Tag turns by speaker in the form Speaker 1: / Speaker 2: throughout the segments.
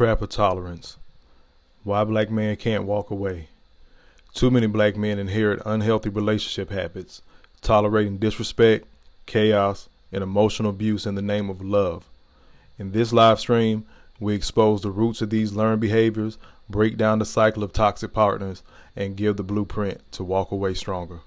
Speaker 1: trap of tolerance. Why black men can't walk away. Too many black men inherit unhealthy relationship habits, tolerating disrespect, chaos, and emotional abuse in the name of love. In this live stream, we expose the roots of these learned behaviors, break down the cycle of toxic partners, and give the blueprint to walk away stronger.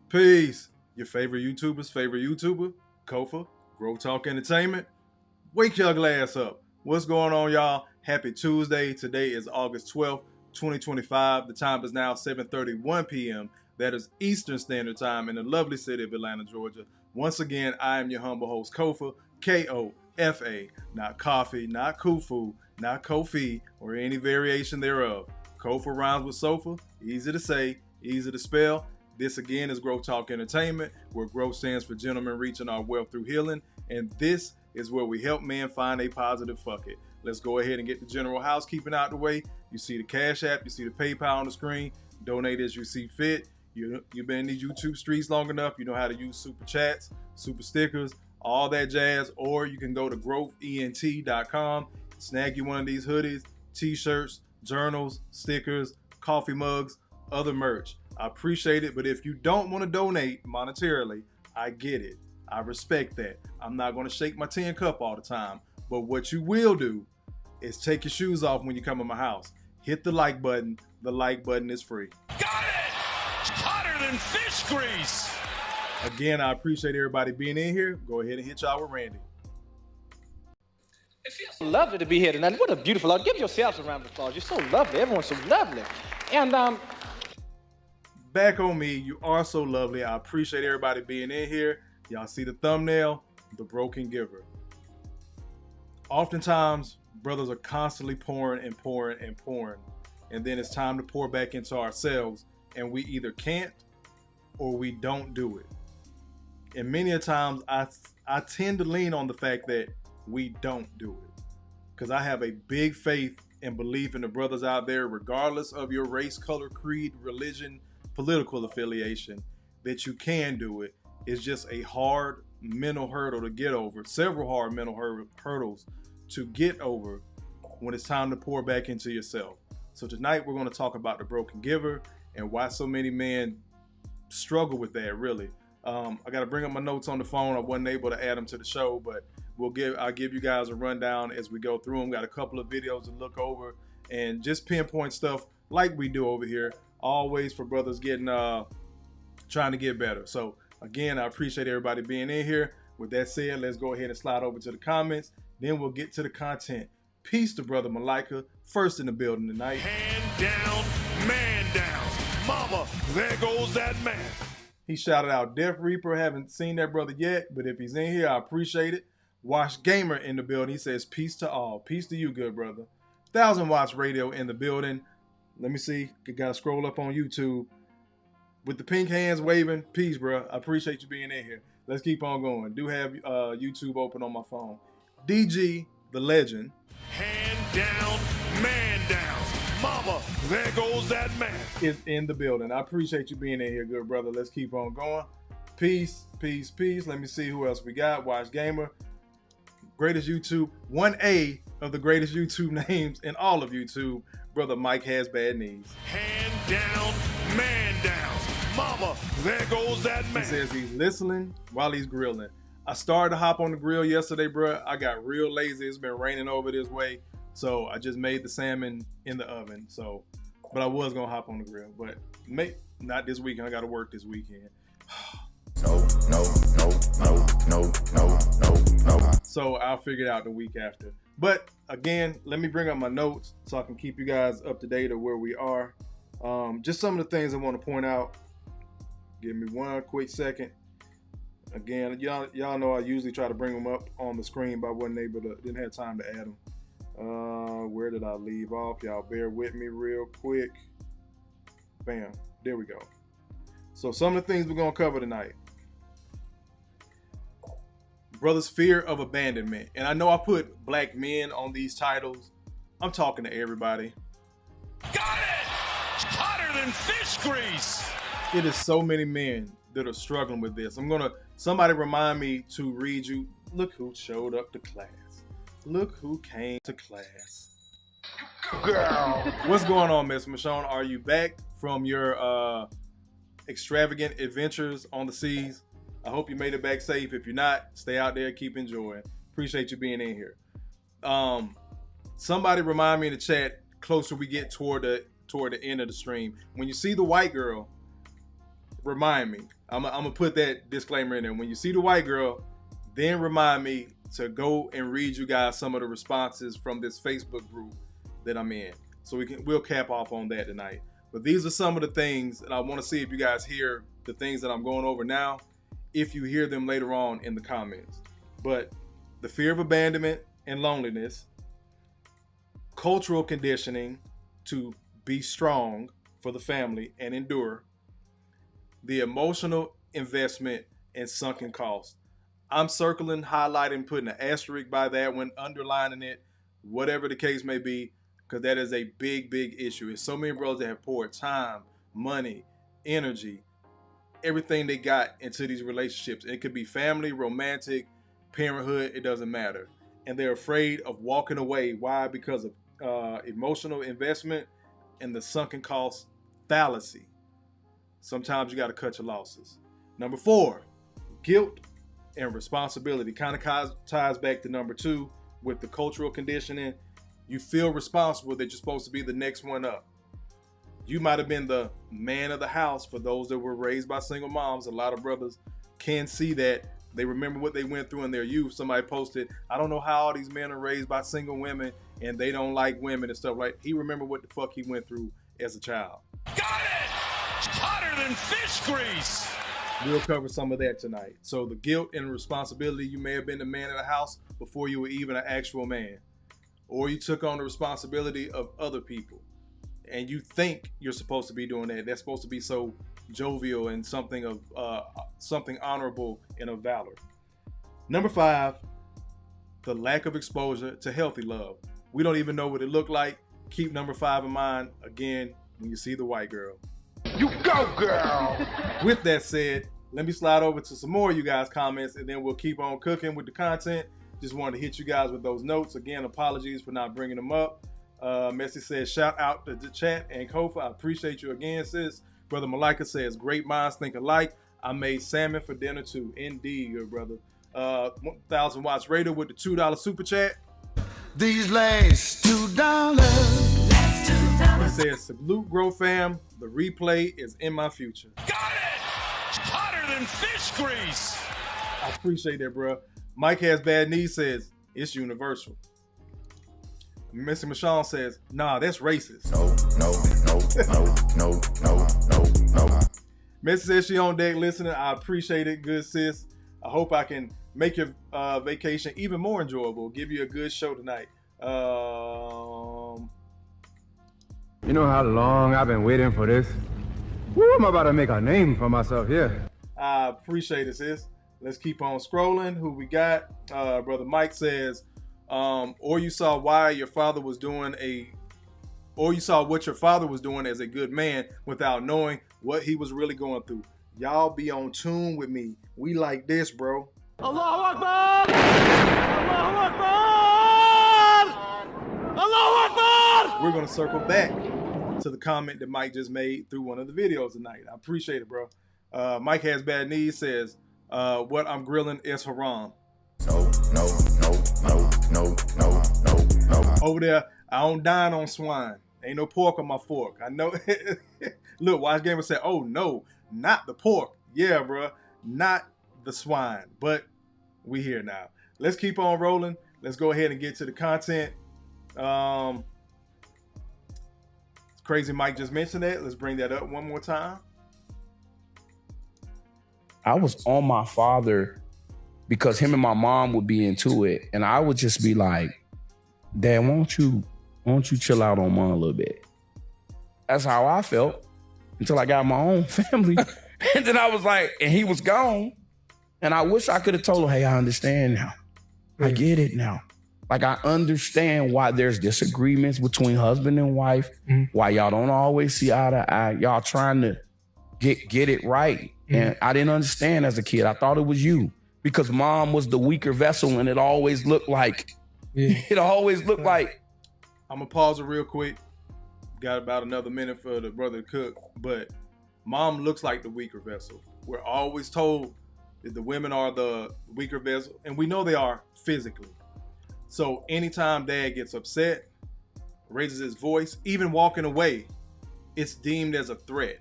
Speaker 1: Peace. Your favorite YouTuber, Kofa, Growth Talk Entertainment. Wake your glass up. What's going on, y'all? Happy Tuesday. Today is August 12th, 2025. The time is now 7:31 p.m. That is Eastern Standard Time in the lovely city of Atlanta, Georgia. Once again, I am your humble host, Kofa, K-O-F-A. Not coffee, not kufu, not Kofi, or any variation thereof. Kofa rhymes with sofa. Easy to say, easy to spell. This again is Growth Talk Entertainment, where growth stands for gentlemen reaching our wealth through healing. And this is where we help men find a positive fuck it. Let's go ahead and get the general housekeeping out the way. You see the Cash App, you see the PayPal on the screen. Donate as you see fit. You've been in these YouTube streets long enough. You know how to use super chats, super stickers, all that jazz. Or you can go to growthtalk.com, snag you one of these hoodies, t-shirts, journals, stickers, coffee mugs, other merch. I appreciate it, but if you don't want to donate monetarily, I get it. I respect that. I'm not going to shake my tin cup all the time, but what you will do is take your shoes off when you come in my house. Hit the like button. The like button is free.
Speaker 2: Got it! Hotter than fish grease!
Speaker 1: Again, I appreciate everybody being in here. Go ahead and hit y'all with Randy.
Speaker 3: It feels lovely to be here tonight. What a beautiful art. Give yourselves a round of applause. You're so lovely. Everyone's so lovely. And
Speaker 1: back on me, you are so lovely. I appreciate everybody being in here. Y'all see the thumbnail, the broken giver. Oftentimes, brothers are constantly pouring and pouring and pouring, and then it's time to pour back into ourselves, and we either can't or we don't do it. And many a times, I tend to lean on the fact that we don't do it, because I have a big faith and belief in the brothers out there, regardless of your race, color, creed, religion, political affiliation, that you can do it. It's just a hard mental hurdle to get over, several hard mental hurdles to get over when it's time to pour back into yourself. So tonight we're going to talk about the broken giver and why so many men struggle with that, really. I got to bring up my notes on the phone. I wasn't able to add them to the show, but I'll give you guys a rundown as we go through them. Got a couple of videos to look over and just pinpoint stuff like we do over here. Always for brothers getting trying to get better. So again, I appreciate everybody being in here. With that said, let's go ahead and slide over to the comments. Then we'll get to the content. Peace to brother Malika, first in the building tonight.
Speaker 2: Hand down, man down. Mama, there goes that man.
Speaker 1: He shouted out Death Reaper. Haven't seen that brother yet, but if he's in here, I appreciate it. Wash Gamer in the building. He says peace to all. Peace to you, good brother. 1000 Watts Radio in the building. Let me see. You gotta scroll up on YouTube with the pink hands waving. Peace, bro. I appreciate you being in here. Let's keep on going. Do have YouTube open on my phone. DG, the legend.
Speaker 2: Hand down, man down. Mama, there goes that man.
Speaker 1: Is in the building. I appreciate you being in here, good brother. Let's keep on going. Peace, peace, peace. Let me see who else we got. Watch Gamer. Greatest YouTube. 1A of the greatest YouTube names in all of YouTube. Brother Mike has bad knees.
Speaker 2: Hand down, man down. Mama, there goes that man.
Speaker 1: He says he's listening while he's grilling. I started to hop on the grill yesterday, bro. I got real lazy. It's been raining over this way. So I just made the salmon in the oven. So, but I was going to hop on the grill. But not this weekend. I got to work this weekend. So I'll figure it out the week after. But again, let me bring up my notes so I can keep you guys up to date of where we are. Just some of the things I want to point out. Give me one quick second. Again, y'all know I usually try to bring them up on the screen, but I didn't have time to add them. Where did I leave off? Y'all bear with me real quick. Bam, there we go. So some of the things we're gonna cover tonight. Brother's fear of abandonment. And I know I put black men on these titles. I'm talking to everybody.
Speaker 2: Got it! Hotter than fish grease!
Speaker 1: It is so many men that are struggling with this. Somebody remind me to read you. Look who showed up to class. Look who came to class. Girl. What's going on, Miss Michonne? Are you back from your extravagant adventures on the seas? I hope you made it back safe. If you're not, stay out there, keep enjoying. Appreciate you being in here. Somebody remind me in the chat, closer we get toward the end of the stream. When you see the white girl, remind me. I'm gonna put that disclaimer in there. When you see the white girl, then remind me to go and read you guys some of the responses from this Facebook group that I'm in. So we'll cap off on that tonight. But these are some of the things, and I want to see if you guys hear the things that I'm going over now, if you hear them later on in the comments. But the fear of abandonment and loneliness, cultural conditioning to be strong for the family and endure, the emotional investment and sunken costs. I'm circling, highlighting, putting an asterisk by that one, underlining it, whatever the case may be, because that is a big, big issue. It's so many brothers that have poured time, money, energy, everything they got into these relationships. It could be family, romantic, parenthood, it doesn't matter. And they're afraid of walking away. Why? Because of emotional investment and the sunken cost fallacy. Sometimes you got to cut your losses. Number 4, guilt and responsibility. Kind of ties back to number 2 with the cultural conditioning. You feel responsible that you're supposed to be the next one up. You might have been the man of the house for those that were raised by single moms. A lot of brothers can see that. They remember what they went through in their youth. Somebody posted, I don't know how all these men are raised by single women and they don't like women and stuff like that. He remembered what the fuck he went through as a child.
Speaker 2: Got it! Hotter than fish grease!
Speaker 1: We'll cover some of that tonight. So the guilt and responsibility, you may have been the man of the house before you were even an actual man. Or you took on the responsibility of other people. And you think you're supposed to be doing that. That's supposed to be so jovial and something honorable and of valor. Number 5, the lack of exposure to healthy love. We don't even know what it looked like. Keep number 5 in mind, again, when you see the white girl.
Speaker 2: You go, girl!
Speaker 1: With that said, let me slide over to some more of you guys' comments, and then we'll keep on cooking with the content. Just wanted to hit you guys with those notes. Again, apologies for not bringing them up. Messi says, shout out to the chat and Kofa. I appreciate you again, sis. Brother Malika says, great minds think alike. I made salmon for dinner too. Indeed, good brother. 1,000 watts Raider with the $2 super chat.
Speaker 4: These last $2.
Speaker 1: He says, salute, Grow fam. The replay is in my future.
Speaker 2: Got it! Hotter than fish grease!
Speaker 1: I appreciate that, bro. Mike Has Bad Knees says, it's universal. Mr. Michonne says, nah, that's racist. No. Missy says she on deck listening. I appreciate it, good sis. I hope I can make your vacation even more enjoyable. Give you a good show tonight.
Speaker 5: You know how long I've been waiting for this? Woo, I'm about to make a name for myself here.
Speaker 1: I appreciate it, sis. Let's keep on scrolling. Who we got? Brother Mike says, or you saw what your father was doing as a good man without knowing what he was really going through. Y'all be on tune with me. We like this, bro.
Speaker 3: Allahu Akbar! Allahu Akbar! Allahu Akbar!
Speaker 1: We're gonna circle back to the comment that Mike just made through one of the videos tonight. I appreciate it, bro. Mike Has Bad Knees says, what I'm grilling is haram.
Speaker 4: No.
Speaker 1: Over there, I don't dine on swine. Ain't no pork on my fork. I know. Look, Watch Gamer said, oh no, not the pork. Yeah, bro, not the swine. But we here now. let's keep on rolling. Let's go ahead and get to the content. Crazy Mike just mentioned that. Let's bring that up one more time.
Speaker 6: I was on my father because him and my mom would be into it. And I would just be like, Dad, why don't you chill out on Mom a little bit? That's how I felt until I got my own family. And then I was like, and he was gone. And I wish I could have told him, hey, I understand now. I get it now. Like, I understand why there's disagreements between husband and wife, why y'all don't always see eye to eye. Y'all trying to get it right. And I didn't understand as a kid. I thought it was you because Mom was the weaker vessel, and it always looked like, I'm
Speaker 1: going to pause it real quick. Got about another minute for the brother to cook, but Mom looks like the weaker vessel. We're always told that the women are the weaker vessel, and we know they are physically. So anytime Dad gets upset, raises his voice, even walking away, it's deemed as a threat.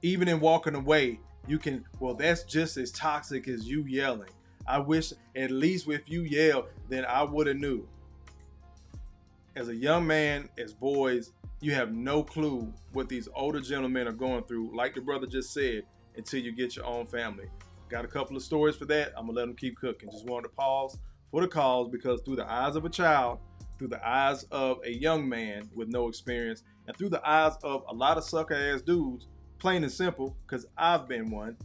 Speaker 1: Even in walking away, you can, well, that's just as toxic as you yelling. I wish at least if you yell, then I would have knew. As a young man, as boys, you have no clue what these older gentlemen are going through, like the brother just said, until you get your own family. Got a couple of stories for that. I'm going to let them keep cooking. Just wanted to pause for the calls because through the eyes of a child, through the eyes of a young man with no experience, and through the eyes of a lot of sucker-ass dudes, plain and simple, because I've been one,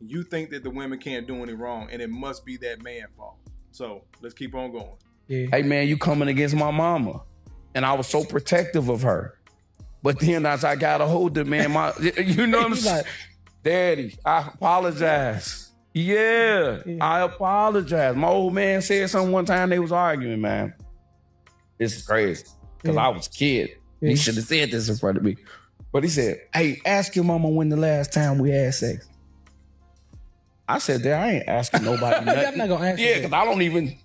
Speaker 1: you think that the women can't do any wrong, and it must be that man's fault. So let's keep on going.
Speaker 6: Yeah. Hey, man, you coming against my mama. And I was so protective of her. But then as I got a hold of man, you know what I'm saying? Daddy, I apologize. Yeah, I apologize. My old man said something one time, they was arguing, man. This is crazy. Because I was a kid. He should have said this in front of me. But he said, hey, ask your mama when the last time we had sex. I said, Dad, I ain't asking nobody nothing.
Speaker 7: I'm not going to ask you.
Speaker 6: Yeah, because I don't even,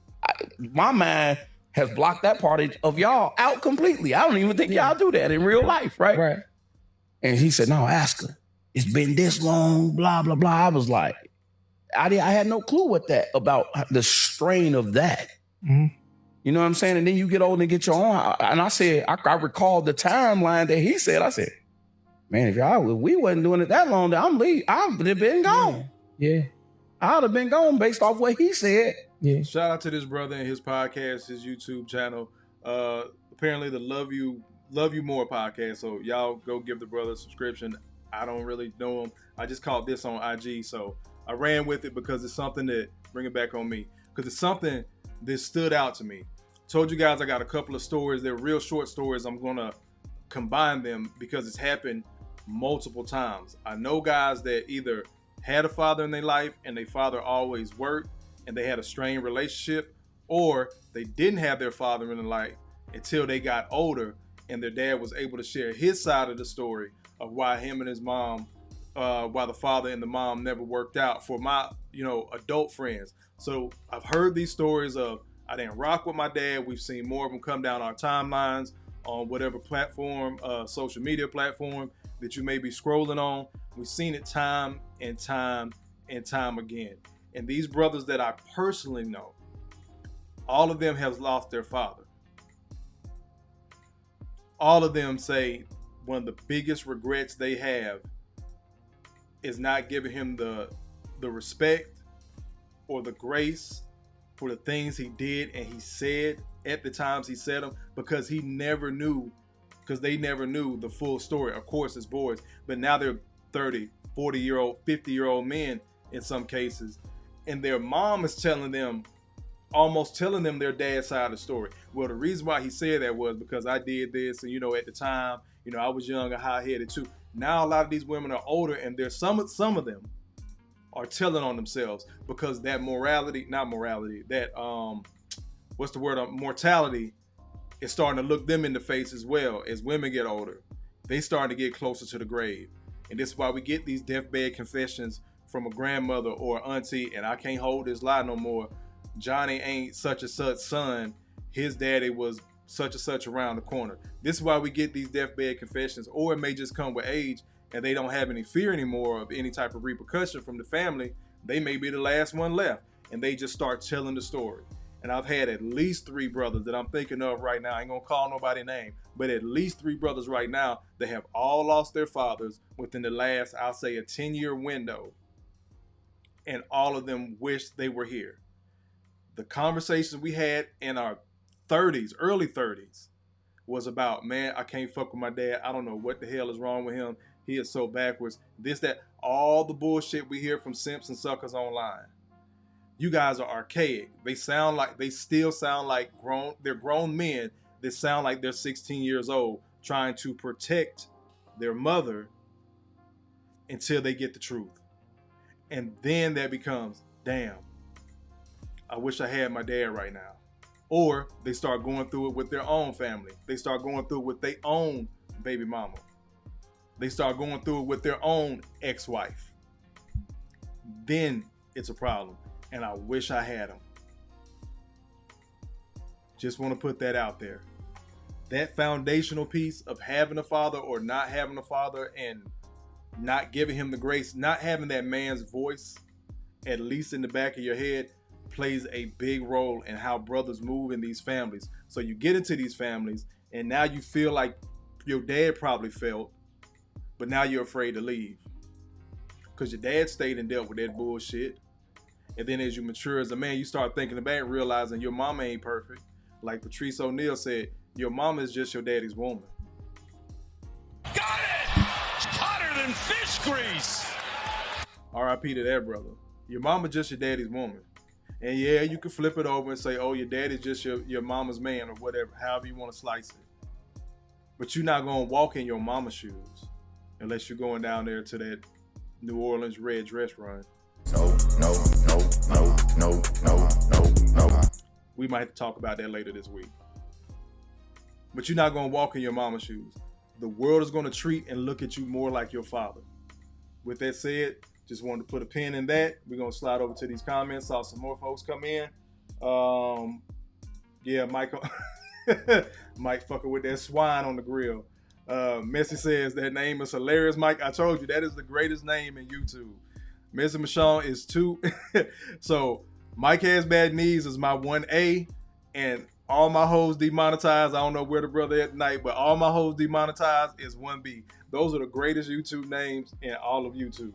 Speaker 6: my mind has blocked that part of y'all out completely. I don't even think y'all do that in real life, right?
Speaker 7: Right.
Speaker 6: And he said, no, ask her. It's been this long, blah, blah, blah. I was like, I had no clue about the strain of that. Mm-hmm. You know what I'm saying? And then you get old and get your own. And I said, I recalled the timeline that he said. I said, man, if we wasn't doing it that long, I'd have been gone.
Speaker 7: Yeah.
Speaker 6: I'd have been gone based off what he said.
Speaker 7: Yeah.
Speaker 1: Shout out to this brother and his podcast, his YouTube channel. Apparently the Love You More podcast. So y'all go give the brother a subscription. I don't really know him. I just caught this on IG. So I ran with it because it's something that bring it back on me. Because it's something that stood out to me. Told you guys I got a couple of stories. They're real short stories. I'm going to combine them because it's happened multiple times. I know guys that either had a father in their life and their father always worked and they had a strained relationship, or they didn't have their father in their life until they got older and their dad was able to share his side of the story of why him and his mom, why the father and the mom never worked out for my, adult friends. So I've heard these stories of, I didn't rock with my dad. We've seen more of them come down our timelines on whatever platform, social media platform that you may be scrolling on. We've seen it time and time and time again. And these brothers that I personally know, all of them have lost their father. All of them say one of the biggest regrets they have is not giving him the respect or the grace for the things he did and he said at the times he said them, because they never knew the full story. Of course, it's boys, but now they're 30, 40-year-old, 50-year-old men in some cases. And their mom is almost telling them their dad's side of the story. Well, the reason why he said that was because I did this, and at the time, I was young and high-headed too. Now a lot of these women are older, and there's some of them are telling on themselves because that mortality is starting to look them in the face as well. As women get older, they starting to get closer to the grave. And this is why we get these deathbed confessions from a grandmother or auntie, and I can't hold this lie no more. Johnny ain't such and such son. His daddy was such and such around the corner. This is why we get these deathbed confessions, or it may just come with age and they don't have any fear anymore of any type of repercussion from the family. They may be the last one left. and they just start telling the story. And I've had at least 3 brothers that I'm thinking of right now. I ain't gonna call nobody name, but at least 3 brothers right now that have all lost their fathers within the last, I'll say, a 10-year window. And all of them wish they were here. The conversations we had in our 30s, early 30s, was about, man, I can't fuck with my dad. I don't know what the hell is wrong with him. He is so backwards. This, that, all the bullshit we hear from simps and suckers online. You guys are archaic. They still sound like they're grown men that sound like they're 16 years old trying to protect their mother until they get the truth. And then that becomes, damn, I wish I had my dad right now. Or they start going through it with their own family. They start going through it with their own baby mama. They start going through it with their own ex-wife. Then it's a problem. And I wish I had them. Just want to put that out there. That foundational piece of having a father or not having a father and not giving him the grace, not having that man's voice, at least in the back of your head, plays a big role in how brothers move in these families. So you get into these families and now you feel like your dad probably felt, but now you're afraid to leave. Because your dad stayed and dealt with that bullshit. And then as you mature as a man, you start thinking back, realizing your mama ain't perfect. Like Patrice O'Neal said, your mama is just your daddy's woman.
Speaker 2: Got it! It's hotter than fish grease!
Speaker 1: R.I.P. to that brother. Your mama just your daddy's woman. And yeah, you can flip it over and say, oh, your daddy's just your mama's man or whatever, however you want to slice it. But you're not going to walk in your mama's shoes unless you're going down there to that New Orleans red dress run.
Speaker 4: No.
Speaker 1: We might have to talk about that later this week. But you're not going to walk in your mama's shoes. The world is going to treat and look at you more like your father. With that said, just wanted to put a pin in that. We're going to slide over to these comments. Saw some more folks come in. Yeah, Michael. Mike fucking with that swine on the grill. Messi says that name is hilarious, Mike. I told you that is the greatest name in YouTube. Mr. Michon is 2. So Mike Has Bad Knees is my 1A, and all my hoes demonetized. I don't know where the brother at tonight, but all my hoes demonetized is 1B. Those are the greatest YouTube names in all of YouTube.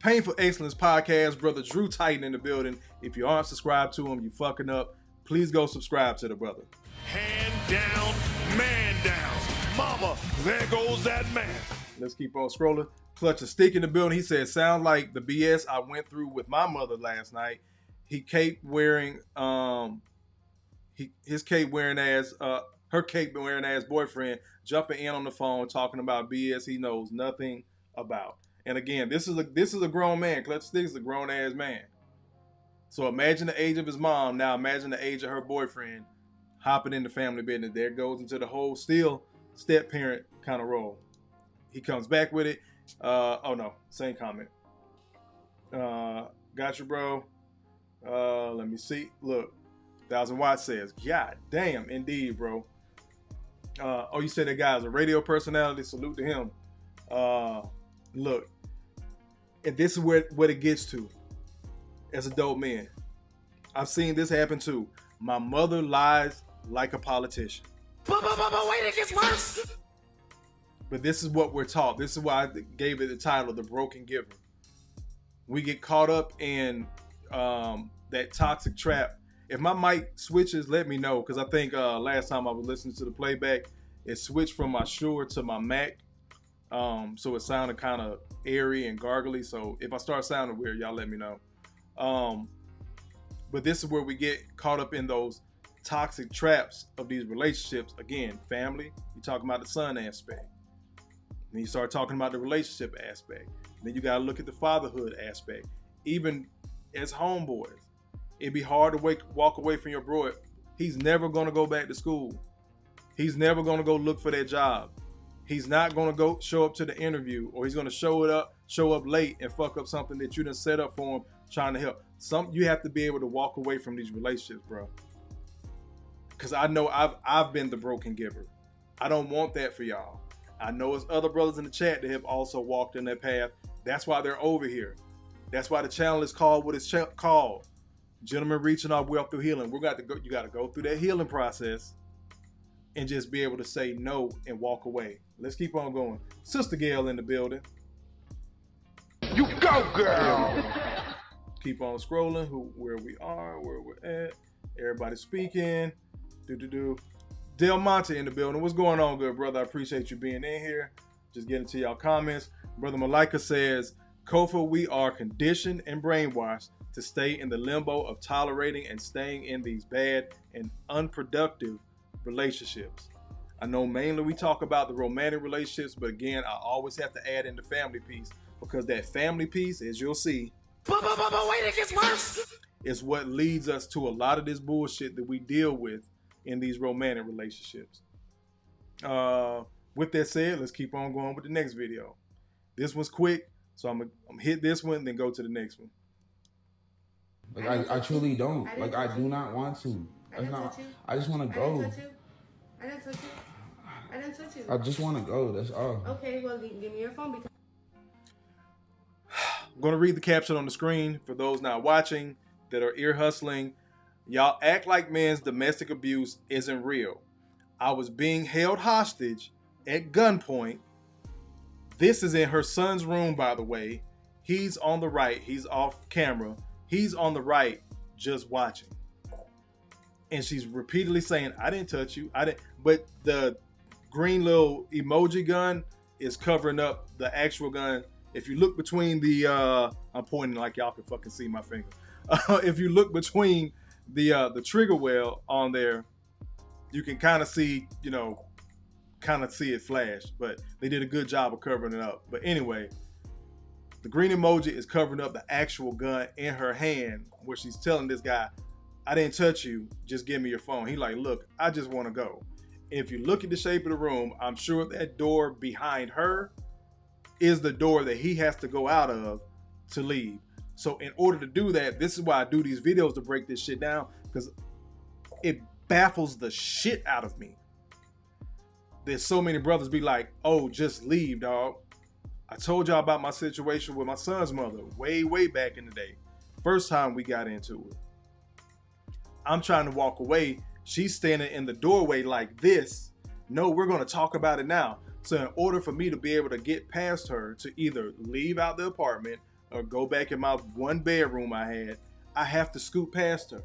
Speaker 1: Painful Excellence Podcast, brother G.R.O.W.T.H in the building. If you aren't subscribed to him, you fucking up. Please go subscribe to the brother.
Speaker 2: Hand down, man down. Mama, there goes that man.
Speaker 1: Let's keep on scrolling. Clutch a stick in the building. He said, sound like the BS I went through with my mother last night. He cape wearing, his cape wearing ass, her cape wearing ass boyfriend jumping in on the phone talking about BS he knows nothing about. And again, this is a grown man. Clutch Stick is a grown ass man. So imagine the age of his mom. Now imagine the age of her boyfriend hopping into family business. There goes into the whole still step parent kind of role. He comes back with it. Oh no, same comment. Got you, bro. Let me see. Look, 1000 Watts says, God damn, indeed, bro. Oh, you said that guy's a radio personality. Salute to him. Look, and this is what it gets to. As adult men, I've seen this happen too. My mother lies like a politician.
Speaker 4: But wait, it gets worse.
Speaker 1: But this is what we're taught. This is why I gave it the title, The Broken Giver. We get caught up in that toxic trap. If my mic switches, let me know. Because I think last time I was listening to the playback, it switched from my Shure to my Mac. So it sounded kind of airy and gargly. So if I start sounding weird, y'all let me know. But this is where we get caught up in those toxic traps of these relationships. Again, family, you're talking about the son aspect. Then you start talking about the relationship aspect. Then you got to look at the fatherhood aspect. Even as homeboys, it'd be hard to walk away from your bro. He's never going to go back to school. He's never going to go look for that job. He's not going to go show up to the interview, or he's going to show up late and fuck up something that you done set up for him trying to help. You have to be able to walk away from these relationships, bro. Because I know I've been the broken giver. I don't want that for y'all. I know there's other brothers in the chat that have also walked in that path. That's why they're over here. That's why the channel is called what it's called. Gentlemen reaching our wealth through healing. You got to go through that healing process and just be able to say no and walk away. Let's keep on going. Sister Gail in the building.
Speaker 5: You go, girl.
Speaker 1: Keep on scrolling. Where we are, where we're at. Everybody speaking. Del Monte in the building. What's going on, good brother? I appreciate you being in here. Just getting to y'all comments. Brother Malika says, Kofa, we are conditioned and brainwashed to stay in the limbo of tolerating and staying in these bad and unproductive relationships. I know mainly we talk about the romantic relationships, but again, I always have to add in the family piece, because that family piece, as you'll see,
Speaker 4: Wait, it gets worse.
Speaker 1: is what leads us to a lot of this bullshit that we deal with in these romantic relationships. With that said, let's keep on going with the next video. This one's quick, so I'm gonna hit this one, then go to the next one.
Speaker 7: Like I truly don't. Like I do not want to. I just want to go.
Speaker 8: I didn't touch you. I didn't touch you.
Speaker 7: I just want to go. That's all.
Speaker 8: Okay, well, give me your phone. Because
Speaker 1: I'm going to read the caption on the screen for those not watching that are ear hustling. Y'all act like men's domestic abuse isn't real. I was being held hostage at gunpoint. This is in her son's room, by the way. He's on the right. He's off camera. He's on the right, just watching. And she's repeatedly saying, I didn't touch you. I didn't. But the green little emoji gun is covering up the actual gun. If you look between the, I'm pointing like y'all can fucking see my finger. If you look between the trigger well on there, you can kind of see, see it flash. But they did a good job of covering it up. But anyway, the green emoji is covering up the actual gun in her hand, where she's telling this guy, I didn't touch you, just give me your phone. He like, look, I just want to go. If you look at the shape of the room, I'm sure that door behind her is the door that he has to go out of to leave. So in order to do that, this is why I do these videos, to break this shit down, because it baffles the shit out of me. There's so many brothers be like, oh, just leave, dog. I told y'all about my situation with my son's mother way back in the day. First time we got into it. I'm trying to walk away. She's standing in the doorway like this. No, we're going to talk about it now. So in order for me to be able to get past her to either leave out the apartment or go back in my one bedroom I had, I have to scoot past her.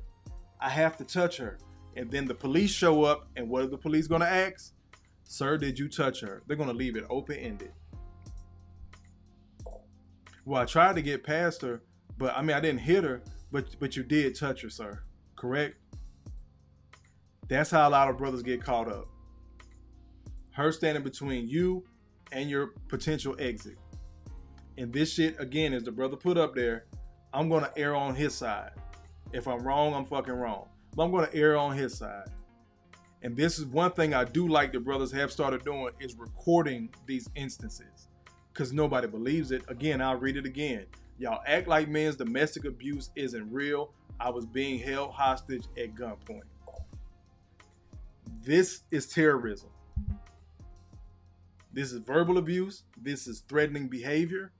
Speaker 1: I have to touch her. And then the police show up, and what are the police going to ask? Sir, did you touch her? They're going to leave it open-ended. Well, I tried to get past her, but I didn't hit her, but you did touch her, sir. Correct? That's how a lot of brothers get caught up. Her standing between you and your potential exit. And this shit, again, as the brother put up there, I'm going to err on his side. If I'm wrong, I'm fucking wrong. But I'm going to err on his side. And this is one thing I do like the brothers have started doing, is recording these instances. Because nobody believes it. Again, I'll read it again. Y'all act like men's domestic abuse isn't real. I was being held hostage at gunpoint. This is terrorism. This is verbal abuse. This is threatening behavior.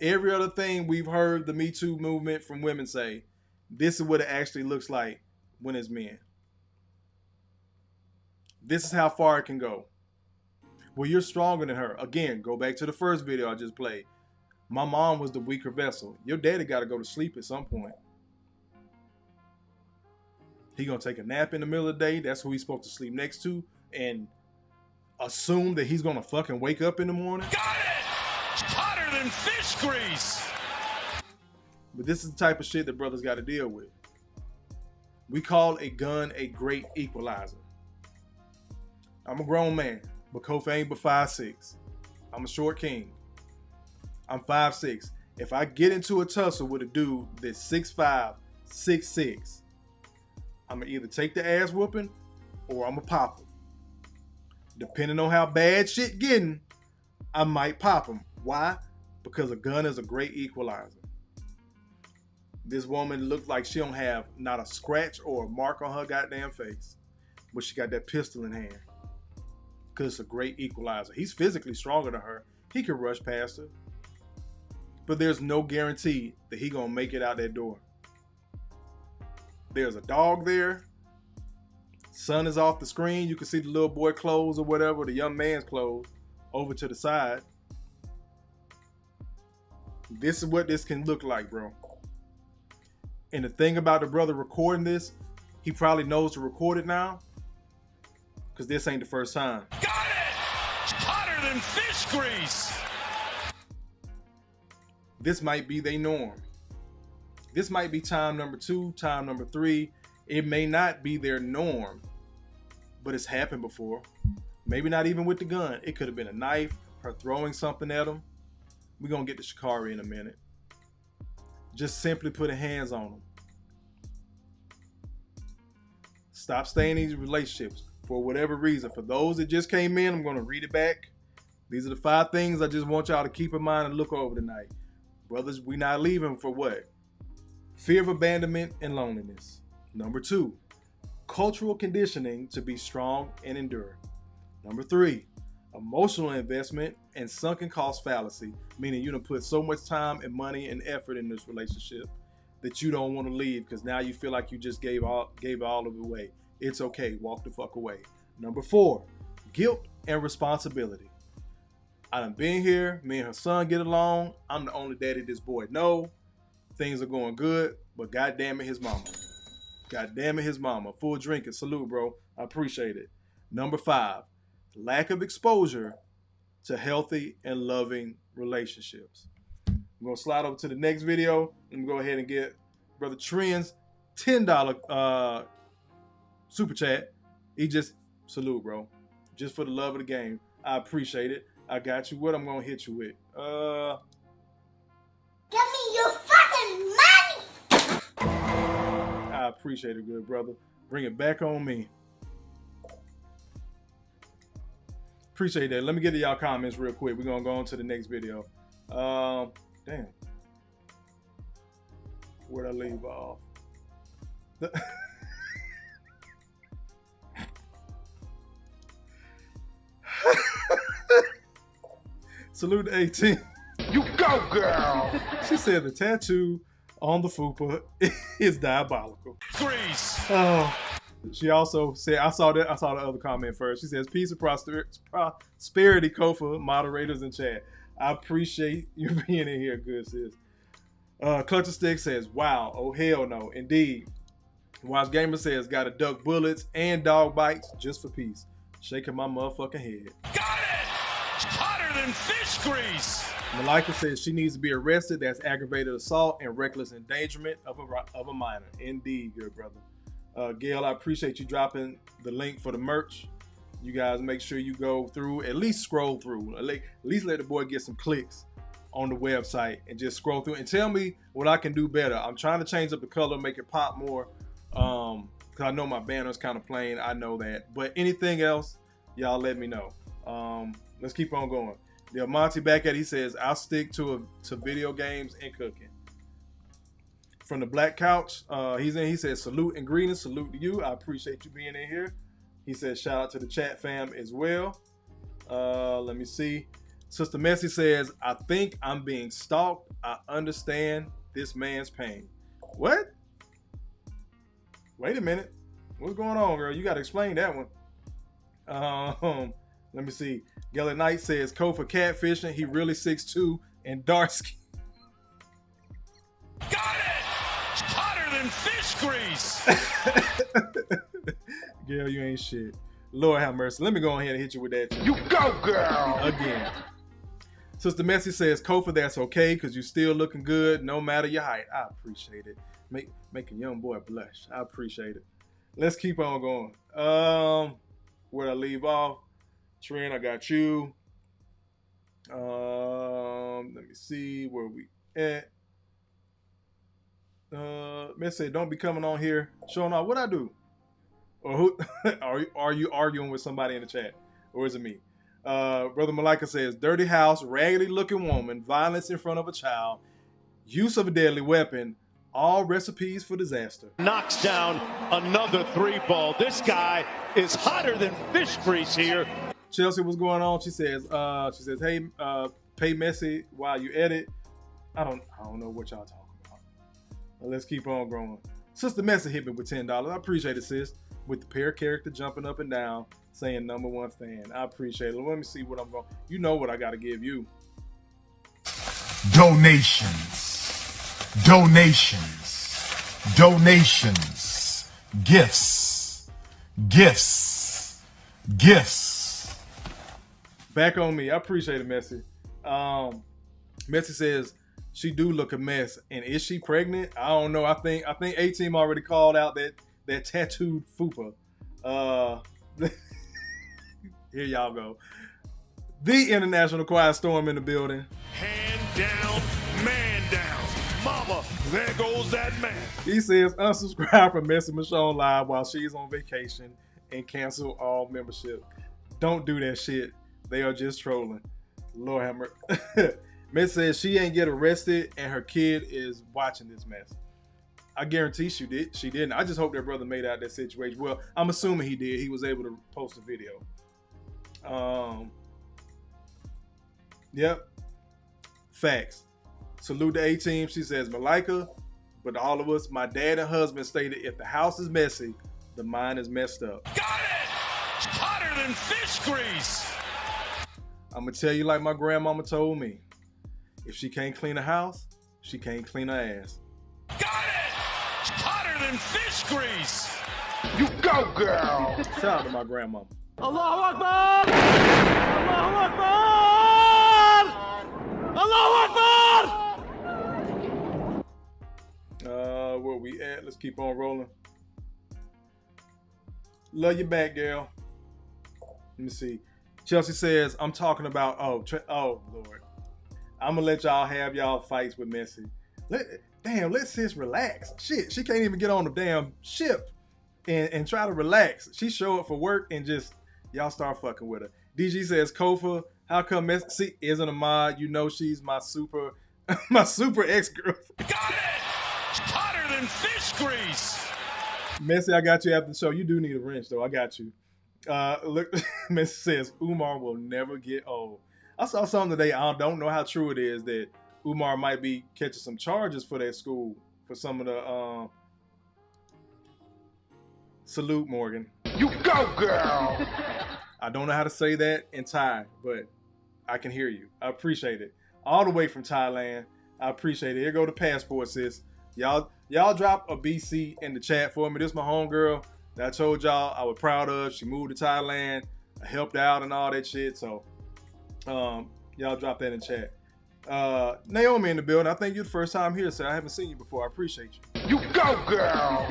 Speaker 1: Every other thing we've heard the Me Too movement from women say, this is what it actually looks like when it's men. This is how far it can go. Well, you're stronger than her. Again, go back to the first video I just played. My mom was the weaker vessel. Your daddy got to go to sleep at some point. He gonna take a nap in the middle of the day. That's who he's supposed to sleep next to, and assume that he's gonna fucking wake up in the morning.
Speaker 2: Got it! Hotter than fish grease!
Speaker 1: But this is the type of shit that brothers got to deal with. We call a gun a great equalizer. I'm a grown man, but Kofi ain't but 5'6". I'm a short king. I'm 5'6". If I get into a tussle with a dude that's 6'5", 6'6", I'm going to either take the ass whooping or I'm going to pop him. Depending on how bad shit getting, I might pop him. Why? Because a gun is a great equalizer. This woman looked like she don't have not a scratch or a mark on her goddamn face, but she got that pistol in hand. Because it's a great equalizer. He's physically stronger than her. He can rush past her. but there's no guarantee that he gonna make it out that door. There's a dog there. Sun is off the screen. You can see the little boy clothes or whatever, the young man's clothes over to the side. This is what this can look like, bro. And the thing about the brother recording this, he probably knows to record it now, because this ain't the first time.
Speaker 2: Got it! Hotter than fish grease!
Speaker 1: This might be their norm. This might be time number 2, time number 3. It may not be their norm, but it's happened before. Maybe not even with the gun. It could have been a knife, her throwing something at him. We're going to get to Sha'Carri in a minute. Just simply putting hands on them. Stop staying in these relationships for whatever reason. For those that just came in, I'm going to read it back. These are the 5 things I just want y'all to keep in mind and look over tonight. Brothers, we not leaving for what? Fear of abandonment and loneliness. Number 2, cultural conditioning to be strong and endure. Number 3, emotional investment and sunken cost fallacy, meaning you done put so much time and money and effort in this relationship that you don't want to leave because now you feel like you just gave all of it away. It's okay, walk the fuck away. Number 4, guilt and responsibility. I done been here, me and her son get along, I'm the only daddy this boy know, things are going good, but goddamn it, his mama. Goddamn it, his mama. Full drinking, salute, bro. I appreciate it. Number 5, lack of exposure to healthy and loving relationships. I'm gonna slide over to the next video. Let me go ahead and get Brother Trend's $10 super chat. He just, salute, bro. Just for the love of the game. I appreciate it. I got you. What I'm gonna hit you with?
Speaker 4: Give me your fucking money!
Speaker 1: I appreciate it, good brother. Bring it back on me. Appreciate that. Let me get to y'all comments real quick. We're gonna go on to the next video. Damn. Where'd I leave off? Salute to 18.
Speaker 2: You go, girl!
Speaker 1: She said the tattoo on the fupa is diabolical.
Speaker 2: Grease!
Speaker 1: Oh. She also said, I saw the other comment first. She says, peace and prosperity, Kofa, moderators in chat. I appreciate you being in here, good sis. Clutch of Stick says, wow, oh hell no, indeed. Watch Gamer says, gotta duck bullets and dog bites just for peace. Shaking my motherfucking head.
Speaker 2: Got it! Hotter than fish grease!
Speaker 1: Malika says she needs to be arrested. That's aggravated assault and reckless endangerment of a minor. Indeed, good brother. Gail, I appreciate you dropping the link for the merch. You guys make sure you go through, at least scroll through, at least let the boy get some clicks on the website and just scroll through and tell me what I can do better. I'm trying to change up the color, make it pop more, because I know my banner's kind of plain. I know that. But anything else, y'all let me know. Let's keep on going. Yeah, Monty back at, he says, I'll stick to video games and cooking. From the Black Couch, he's in. He says, salute and greetings. Salute to you. I appreciate you being in here. He says, shout out to the chat fam as well. Let me see. Sister Messi says, I think I'm being stalked. I understand this man's pain. What? Wait a minute. What's going on, girl? You got to explain that one. Let me see. Gelly Knight says, Kofa catfishing. He really 6'2" and dark skin.
Speaker 2: Got it! Hotter than fish grease!
Speaker 1: Girl, you ain't shit. Lord have mercy. Let me go ahead and hit you with that.
Speaker 2: You go, girl!
Speaker 1: Again. Sister Messi says, Kofa, that's okay, because you still looking good no matter your height. I appreciate it. Make a young boy blush. I appreciate it. Let's keep on going. Where'd I leave off? Trent, I got you. Let me see where we at. Miss said, don't be coming on here showing off what I do. Or who are you arguing with somebody in the chat? Or is it me? Brother Malika says, dirty house, raggedy looking woman, violence in front of a child, use of a deadly weapon, all recipes for disaster.
Speaker 2: Knocks down another 3-ball. This guy is hotter than fish grease here.
Speaker 1: Chelsea, what's going on? She says, hey, pay Messi while you edit. I don't know what y'all talking about. But let's keep on growing. Sister Messy hit me with $10. I appreciate it, sis. With the pair character jumping up and down, saying #1 fan. I appreciate it. Let me see what I'm going. You know what I got to give you.
Speaker 9: Donations, gifts.
Speaker 1: Back on me. I appreciate it, Messy. Messy says she do look a mess, and is she pregnant? I don't know. I think A-Team already called out that tattooed fupa. Here y'all go. The International Quiet Storm in the building.
Speaker 2: Hand down, man down. Mama, there goes that man.
Speaker 1: He says unsubscribe from Messy Michonne Live while she's on vacation and cancel all membership. Don't do that shit. They are just trolling. Lord have mercy. Miss says she ain't get arrested and her kid is watching this mess. I guarantee she didn't. I just hope their brother made out that situation. Well, I'm assuming he did. He was able to post a video. Yep. Facts. Salute the A-Team. She says, Malika, but all of us, my dad and husband stated if the house is messy, the mind is messed up.
Speaker 2: Got it! Hotter than fish grease!
Speaker 1: I'm going to tell you like my grandmama told me. If she can't clean a house, she can't clean her ass.
Speaker 2: Got it! Hotter than fish grease!
Speaker 9: You go, girl!
Speaker 1: Shout out to my grandmama.
Speaker 3: Allahu Akbar! Allahu Akbar! Allahu Akbar!
Speaker 1: Where we at? Let's keep on rolling. Love you back, girl. Let me see. Chelsea says, I'm talking about, oh Lord. I'm gonna let y'all have y'all fights with Messy. Let sis relax. Shit, she can't even get on the damn ship and try to relax. She show up for work and just, y'all start fucking with her. DG says, Kofa, how come Messy isn't a mod? You know she's my super ex-girlfriend.
Speaker 2: Got it! Hotter than fish grease!
Speaker 1: Messy, I got you after the show. You do need a wrench, though. I got you. Look, Messy says, Umar will never get old. I saw something today. I don't know how true it is that Umar might be catching some charges for that school for some of the salute, Morgan.
Speaker 9: You go, girl!
Speaker 1: I don't know how to say that in Thai, but I can hear you. I appreciate it. All the way from Thailand. I appreciate it. Here go the passport, sis. Y'all drop a BC in the chat for me. This is my homegirl that I told y'all I was proud of. She moved to Thailand. I helped out and all that shit. So y'all drop that in chat. Naomi in the building. I think you're the first time here, sir. I haven't seen you before. I appreciate you.
Speaker 9: You go, girl!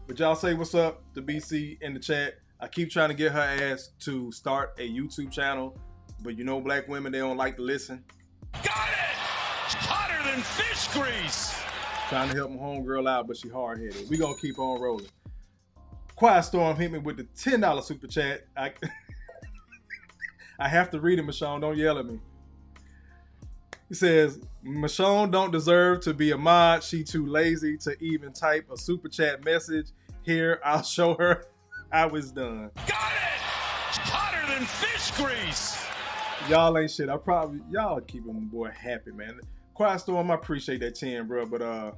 Speaker 1: But y'all say what's up to BC in the chat. I keep trying to get her ass to start a YouTube channel, but you know black women, they don't like to listen.
Speaker 2: Got it! Hotter than fish grease!
Speaker 1: Trying to help my homegirl out, but she hard-headed. We gonna keep on rolling. Quiet Storm hit me with the $10 super chat. I have to read it, Michonne. Don't yell at me. He says, Michonne don't deserve to be a mod. She too lazy to even type a super chat message. Here, I'll show her how it's done.
Speaker 2: Got it! Hotter than fish grease!
Speaker 1: Y'all ain't shit. Y'all keeping my boy happy, man. Quiet Storm, I appreciate that 10, bro, but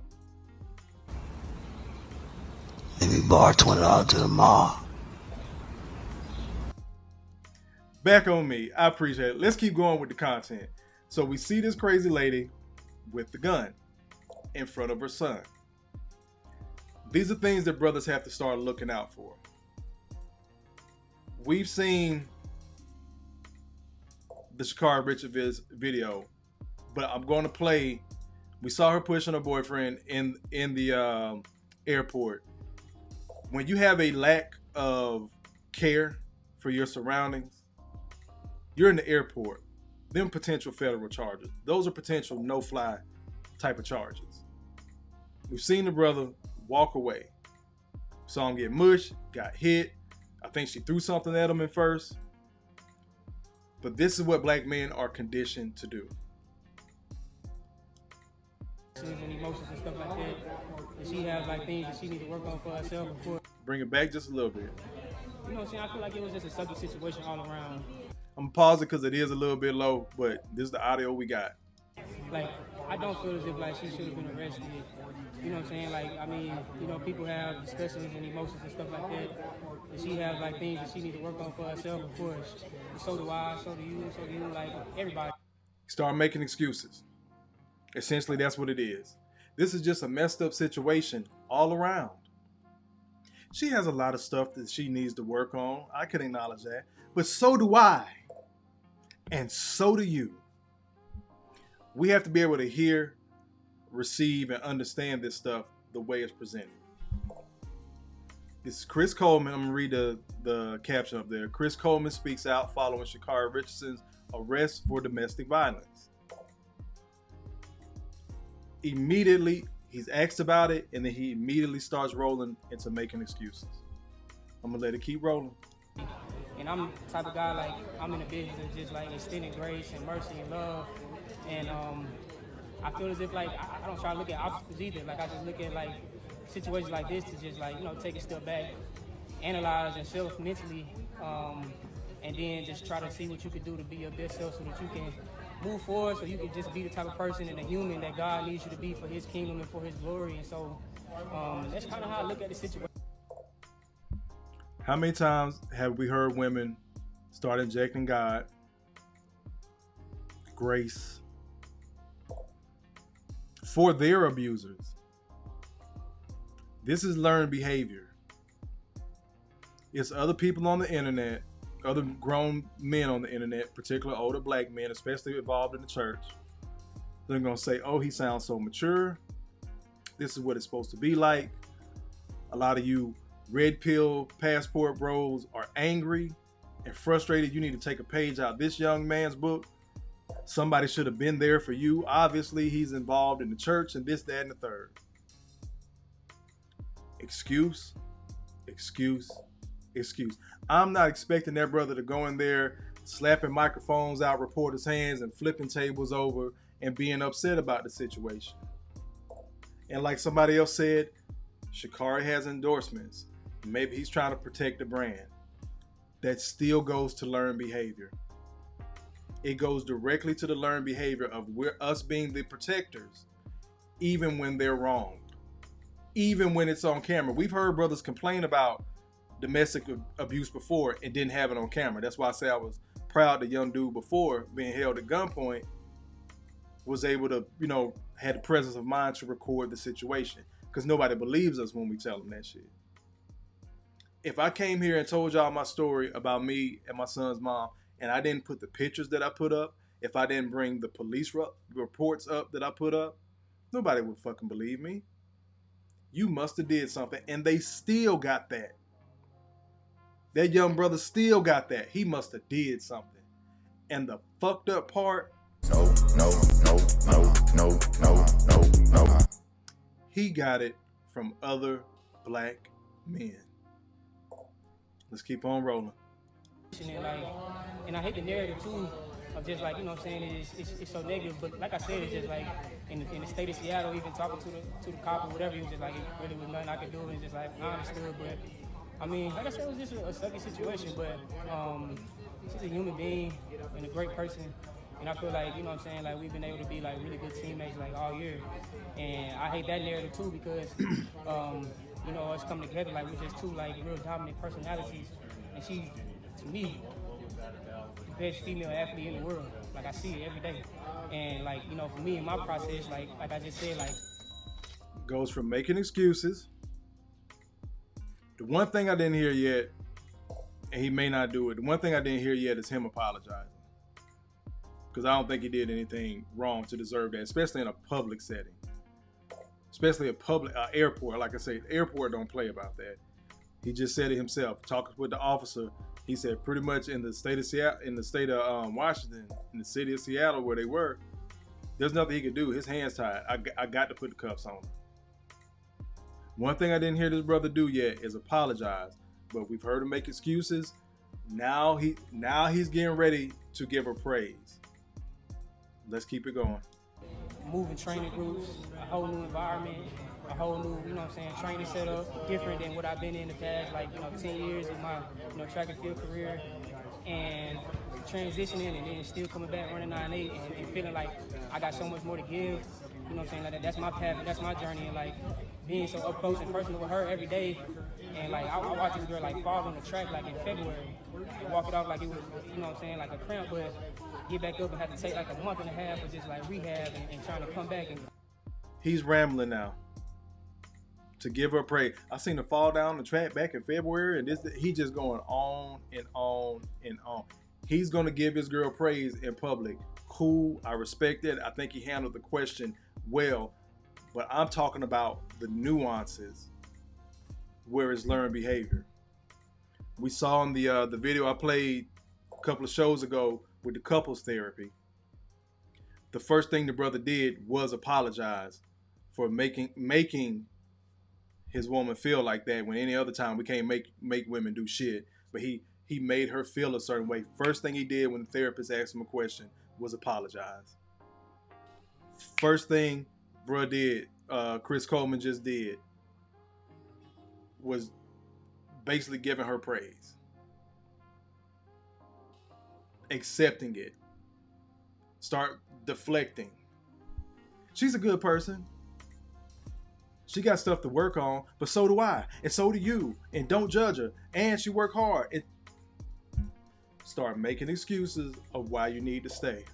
Speaker 10: maybe borrow $20 to the mall.
Speaker 1: Back on me. I appreciate it. Let's keep going with the content. So we see this crazy lady with the gun in front of her son. These are things that brothers have to start looking out for. We've seen the Sha'Carri Richards video, but I'm going to play. We saw her pushing her boyfriend in the airport. When you have a lack of care for your surroundings, you're in the airport. Them potential federal charges. Those are potential no-fly type of charges. We've seen the brother walk away. Saw him get mushed, got hit. I think she threw something at him at first. But this is what black men are conditioned to do.
Speaker 11: And emotions and stuff like that. And she has like things that she need to work on for herself. Before.
Speaker 1: Bring it back just a little bit.
Speaker 11: You know what I'm saying? I feel like it was just a sucky situation all around.
Speaker 1: I'm gonna pause it because it is a little bit low, but this is the audio we got.
Speaker 11: Like, I don't feel as if like she should have been arrested. You know what I'm saying? Like, I mean, you know, people have discussions and emotions and stuff like that. And she has like things that she needs to work on for herself, of course. And so do I, so do you, like everybody.
Speaker 1: Start making excuses. Essentially, that's what it is. This is just a messed up situation all around. She has a lot of stuff that she needs to work on. I can acknowledge that. But so do I. And so do you. We have to be able to hear, receive, and understand this stuff the way it's presented. This is Chris Coleman. I'm going to read the caption up there. Chris Coleman speaks out following Sha'Carri Richardson's arrest for domestic violence. Immediately, he's asked about it, and then he immediately starts rolling into making excuses. I'm going to let it keep rolling.
Speaker 11: And I'm the type of guy, like, I'm in the business of just, like, extending grace and mercy and love. And I feel as if, like, I don't try to look at obstacles either. Like, I just look at, like, situations like this to just, like, you know, take a step back, analyze yourself mentally, and then just try to see what you can do to be your best self so that you can move forward, so you can just be the type of person and a human that God needs you to be for his kingdom and for his glory. And so that's kind of how I look at the situation.
Speaker 1: How many times have we heard women start injecting God, grace, for their abusers? This is learned behavior. It's other people on the internet, other grown men on the internet, particularly older black men, especially involved in the church. They're going to say, oh, he sounds so mature. This is what it's supposed to be like. A lot of you red pill passport bros are angry and frustrated. You need to take a page out of this young man's book. Somebody should have been there for you. Obviously, he's involved in the church and this, that, and the third. Excuse, excuse, excuse. I'm not expecting that brother to go in there, slapping microphones out, reporters' hands, and flipping tables over and being upset about the situation. And like somebody else said, Sha'Carri has endorsements. Maybe he's trying to protect the brand. That still goes to learned behavior. It goes directly to the learned behavior of us being the protectors, even when they're wrong, even when it's on camera. We've heard brothers complain about domestic abuse before and didn't have it on camera. That's why I say I was proud the young dude before being held at gunpoint was able to, you know, had the presence of mind to record the situation, because nobody believes us when we tell them that shit. If I came here and told y'all my story about me and my son's mom, and I didn't put the pictures that I put up, if I didn't bring the police reports up that I put up, nobody would fucking believe me. You must have did something, and they still got that. That young brother still got that. He must have did something. And the fucked up part, no. He got it from other black men. Let's keep on rolling.
Speaker 11: And I hate the narrative too of just like, you know what I'm saying, it's so negative. But like I said, it's just like in the state of Seattle, even talking to the cop or whatever, he was just like, it really was nothing I could do. And just like, I understood. But I mean, like I said, it was just a sucky situation. But she's a human being and a great person. And I feel like, you know what I'm saying, like we've been able to be like really good teammates like all year. And I hate that narrative too because, you know, it's coming together like we're just two like real dominant personalities. And she's, to me, the best female athlete in the world. Like I see it every day. And like, you know, for me in my process, like I just said, like.
Speaker 1: Goes from making excuses. The one thing I didn't hear yet, and he may not do it, the one thing I didn't hear yet is him apologizing. Because I don't think he did anything wrong to deserve that, especially in a public setting. Especially a public airport. Like I say, the airport don't play about that. He just said it himself. Talking with the officer, he said pretty much in the state of Seattle, in the state of Washington, in the city of Seattle where they were, there's nothing he could do. His hands tied. I got to put the cuffs on him. One thing I didn't hear this brother do yet is apologize. But we've heard him make excuses. Now he's getting ready to give her praise. Let's keep it going.
Speaker 11: Moving training groups, a whole new environment, a whole new, you know what I'm saying, training setup, different than what I've been in the past, like, you know, 10 years of my, you know, track and field career. And transitioning and then still coming back running 9.8 and feeling like I got so much more to give. You know what I'm saying? Like that's my path and that's my journey, and like being so up close and personal with her every day. And like I watched this girl like fall on the track like in February, walk it off like it was, you know what I'm saying, like a cramp, but get back up and have to take like a month and a half of just like rehab and trying to come back. And
Speaker 1: he's rambling now to give her praise. I seen her fall down the track back in February, and he just going on and on and on. He's gonna give his girl praise in public. Cool, I respect it. I think he handled the question well, but I'm talking about the nuances where it's learned behavior. We saw in the video I played a couple of shows ago with the couples therapy. The first thing the brother did was apologize for making his woman feel like that, when any other time we can't make women do shit. But he made her feel a certain way. First thing he did when the therapist asked him a question was apologize. First thing bruh did, Chris Coleman just did, was basically giving her praise. Accepting it. Start deflecting. She's a good person. She got stuff to work on, but so do I, and so do you. And don't judge her. And she worked hard. Start making excuses of why you need to stay.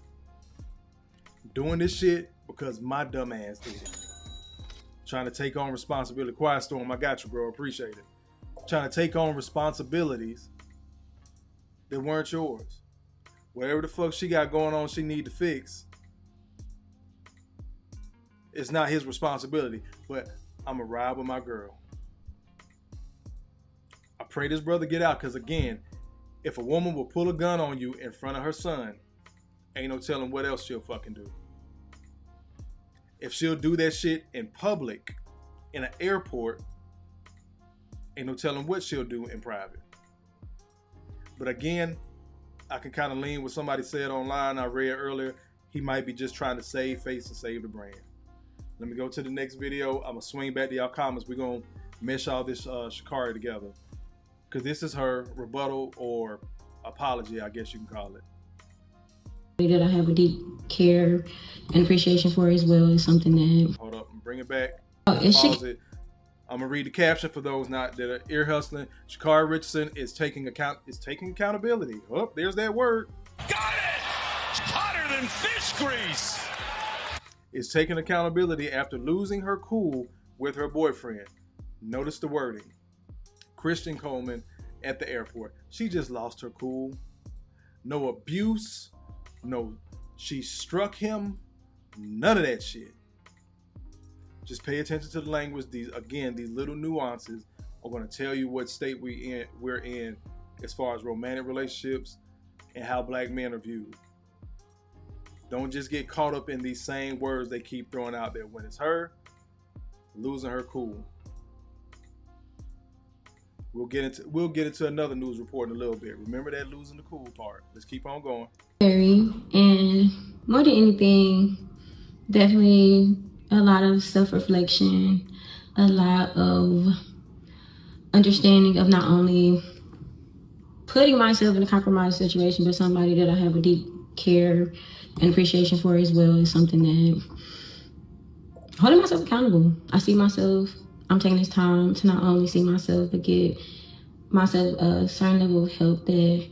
Speaker 1: Doing this shit because my dumb ass did it. Trying to take on responsibility. Quiet Storm, I got you, bro. Appreciate it. Trying to take on responsibilities that weren't yours. Whatever the fuck she got going on she need to fix, it's not his responsibility. But I'ma ride with my girl. I pray this brother get out, because again, if a woman will pull a gun on you in front of her son, ain't no telling what else she'll fucking do. If she'll do that shit in public, in an airport, ain't no telling what she'll do in private. But again, I can kind of lean what somebody said online I read earlier. He might be just trying to save face and save the brand. Let me go to the next video. I'm going to swing back to y'all comments. We're going to mesh all this Sha'Carri together, because this is her rebuttal or apology, I guess you can call it.
Speaker 12: That I have a deep care and appreciation for as well is something that...
Speaker 1: Hold up and bring it back.
Speaker 12: Pause
Speaker 1: it. I'm gonna read the caption for those that are ear hustling. Sha'Carri Richardson is taking accountability. Oh, there's that word.
Speaker 2: Got it! It's hotter than fish grease.
Speaker 1: Is taking accountability after losing her cool with her boyfriend. Notice the wording. Christian Coleman at the airport. She just lost her cool. No abuse. No, she struck him. None of that shit. Just pay attention to the language. These little nuances are going to tell you what state we're in as far as romantic relationships and how black men are viewed. Don't just get caught up in these same words they keep throwing out there. When it's her losing her cool. We'll get into another news report in a little bit. Remember that losing the cool part. Let's keep on going.
Speaker 12: And more than anything, definitely a lot of self-reflection, a lot of understanding of not only putting myself in a compromised situation, but somebody that I have a deep care and appreciation for as well is something that holding myself accountable. I see myself, I'm taking this time to not only see myself, but get myself a certain level of help that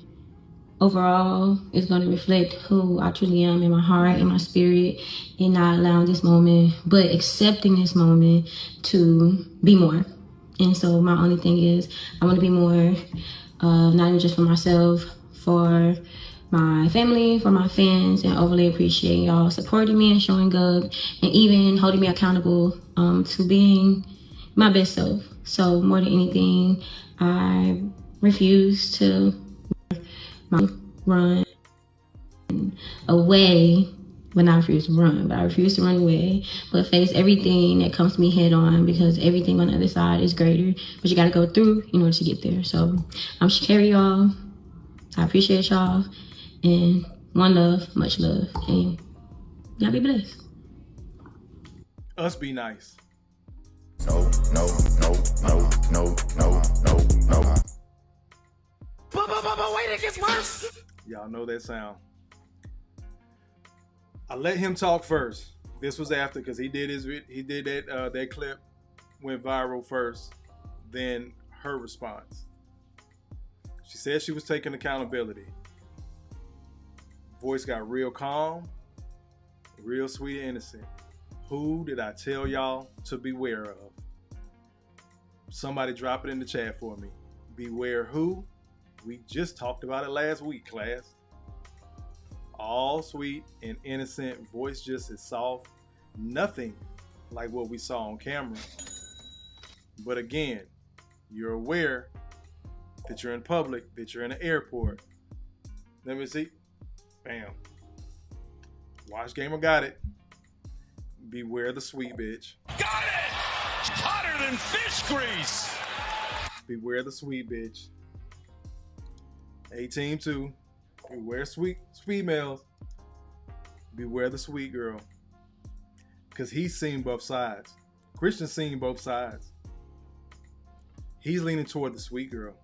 Speaker 12: overall is going to reflect who I truly am in my heart, in my spirit, and not allowing this moment, but accepting this moment to be more. And so my only thing is I want to be more, not even just for myself, for my family, for my fans, and overly appreciate y'all supporting me and showing up and even holding me accountable to being my best self. So more than anything, I refuse to run away. Well, not refuse to run, but I refuse to run away, but face everything that comes to me head on, because everything on the other side is greater, but you got to go through in order to get there. So I'm Sha'Carri, y'all. I appreciate y'all, and one love, much love, and y'all be blessed.
Speaker 1: Us be nice.
Speaker 7: No.
Speaker 2: But wait, it gets worse.
Speaker 1: Y'all know that sound. I let him talk first. This was after, because he did that clip went viral first. Then her response. She said she was taking accountability. Voice got real calm, real sweet and innocent. Who did I tell y'all to beware of? Somebody drop it in the chat for me. Beware who? We just talked about it last week, class. All sweet and innocent, voice just as soft. Nothing like what we saw on camera. But again, you're aware that you're in public, that you're in an airport. Let me see. Bam. Watch Gamer got it. Beware the sweet bitch.
Speaker 2: Got it! Hotter than fish grease!
Speaker 1: Beware the sweet bitch. A-Team 2. Beware sweet males. Beware the sweet girl. Because he's seen both sides. Christian's seen both sides. He's leaning toward the sweet girl.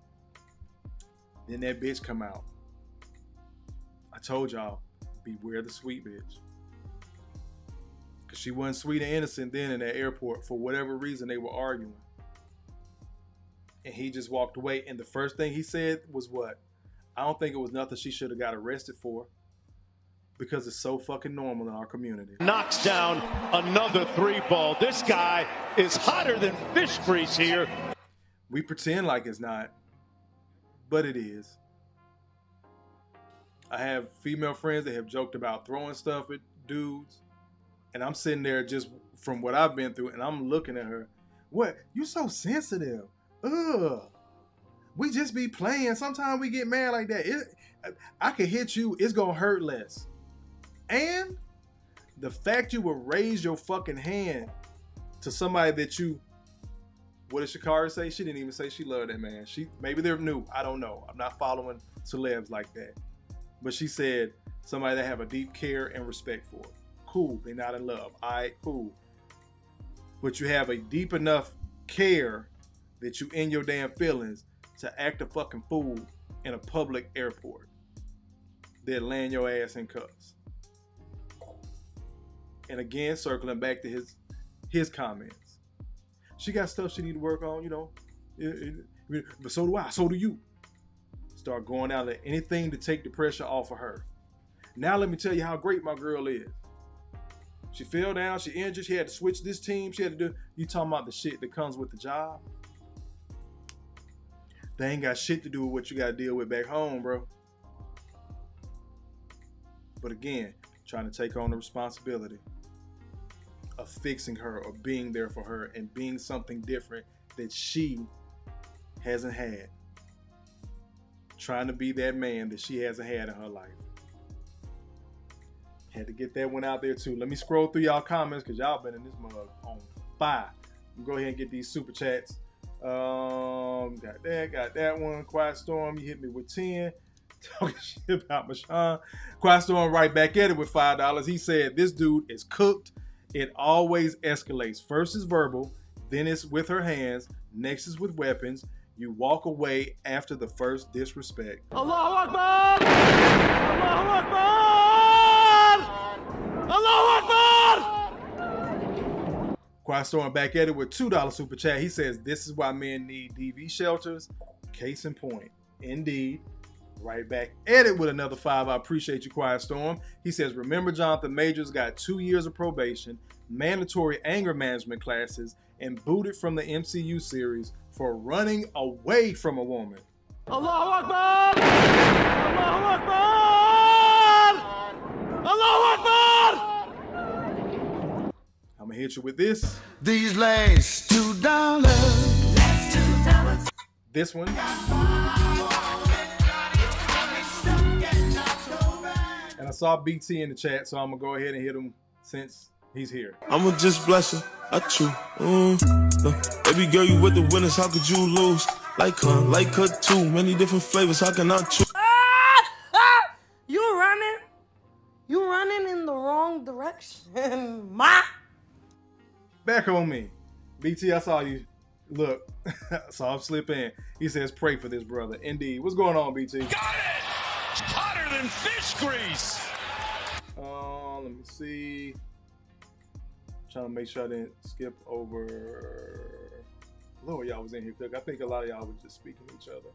Speaker 1: Then that bitch come out. I told y'all, beware the sweet bitch. Because she wasn't sweet and innocent then in that airport. For whatever reason, they were arguing. And he just walked away. And the first thing he said was what? I don't think it was nothing she should have got arrested for. Because it's so fucking normal in our community.
Speaker 2: Knocks down another 3-ball. This guy is hotter than fish grease here.
Speaker 1: We pretend like it's not, but it is. I have female friends that have joked about throwing stuff at dudes, and I'm sitting there just from what I've been through, and I'm looking at her. What? You so sensitive. Ugh. We just be playing. Sometimes we get mad like that. I could hit you. It's going to hurt less. And the fact you would raise your fucking hand to somebody that you, what did Shakara say? She didn't even say she loved that man. Maybe they're new. I don't know. I'm not following celebs like that. But she said somebody that have a deep care and respect for. Cool. They're not in love. All right, cool. But you have a deep enough care that you in your damn feelings to act a fucking fool in a public airport. Then land your ass in cuffs. And again, circling back to his comments. She got stuff she need to work on, you know. But so do I. So do you. Start going out at anything to take the pressure off of her. Now let me tell you how great my girl is. She fell down. She injured. She had to switch this team. She had to do. You talking about the shit that comes with the job? They ain't got shit to do with what you got to deal with back home, bro. But again, trying to take on the responsibility of fixing her or being there for her and being something different that she hasn't had. Trying to be that man that she hasn't had in her life. Had to get that one out there too. Let me scroll through y'all comments because y'all been in this mug on fire. Go ahead and get these super chats. Got that one. Quiet Storm, you hit me with 10. Talking shit about Mashawn. Quiet Storm right back at it with $5. He said, this dude is cooked. It always escalates. First is verbal, then it's with her hands, next is with weapons. You walk away after the first disrespect.
Speaker 2: Allahu Akbar! Allahu Akbar! Allahu Akbar!
Speaker 1: Quiet Storm back at it with $2 super chat. He says, this is why men need DV shelters. Case in point. Indeed. Right back at it with another 5. I appreciate you, Quiet Storm. He says, remember Jonathan Majors got 2 years of probation, mandatory anger management classes, and booted from the MCU series for running away from a woman.
Speaker 2: Allahu Akbar! Allahu Akbar! Allahu Akbar!
Speaker 1: I'm gonna hit you with this.
Speaker 9: These last $2.
Speaker 1: This one. And I saw BT in the chat, so I'm gonna go ahead and hit him since he's here.
Speaker 13: I'ma just bless her. I chew. Baby girl, you with the winners. How could you lose? Like her too. Many different flavors. How can I choose?
Speaker 14: You running? You running in the wrong direction, ma.
Speaker 1: Back on me. BT, I saw you. Look, I saw him slip in. He says, pray for this brother. Indeed. What's going on, BT?
Speaker 2: Got it! Hotter hotter than fish grease.
Speaker 1: Let me see. Trying to make sure I didn't skip over. Lord, y'all was in here quick. I think a lot of y'all was just speaking to each other.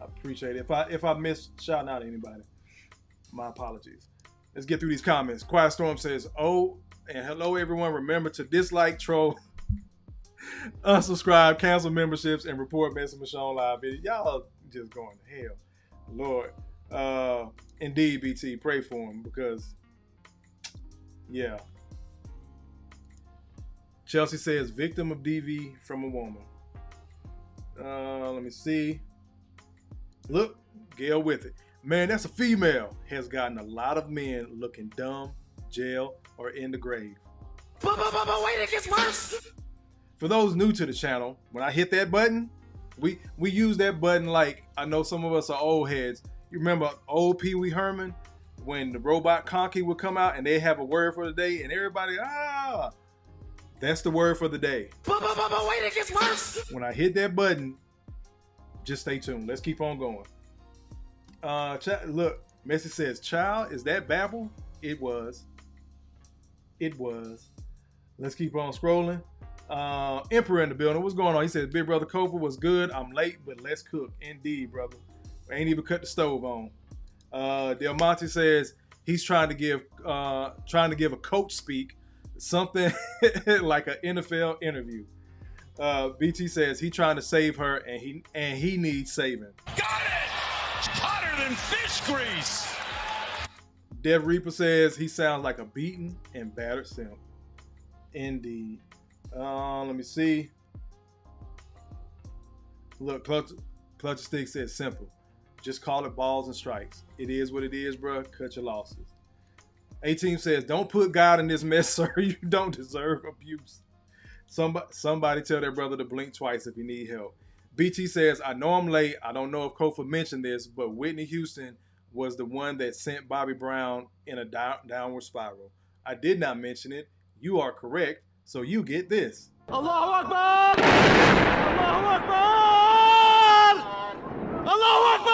Speaker 1: I appreciate it. If I missed shouting out anybody, my apologies. Let's get through these comments. Quiet Storm says, "Oh, and hello everyone. Remember to dislike, troll, unsubscribe, cancel memberships, and report messing Michonne live video." Y'all just going to hell, Lord. Indeed, BT, pray for him because, yeah. Chelsea says, "Victim of DV from a woman." Let me see. Look, Gail with it. "Man, that's a female. Has gotten a lot of men looking dumb, jail, or in the grave."
Speaker 9: But wait, it gets worse.
Speaker 1: For those new to the channel, when I hit that button, we use that button like, I know some of us are old heads. You remember old Pee Wee Herman when the robot Conky would come out and they have a word for the day and everybody, that's the word for the day.
Speaker 9: But wait, it gets worse.
Speaker 1: When I hit that button, just stay tuned. Let's keep on going. Look, Messi says, "Child, is that Babel?" It was. Let's keep on scrolling. Emperor in the building. What's going on? He says, "Big brother Kofa was good. I'm late, but let's cook." Indeed, brother. I ain't even cut the stove on. Del Monte says he's trying to give a coach speak, something like an NFL interview. BT says he trying to save her and he needs saving.
Speaker 2: Got it! Hotter than fish grease.
Speaker 1: Dev Reaper says he sounds like a beaten and battered simp. Indeed. Let me see. Look, Clutch Stick says simple. Just call it balls and strikes. It is what it is, bro. Cut your losses. A-Team says, "Don't put God in this mess, sir. You don't deserve abuse." Somebody tell their brother to blink twice if you need help. BT says, "I know I'm late. I don't know if Kofa mentioned this, but Whitney Houston was the one that sent Bobby Brown in a downward spiral. I did not mention it. You are correct, so you get this."
Speaker 2: Allahu Akbar! Allahu Akbar! Allahu Akbar!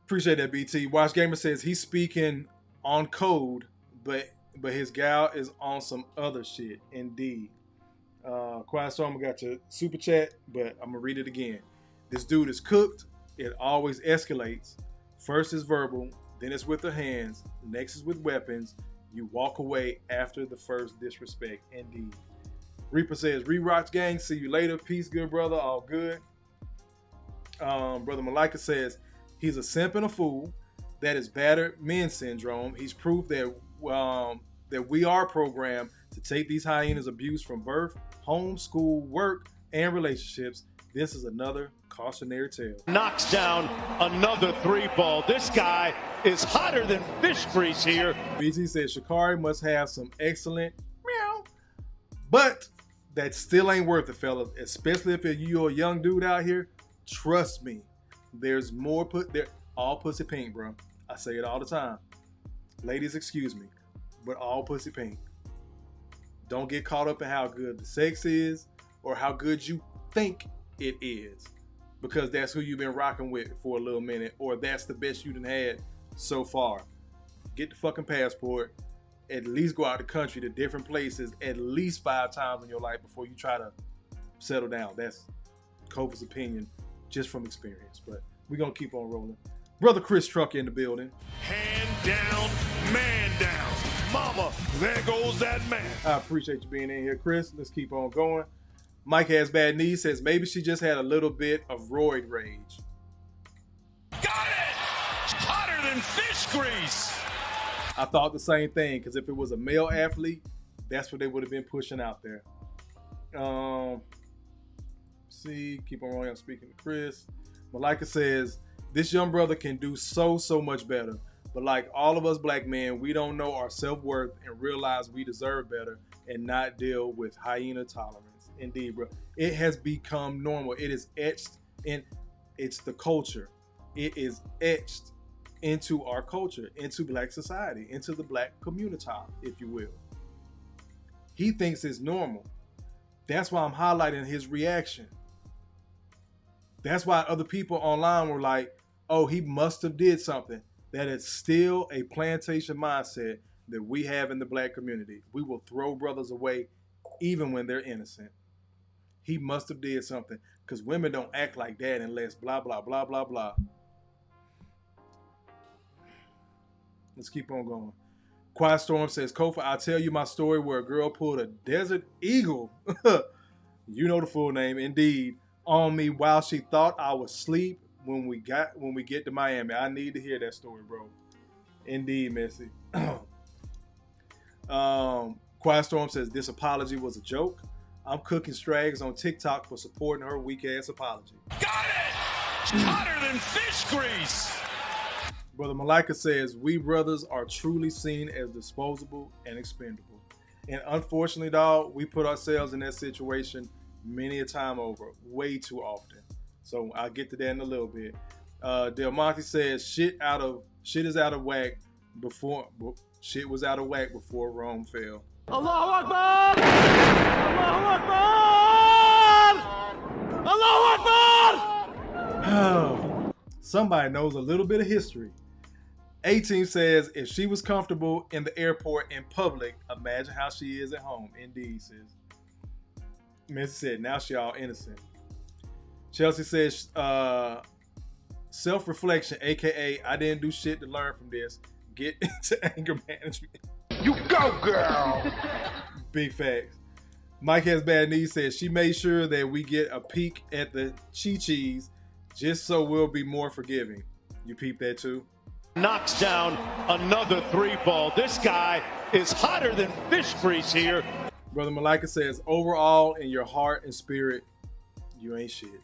Speaker 1: Appreciate that, BT. Watch Gamer says he's speaking on code, but his gal is on some other shit. Indeed. Quiet Storm got your super chat, but I'm gonna read it again. "This dude is cooked. It always escalates. First is verbal, then it's with the hands, next is with weapons. You walk away after the first disrespect." Indeed. Reaper says, "Rewatch gang, see you later. Peace, good brother, all good." Brother Malika says, "He's a simp and a fool. That is battered men syndrome. He's proof that we are programmed to take these hyenas' abuse from birth, home, school, work, and relationships. This is another cautionary tale."
Speaker 2: Knocks down another 3-ball. This guy is hotter than fish grease here.
Speaker 1: BT says Sha'Carri must have some excellent meow, but that still ain't worth it, fellas. Especially if you're a young dude out here. Trust me, there's more all pussy pink, bro. I say it all the time. Ladies, excuse me, but all pussy pink. Don't get caught up in how good the sex is or how good you think it is, because that's who you've been rocking with for a little minute, or that's the best you done had so far. Get the fucking passport. At least go out the country to different places at least 5 times in your life before you try to settle down. That's Kofa's opinion, just from experience. But we're gonna keep on rolling. Brother Chris Truck in the building.
Speaker 2: Hand down, man down. Mama, there goes that man.
Speaker 1: I appreciate you being in here, Chris. Let's keep on going. Mike Has Bad Knees says maybe she just had a little bit of roid rage.
Speaker 2: Got it! Hotter than fish grease.
Speaker 1: I thought the same thing, because if it was a male athlete, that's what they would have been pushing out there. See, keep on rolling. I'm speaking to Chris. Malika says, "This young brother can do so much better. But like all of us black men, we don't know our self-worth and realize we deserve better and not deal with hyena tolerance." Indeed, bro. It has become normal. It is etched in. It's the culture. It is etched into our culture, into black society, into the black community, if you will. He thinks it's normal. That's why I'm highlighting his reaction. That's why other people online were like, Oh, he must have did something. That is still a plantation mindset that we have in the black community. We will throw brothers away even when they're innocent. He must have did something, because women don't act like that unless blah, blah, blah, blah, blah. Let's keep on going. Quiet Storm says, Kofa, I'll tell you my story where a girl pulled a Desert Eagle, you know the full name, indeed, on me while she thought I was asleep when we get to Miami. I need to hear that story, bro. Indeed, Missy. Quiet Storm says, this apology was a joke. I'm cooking strags on TikTok for supporting her weak-ass apology.
Speaker 2: Got it! Hotter than fish grease!
Speaker 1: Brother Malika says, we brothers are truly seen as disposable and expendable. And unfortunately, dog, we put ourselves in that situation many a time over, way too often. So I'll get to that in a little bit. Del Monte says, shit was out of whack before Rome fell.
Speaker 9: Allahu Akbar! Allahu Akbar! Allahu Akbar!
Speaker 1: Somebody knows a little bit of history. 18 says, if she was comfortable in the airport in public, imagine how she is at home. Indeed, sis. Missy said, now she all innocent. Chelsea says, self-reflection, aka I didn't do shit to learn from this. Get into anger management.
Speaker 9: You go, girl!
Speaker 1: Big facts. Mike Has Bad Knees says she made sure that we get a peek at the Chi-Chis just so we'll be more forgiving. You peep that too?
Speaker 2: Knocks down another 3-ball. This guy is hotter than fish grease here.
Speaker 1: Brother Malika says, overall, in your heart and spirit, you ain't shit.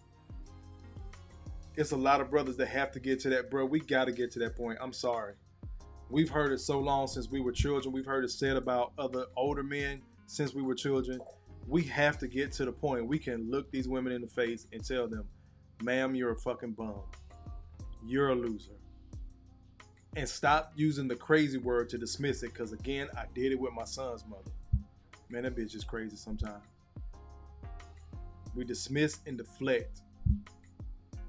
Speaker 1: It's a lot of brothers that have to get to that, bro. We got to get to that point. I'm sorry. We've heard it so long since we were children. We've heard it said about other older men since we were children. We have to get to the point we can look these women in the face and tell them, ma'am, you're a fucking bum. You're a loser. And stop using the crazy word to dismiss it, because again, I did it with my son's mother. Man, that bitch is crazy sometimes. We dismiss and deflect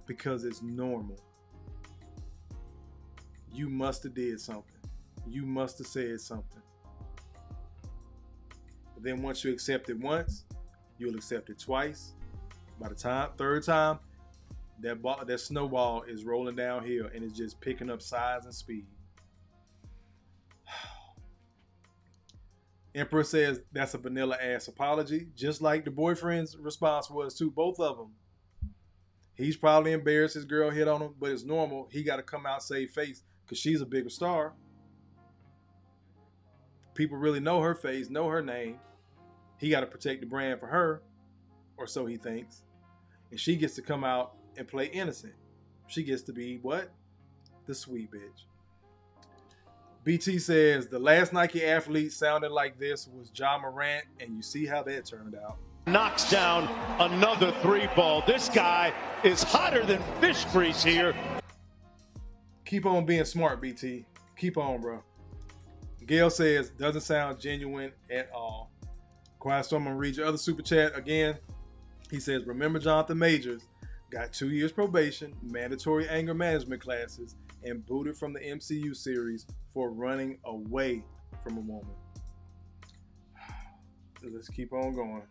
Speaker 1: because it's normal. You must have did something. You must have said something. But then once you accept it once, you'll accept it twice. By the third time, that snowball is rolling downhill and it's just picking up size and speed. Emperor says that's a vanilla ass apology, just like the boyfriend's response was to both of them. He's probably embarrassed his girl hit on him, but it's normal. He got to come out save face because she's a bigger star. People really know her face, know her name. He got to protect the brand for her, or so he thinks. And she gets to come out and play innocent. She gets to be what? The sweet bitch. BT says the last Nike athlete sounded like this was Ja Morant, and you see how that turned out.
Speaker 2: Knocks down another 3-ball. This guy is hotter than fish grease here.
Speaker 1: Keep on being smart, BT. Keep on, bro. Gail says doesn't sound genuine at all. Quiet Storm, I'm gonna read your other super chat again. He says, remember Jonathan Majors got 2 years probation, mandatory anger management classes, and booted from the MCU series for running away from a woman. Let's keep on going.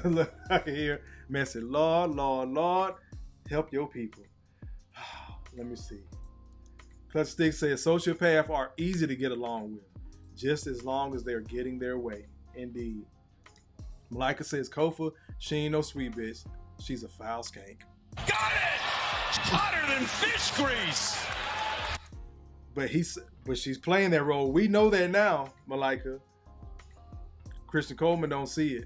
Speaker 1: Look, I can hear man say, Lord, Lord, Lord, help your people. Let me see. Clutch Stick says sociopaths are easy to get along with, just as long as they're getting their way. Indeed. Malika says Kofa, she ain't no sweet bitch. She's a foul skank.
Speaker 2: Got it! Hotter than fish grease!
Speaker 1: But she's playing that role. We know that now, Malika. Christian Coleman don't see it.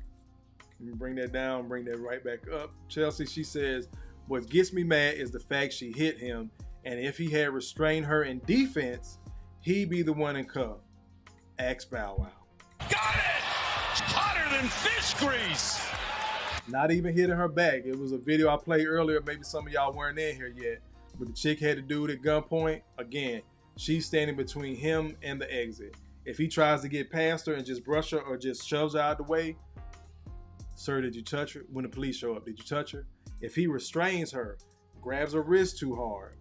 Speaker 1: Let me bring that down, bring that right back up. Chelsea, she says, what gets me mad is the fact she hit him, and if he had restrained her in defense, he'd be the one in cuff. Ask Bow Wow.
Speaker 2: Got it! Hotter than fish grease!
Speaker 1: Not even hitting her back. It was a video I played earlier. Maybe some of y'all weren't in here yet. But the chick had the dude at gunpoint. Again, she's standing between him and the exit. If he tries to get past her and just brush her or just shoves her out of the way, sir, did you touch her? When the police show up, did you touch her? If he restrains her, grabs her wrist too hard,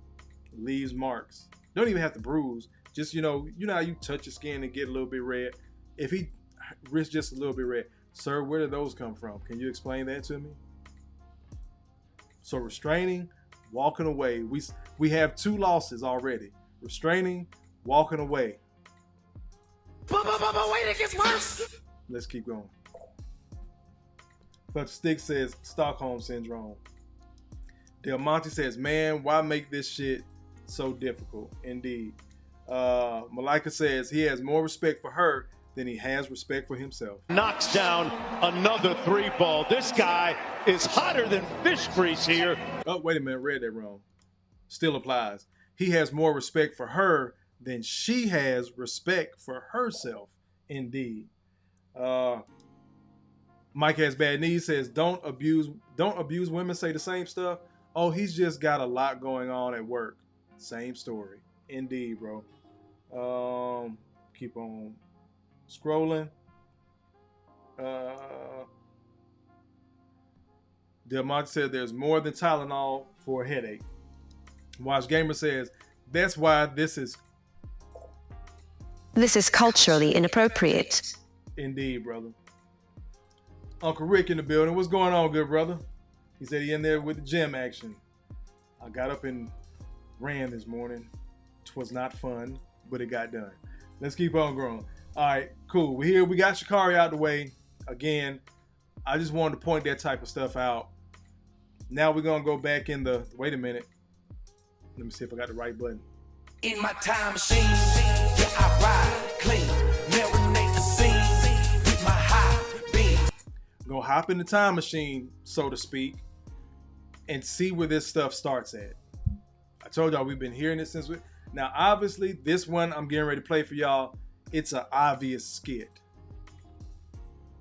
Speaker 1: leaves marks. Don't even have to bruise. Just, you know how you touch your skin and get a little bit red? If he wrist just a little bit red, sir, where did those come from? Can you explain that to me? So restraining, walking away. We have 2 losses already. Restraining, walking away.
Speaker 9: But wait, it gets worse.
Speaker 1: Let's keep going. But Stick says Stockholm Syndrome. Del Monte says, man, why make this shit so difficult? Indeed. Malika says he has more respect for her than he has respect for himself.
Speaker 2: Knocks down another 3-ball. This guy is hotter than fish grease here.
Speaker 1: Oh, wait a minute. Read that wrong. Still applies. He has more respect for her than she has respect for herself. Indeed. Mike Has Bad Knees says, don't abuse women. Say the same stuff. Oh, he's just got a lot going on at work. Same story. Indeed, bro. Keep on scrolling. Del Monte said there's more than Tylenol for a headache. Watch Gamer says that's why this is
Speaker 15: culturally inappropriate.
Speaker 1: Indeed, brother. Uncle Rick in the building. What's going on, good brother? He said he in there with the gym action. I got up and ran this morning. 'Twas not fun, but it got done. Let's keep on growing. All right, cool. We're here. We got Sha'Carri out the way. Again, I just wanted to point that type of stuff out. Now we're going to go back in the... Wait a minute. Let me see if I got the right button.
Speaker 9: In my time machine, yeah, I ride clean. Marinate the scene with my high beam.
Speaker 1: Go hop in the time machine, so to speak, and see where this stuff starts at. I told y'all we've been hearing it since we... Now, obviously, this one I'm getting ready to play for y'all, it's an obvious skit.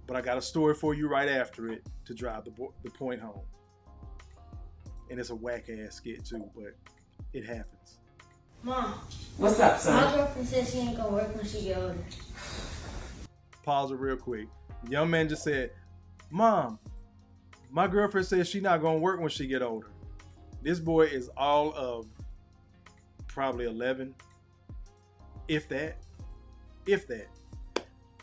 Speaker 1: But I got a story for you right after it to drive the point home. And it's a whack-ass skit, too, but it happens.
Speaker 4: Mom.
Speaker 16: What's up, son?
Speaker 4: My girlfriend says she ain't gonna work when she get older.
Speaker 1: Pause it real quick. The young man just said, Mom, my girlfriend says she's not gonna work when she get older. This boy is all of probably 11, if that.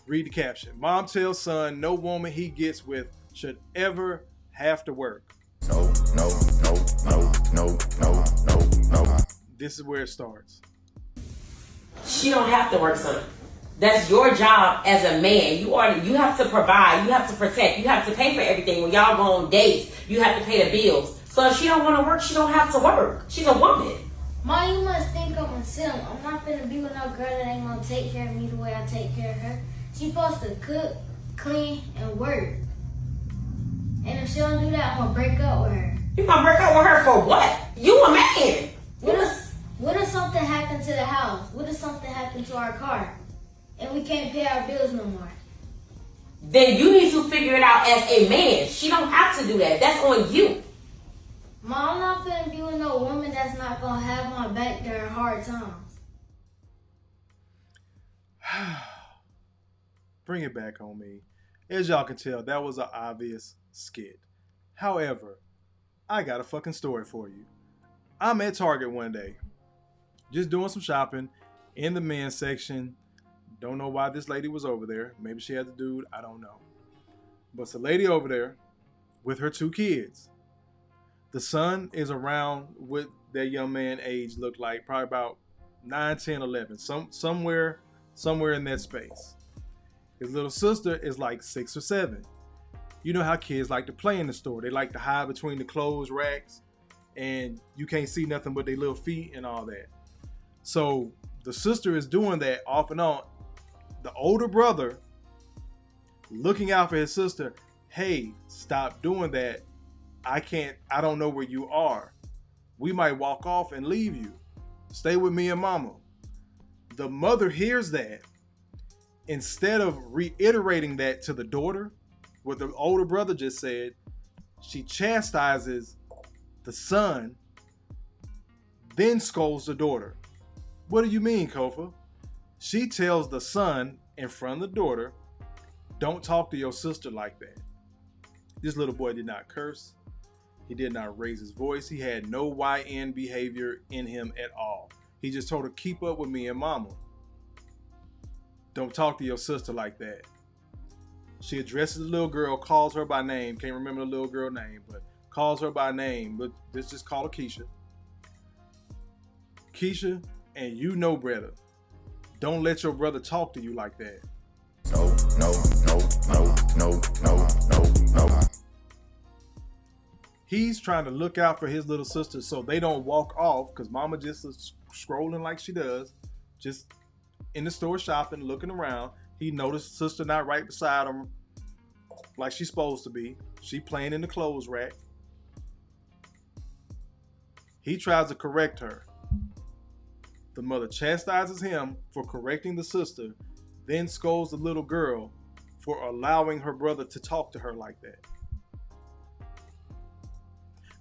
Speaker 1: Read the caption. Mom tells son no woman he gets with should ever have to work.
Speaker 5: No.
Speaker 1: This is where it starts.
Speaker 16: She don't have to work, son. That's your job as a man. You have to provide, you have to protect, you have to pay for everything. When y'all go on dates, you have to pay the bills. So if she don't want to work, she don't have to work. She's a woman.
Speaker 4: Mom, you must think I'm a sim. I'm not finna be with no girl that ain't gonna take care of me the way I take care of her. She's supposed to cook, clean, and work. And if she don't do that, I'm gonna break up with her.
Speaker 16: You gonna break up with her for what? You a man.
Speaker 4: What if something happened to the house? What if something happened to our car? And we can't pay our bills no more?
Speaker 16: Then you need to figure it out as a man. She don't have to do that. That's on you.
Speaker 4: Mom, I'm not finna be with no woman that's not gonna have my back during hard times.
Speaker 1: Bring it back on me. As y'all can tell, that was an obvious skit. However, I got a fucking story for you. I'm at Target one day, just doing some shopping in the men's section. Don't know why this lady was over there. Maybe she had the dude. I don't know. But it's a lady over there with her 2 kids. The son is around what that young man age looked like, probably about 9, 10, 11, somewhere in that space. His little sister is like 6 or 7. You know how kids like to play in the store. They like to hide between the clothes racks and you can't see nothing but their little feet and all that. So the sister is doing that off and on. The older brother looking out for his sister. Hey, stop doing that. I don't know where you are. We might walk off and leave you. Stay with me and mama. The mother hears that. Instead of reiterating that to the daughter, what the older brother just said, she chastises the son, then scolds the daughter. What do you mean, Kofa? She tells the son in front of the daughter, don't talk to your sister like that. This little boy did not curse. He did not raise his voice. He had no YN behavior in him at all. He just told her, keep up with me and mama. Don't talk to your sister like that. She addresses the little girl, calls her by name. Can't remember the little girl name, but calls her by name. But let's just call her Keisha. Keisha, and you know better. Don't let your brother talk to you like that.
Speaker 5: No.
Speaker 1: He's trying to look out for his little sister so they don't walk off, because mama just is scrolling like she does, just in the store shopping, looking around. He noticed sister not right beside him like she's supposed to be. She playing in the clothes rack. He tries to correct her. The mother chastises him for correcting the sister, then scolds the little girl for allowing her brother to talk to her like that.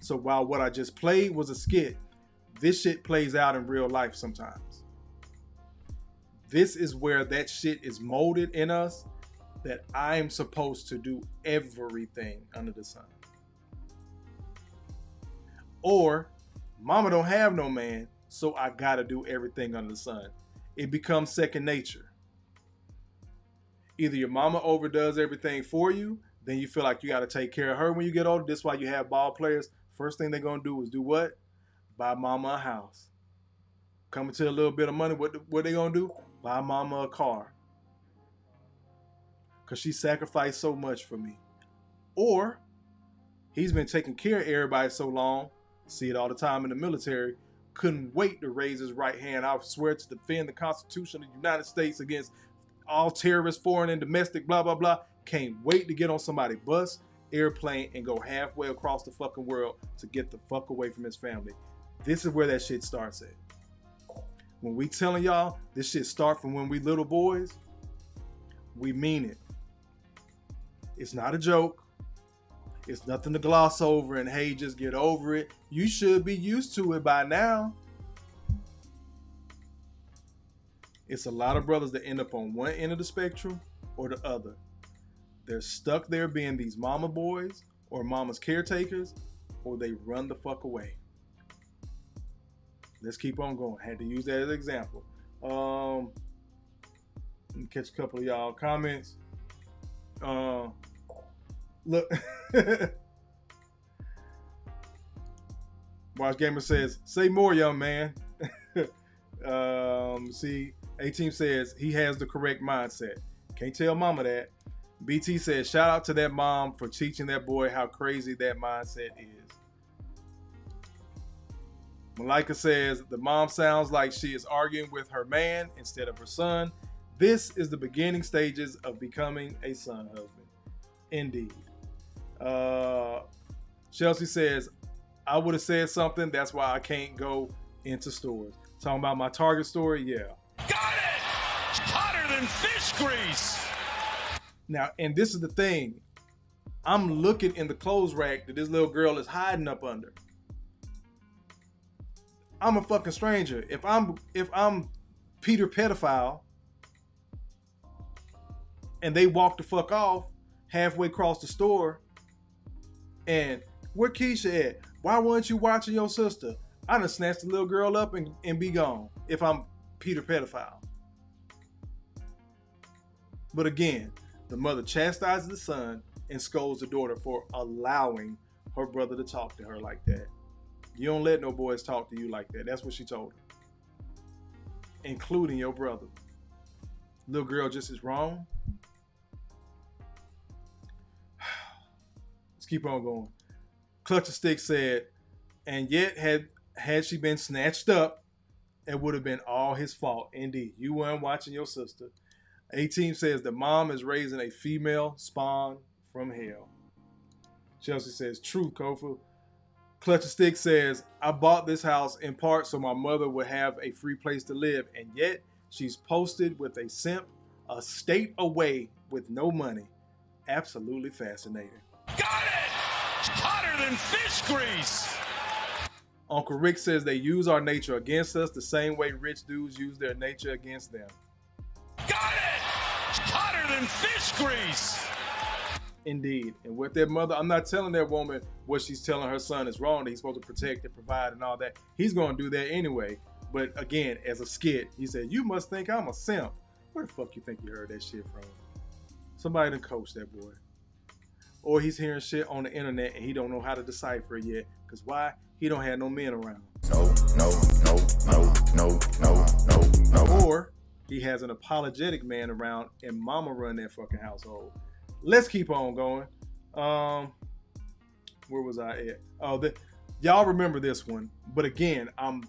Speaker 1: So while what I just played was a skit, this shit plays out in real life sometimes. This is where that shit is molded in us, that I'm supposed to do everything under the sun. Or, mama don't have no man, so I gotta do everything under the sun. It becomes second nature. Either your mama overdoes everything for you, then you feel like you gotta take care of her when you get older. That's why you have ball players. First thing they're gonna do is do what? Buy mama a house. Coming to a little bit of money, what they gonna do? Buy mama a car. Because she sacrificed so much for me. Or, he's been taking care of everybody so long, see it all the time in the military, couldn't wait to raise his right hand. I swear to defend the Constitution of the United States against all terrorists, foreign and domestic, blah, blah, blah. Can't wait to get on somebody's bus, airplane, and go halfway across the fucking world to get the fuck away from his family. This is where that shit starts at. When we telling y'all this shit start from when we little boys, we mean it. It's not a joke. It's nothing to gloss over and hey, just get over it. You should be used to it by now. It's a lot of brothers that end up on one end of the spectrum or the other. They're stuck there being these mama boys or mama's caretakers, or they run the fuck away. Let's keep on going. Had to use that as an example. Let me catch a couple of y'all comments. Look. Watch Gamer says, say more, young man. See, A-Team says he has the correct mindset. Can't tell mama that. BT says, shout out to that mom for teaching that boy how crazy that mindset is. Malika says, the mom sounds like she is arguing with her man instead of her son. This is the beginning stages of becoming a son husband. Indeed. Chelsea says, I would have said something. That's why I can't go into stores. Talking about my Target store? Yeah.
Speaker 2: Got it! It's hotter than fish grease!
Speaker 1: Now, and this is the thing. I'm looking in the clothes rack that this little girl is hiding up under. I'm a fucking stranger. If I'm Peter Pedophile and they walk the fuck off halfway across the store and where Keisha at? Why weren't you watching your sister? I done snatched the little girl up and be gone if I'm Peter Pedophile. But again, the mother chastises the son and scolds the daughter for allowing her brother to talk to her like that. You don't let no boys talk to you like that. That's what she told her. Including your brother. Little girl just is wrong. Let's keep on going. Clutch of Stick said, and yet had she been snatched up, it would have been all his fault. Indeed, you weren't watching your sister. A-Team says the mom is raising a female spawn from hell. Chelsea says, true, Kofa. Clutch of Stick says, I bought this house in part so my mother would have a free place to live, and yet she's posted with a simp a state away with no money. Absolutely fascinating.
Speaker 2: Got it! It's hotter than fish grease!
Speaker 1: Uncle Rick says they use our nature against us the same way rich dudes use their nature against them.
Speaker 2: Got it! It's hotter than fish grease!
Speaker 1: Indeed. And with that mother, I'm not telling that woman what she's telling her son is wrong, that he's supposed to protect and provide and all that. He's going to do that anyway. But again, as a skit, he said, you must think I'm a simp. Where the fuck you think you heard that shit from? Somebody done coached that boy. Or he's hearing shit on the internet and he don't know how to decipher it yet. Because why? He don't have no men around.
Speaker 7: No.
Speaker 1: Or he has an apologetic man around and mama run that fucking household. Let's keep on going. Where was I at? Oh, y'all remember this one. But again, I'm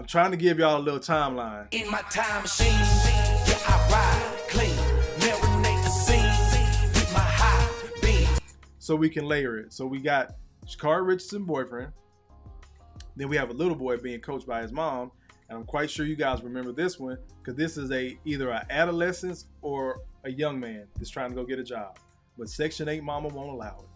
Speaker 1: trying to give y'all a little timeline.
Speaker 9: In my time machine, yeah, I ride clean. Marinate the scene with my high beams.
Speaker 1: So we can layer it. So we got Sha'Carri Richardson boyfriend. Then we have a little boy being coached by his mom. And I'm quite sure you guys remember this one because this is either an adolescent or a young man that's trying to go get a job. But Section 8 mama won't allow it.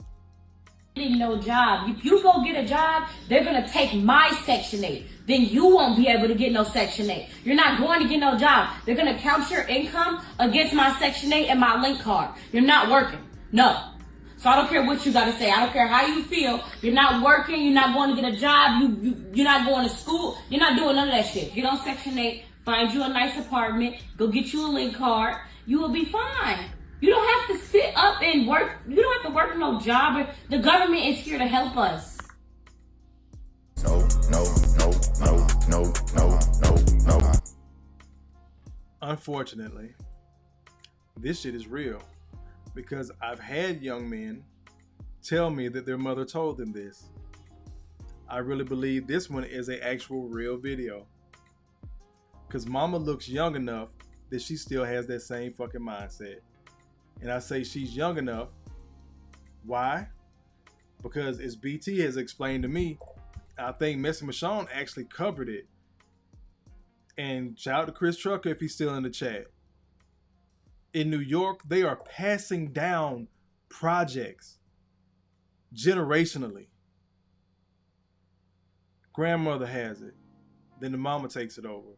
Speaker 17: Getting no job. If you go get a job, they're going to take my Section 8. Then you won't be able to get no Section 8. You're not going to get no job. They're going to count your income against my Section 8 and my link card. You're not working. No. So I don't care what you got to say. I don't care how you feel. You're not working. You're not going to get a job. You're not going to school. You're not doing none of that shit. Get on Section 8. Find you a nice apartment. Go get you a link card. You will be fine. You don't have to sit up and work. You don't have to work no job. The government is here to help us.
Speaker 7: No.
Speaker 1: Unfortunately, this shit is real because I've had young men tell me that their mother told them this. I really believe this one is an actual real video because mama looks young enough that she still has that same fucking mindset. And I say she's young enough. Why? Because as BT has explained to me, I think Messy Michonne actually covered it. And shout out to Chris Trucker if he's still in the chat. In New York, they are passing down projects generationally. Grandmother has it. Then the mama takes it over.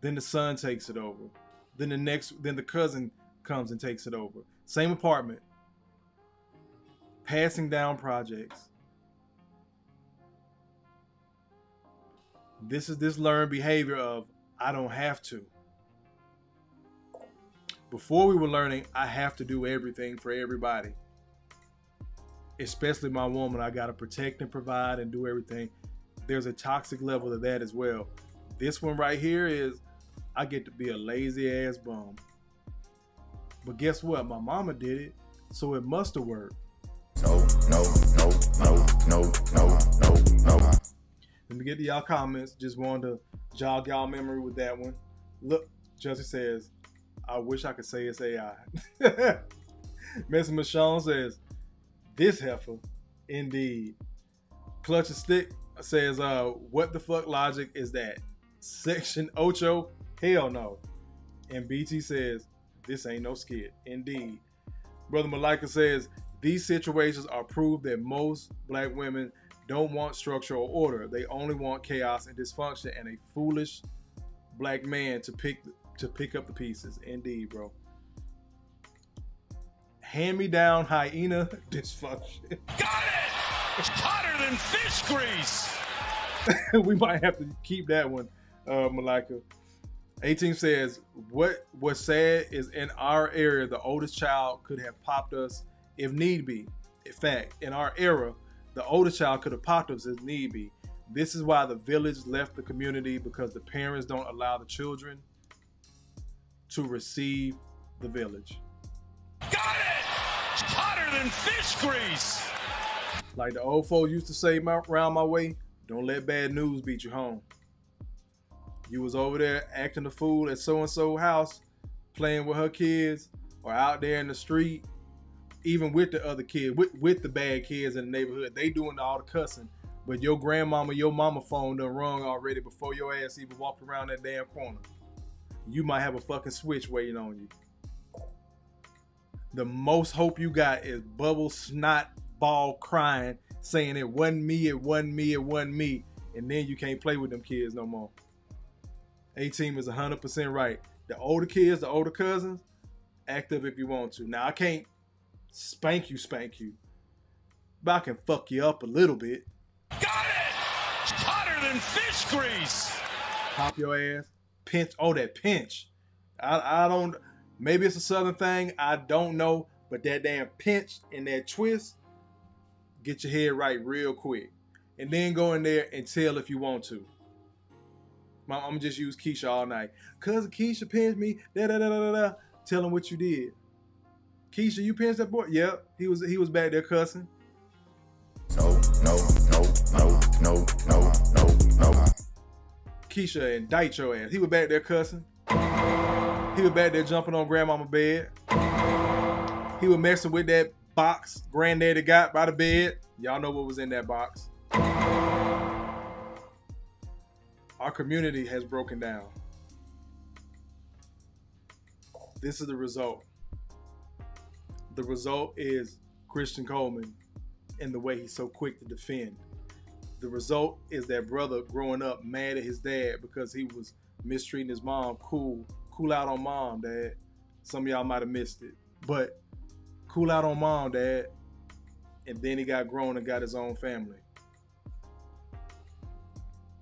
Speaker 1: Then the son takes it over. Then the cousin comes and takes it over. Same apartment. Passing down projects. This is this learned behavior of I don't have to. Before we were learning, I have to do everything for everybody. Especially my woman. I got to protect and provide and do everything. There's a toxic level of that as well. This one right here is I get to be a lazy ass bum. But guess what? My mama did it, so it must have worked.
Speaker 7: No.
Speaker 1: Let me get to y'all comments. Just wanted to jog y'all memory with that one. Look, Justin says, I wish I could say it's AI. Messy Michonne says, this heifer, indeed. Clutch a Stick says, what the fuck logic is that? Section 8? Hell no. And BT says, this ain't no skit. Indeed. Brother Malika says, these situations are proof that most black women don't want structure or order. They only want chaos and dysfunction and a foolish black man to pick up the pieces. Indeed, bro. Hand-me-down hyena dysfunction.
Speaker 2: Got it! It's hotter than fish grease.
Speaker 1: We might have to keep that one, Malika. 18 says, what was sad is in our area, the oldest child could have popped us if need be. In fact, in our era, the oldest child could have popped us if need be. This is why the village left the community, because the parents don't allow the children to receive the village.
Speaker 2: Got it! It's hotter than fish grease.
Speaker 1: Like the old folks used to say around my way, don't let bad news beat you home. You was over there acting a fool at so-and-so house, playing with her kids, or out there in the street, even with the other kids, with the bad kids in the neighborhood. They doing all the cussing, but your grandmama, your mama phone done rung already before your ass even walked around that damn corner. You might have a fucking switch waiting on you. The most hope you got is bubble snot ball crying, saying it wasn't me, it wasn't me, it wasn't me, and then you can't play with them kids no more. 18 is 100% right. The older kids, the older cousins, act up if you want to. Now, I can't spank you. But I can fuck you up a little bit.
Speaker 2: Got it! Hotter than fish grease.
Speaker 1: Pop your ass. Pinch. Oh, that pinch. I don't, maybe it's a Southern thing. I don't know. But that damn pinch and that twist, get your head right real quick. And then go in there and tell if you want to. I'm going to just use Keisha all night. Cousin Keisha pinched me. Da-da-da-da-da. Tell him what you did. Keisha, you pinched that boy? Yep. He was back there cussing.
Speaker 5: No.
Speaker 1: Keisha, indict your ass. He was back there cussing. He was back there jumping on grandmama's bed. He was messing with that box granddaddy got by the bed. Y'all know what was in that box. Our community has broken down. This is the result. The result is Christian Coleman and the way he's so quick to defend. The result is that brother growing up mad at his dad because he was mistreating his mom. Cool out on mom, dad. Some of y'all might have missed it. But cool out on mom, dad. And then he got grown and got his own family.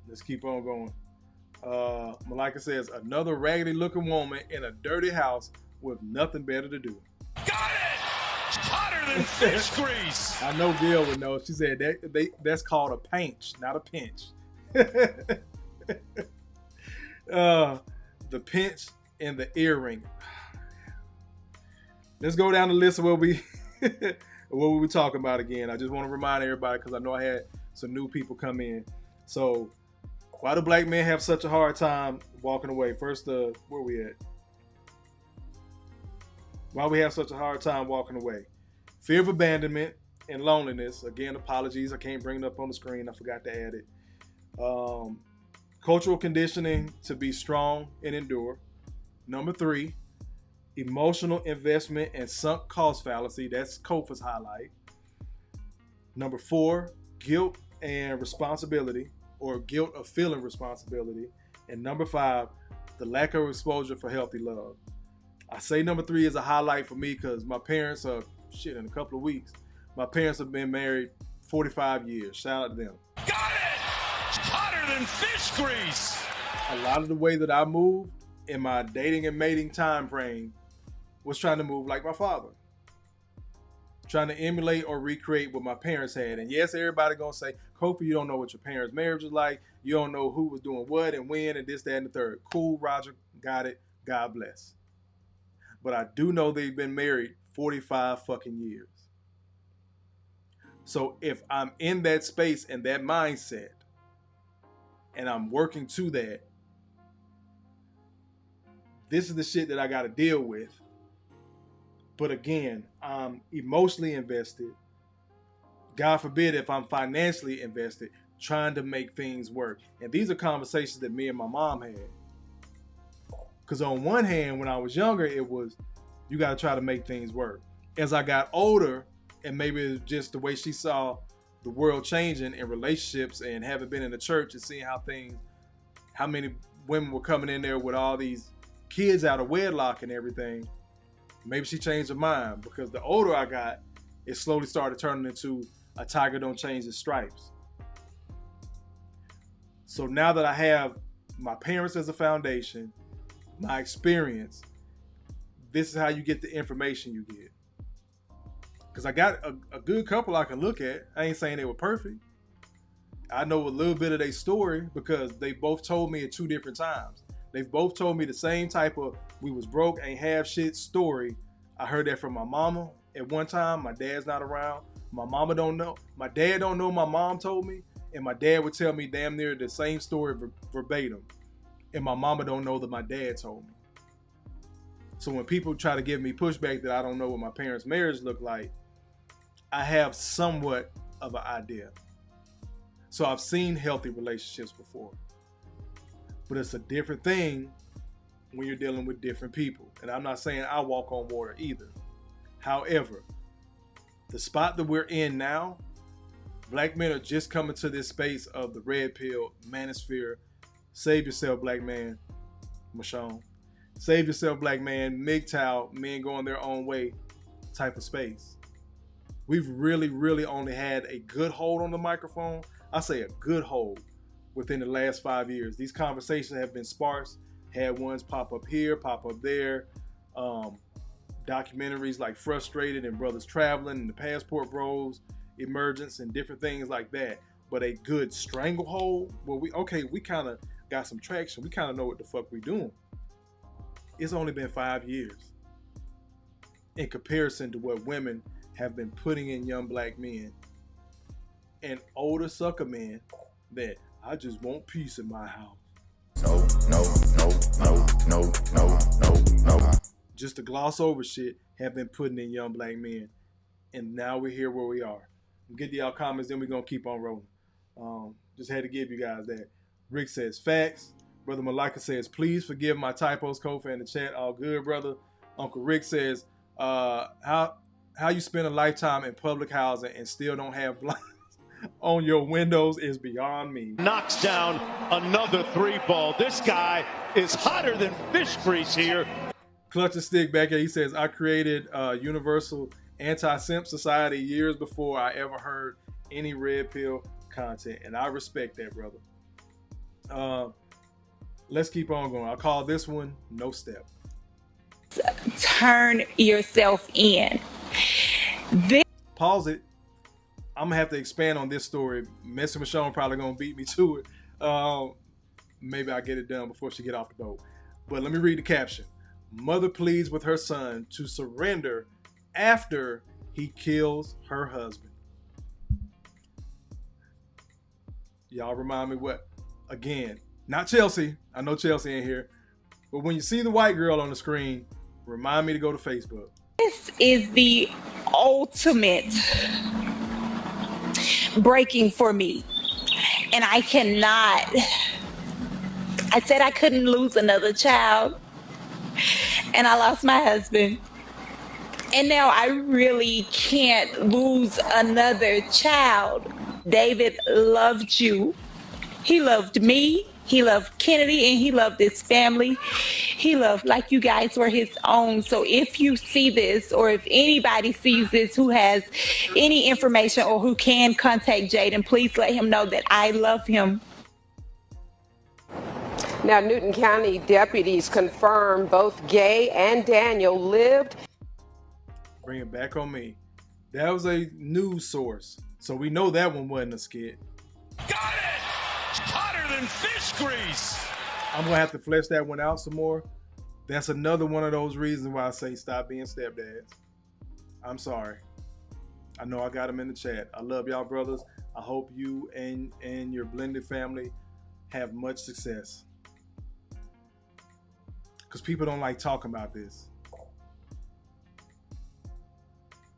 Speaker 1: Let's keep on going. Malika says, another raggedy looking woman in a dirty house with nothing better to do.
Speaker 2: Got it! Hotter than fish grease.
Speaker 1: I know Bill would know. She said that's called a pinch, not a pinch. The pinch and the earring. Let's go down the list of what we were talking about again. I just want to remind everybody because I know I had some new people come in. So, why do black men have such a hard time walking away? First, where we at? Why we have such a hard time walking away? Fear of abandonment and loneliness. Again, apologies. I can't bring it up on the screen. I forgot to add it. Cultural conditioning to be strong and endure. Number 3, emotional investment and sunk cost fallacy. That's Kofa's highlight. Number 4, guilt and responsibility, or guilt of feeling responsibility. And number 5, the lack of exposure for healthy love. I say number 3 is a highlight for me because my parents are, in a couple of weeks, my parents have been married 45 years. Shout out to them.
Speaker 2: Got it! Hotter than fish grease.
Speaker 1: A lot of the way that I moved in my dating and mating time frame was trying to move like my father. Trying to emulate or recreate what my parents had. And yes, everybody gonna say, Kofi, you don't know what your parents' marriage was like. You don't know who was doing what and when and this, that, and the third. Cool, Roger, got it. God bless. But I do know they've been married 45 fucking years. So if I'm in that space and that mindset, and I'm working to that, this is the shit that I gotta deal with. But again, I'm emotionally invested. God forbid if I'm financially invested, trying to make things work. And these are conversations that me and my mom had. Because on one hand, when I was younger, it was, you got to try to make things work. As I got older, and maybe it's just the way she saw the world changing in relationships and having been in the church and seeing how many women were coming in there with all these kids out of wedlock and everything, maybe she changed her mind. Because the older I got, it slowly started turning into a tiger don't change his stripes. So now that I have my parents as a foundation, my experience, this is how you get the information you get. Because I got a good couple I can look at. I ain't saying they were perfect. I know a little bit of their story because they both told me at 2 different times. They've both told me the same type of we was broke, ain't have shit story. I heard that from my mama at one time. My dad's not around. My mama don't know. My dad don't know my mom told me. And my dad would tell me damn near the same story verbatim. And my mama don't know that my dad told me. So when people try to give me pushback that I don't know what my parents' marriage looked like, I have somewhat of an idea. So I've seen healthy relationships before. But it's a different thing when you're dealing with different people. And I'm not saying I walk on water either. However, the spot that we're in now, black men are just coming to this space of the red pill, manosphere, save yourself, black man, Michonne. Save yourself, black man, MGTOW, men going their own way type of space. We've really, really only had a good hold on the microphone. I say a good hold within the last 5 years. These conversations have been sparse. Had ones pop up here, pop up there. Documentaries like Frustrated and Brothers Traveling and the Passport Bros, Emergence and different things like that. But a good stranglehold, well, we kind of got some traction. We kind of know what the fuck we doing. It's only been 5 years in comparison to what women have been putting in young black men and older sucker men that I just want peace in my house. No. Just to gloss over shit have been putting in young black men. And now we're here where we are. We'll get to y'all comments, then we're going to keep on rolling. Just had to give you guys that. Rick says, facts. Brother Malika says, please forgive my typos, Kofa, in the chat. All good, brother. Uncle Rick says, how you spend a lifetime in public housing and still don't have blinds on your windows is beyond me.
Speaker 2: Knocks down another 3-ball. This guy is hotter than fish grease here.
Speaker 1: Clutch a stick back here. He says, I created Universal Anti-Simp Society years before I ever heard any red pill content. And I respect that, brother. Let's keep on going. I'll call this one No Step.
Speaker 18: Turn yourself in.
Speaker 1: Pause it. I'm gonna have to expand on this story. Messy Michonne probably gonna beat me to it. Maybe I'll get it done before she get off the boat. But let me read the caption. Mother pleads with her son to surrender after he kills her husband. Y'all remind me what? Again, not Chelsea. I know Chelsea ain't here. But when you see the white girl on the screen, remind me to go to Facebook.
Speaker 18: This is the ultimate breaking for me. And I said I couldn't lose another child. And I lost my husband. And now I really can't lose another child. David loved you. He loved me. He loved Kennedy, and he loved his family. He loved like you guys were his own. So if you see this, or if anybody sees this who has any information or who can contact Jaden, please let him know that I love him.
Speaker 19: Now, Newton County deputies confirm both Gay and Daniel lived.
Speaker 1: Bring it back on me. That was a news source. So we know that one wasn't a skit.
Speaker 2: Got it! Hotter than fish grease.
Speaker 1: I'm going to have to flesh that one out some more. That's another one of those reasons why I say stop being stepdads. I'm sorry. I know I got them in the chat. I love y'all, brothers. I hope you and your blended family have much success. Because people don't like talking about this.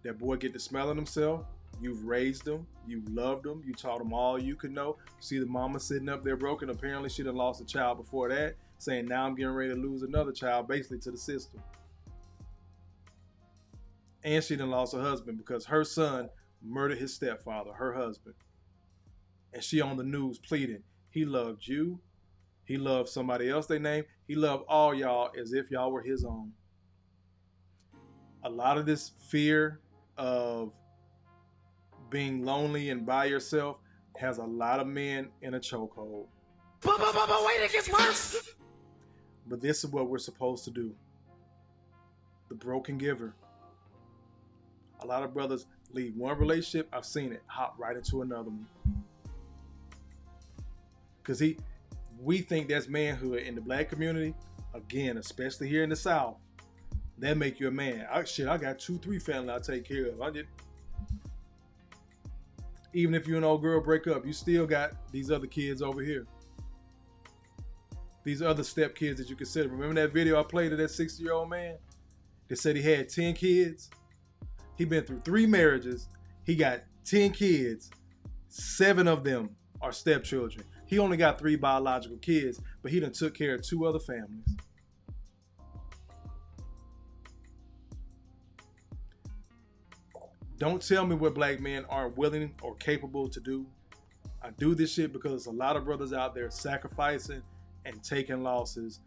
Speaker 1: That boy get the smell of himself. You've raised him. You loved him. You taught him all you could know. See the mama sitting up there broken. Apparently she done lost a child before that. Saying now I'm getting ready to lose another child basically to the system. And she done lost her husband because her son murdered his stepfather, her husband. And she on the news pleading. He loved you. He loved somebody else they named. He loved all y'all as if y'all were his own. A lot of this fear of being lonely and by yourself has a lot of men in a chokehold.
Speaker 9: But wait, it gets worse.
Speaker 1: But this is what we're supposed to do. The broken giver. A lot of brothers leave one relationship, I've seen it, hop right into another one. Because we think that's manhood in the black community. Again, especially here in the South. That make you a man. I got 2-3 family I take care of. Even if you and old girl break up, you still got these other kids over here. These other step kids that you consider. Remember that video I played of that 60-year-old man that said he had 10 kids? He been through 3 marriages. He got 10 kids. 7 of them are stepchildren. He only got 3 biological kids, but he done took care of 2 other families. Don't tell me what black men aren't willing or capable to do. I do this shit because there's a lot of brothers out there sacrificing and taking losses.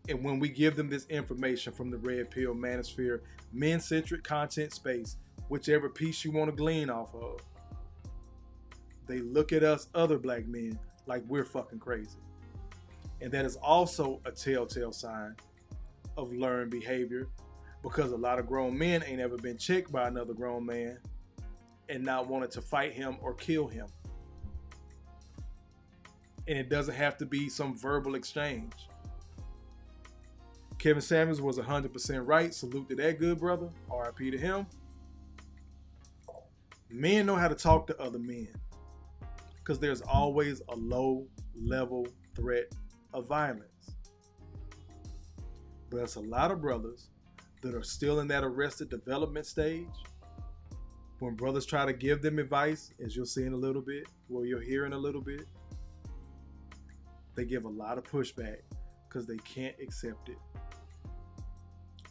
Speaker 1: And when we give them this information from the Red Pill Manosphere, men-centric content space, whichever piece you want to glean off of. They look at us other black men like we're fucking crazy. And that is also a telltale sign of learned behavior, because a lot of grown men ain't ever been checked by another grown man and not wanted to fight him or kill him. And it doesn't have to be some verbal exchange. Kevin Samuels was 100% right. Salute to that good brother. RIP to him. Men know how to talk to other men, because there's always a low level threat of violence. But there's a lot of brothers that are still in that arrested development stage. When brothers try to give them advice, as you'll see in a little bit, or you'll hear in a little bit, they give a lot of pushback because they can't accept it.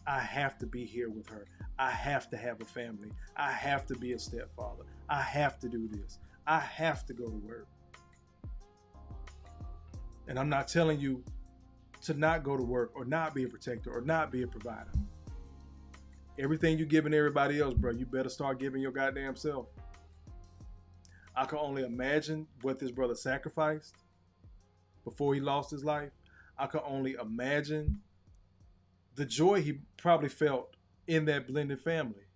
Speaker 1: I have to be here with her. I have to have a family. I have to be a stepfather. I have to do this. I have to go to work. And I'm not telling you to not go to work or not be a protector or not be a provider. Everything you're giving everybody else, bro, you better start giving your goddamn self. I can only imagine what this brother sacrificed before he lost his life. I can only imagine the joy he probably felt in that blended family.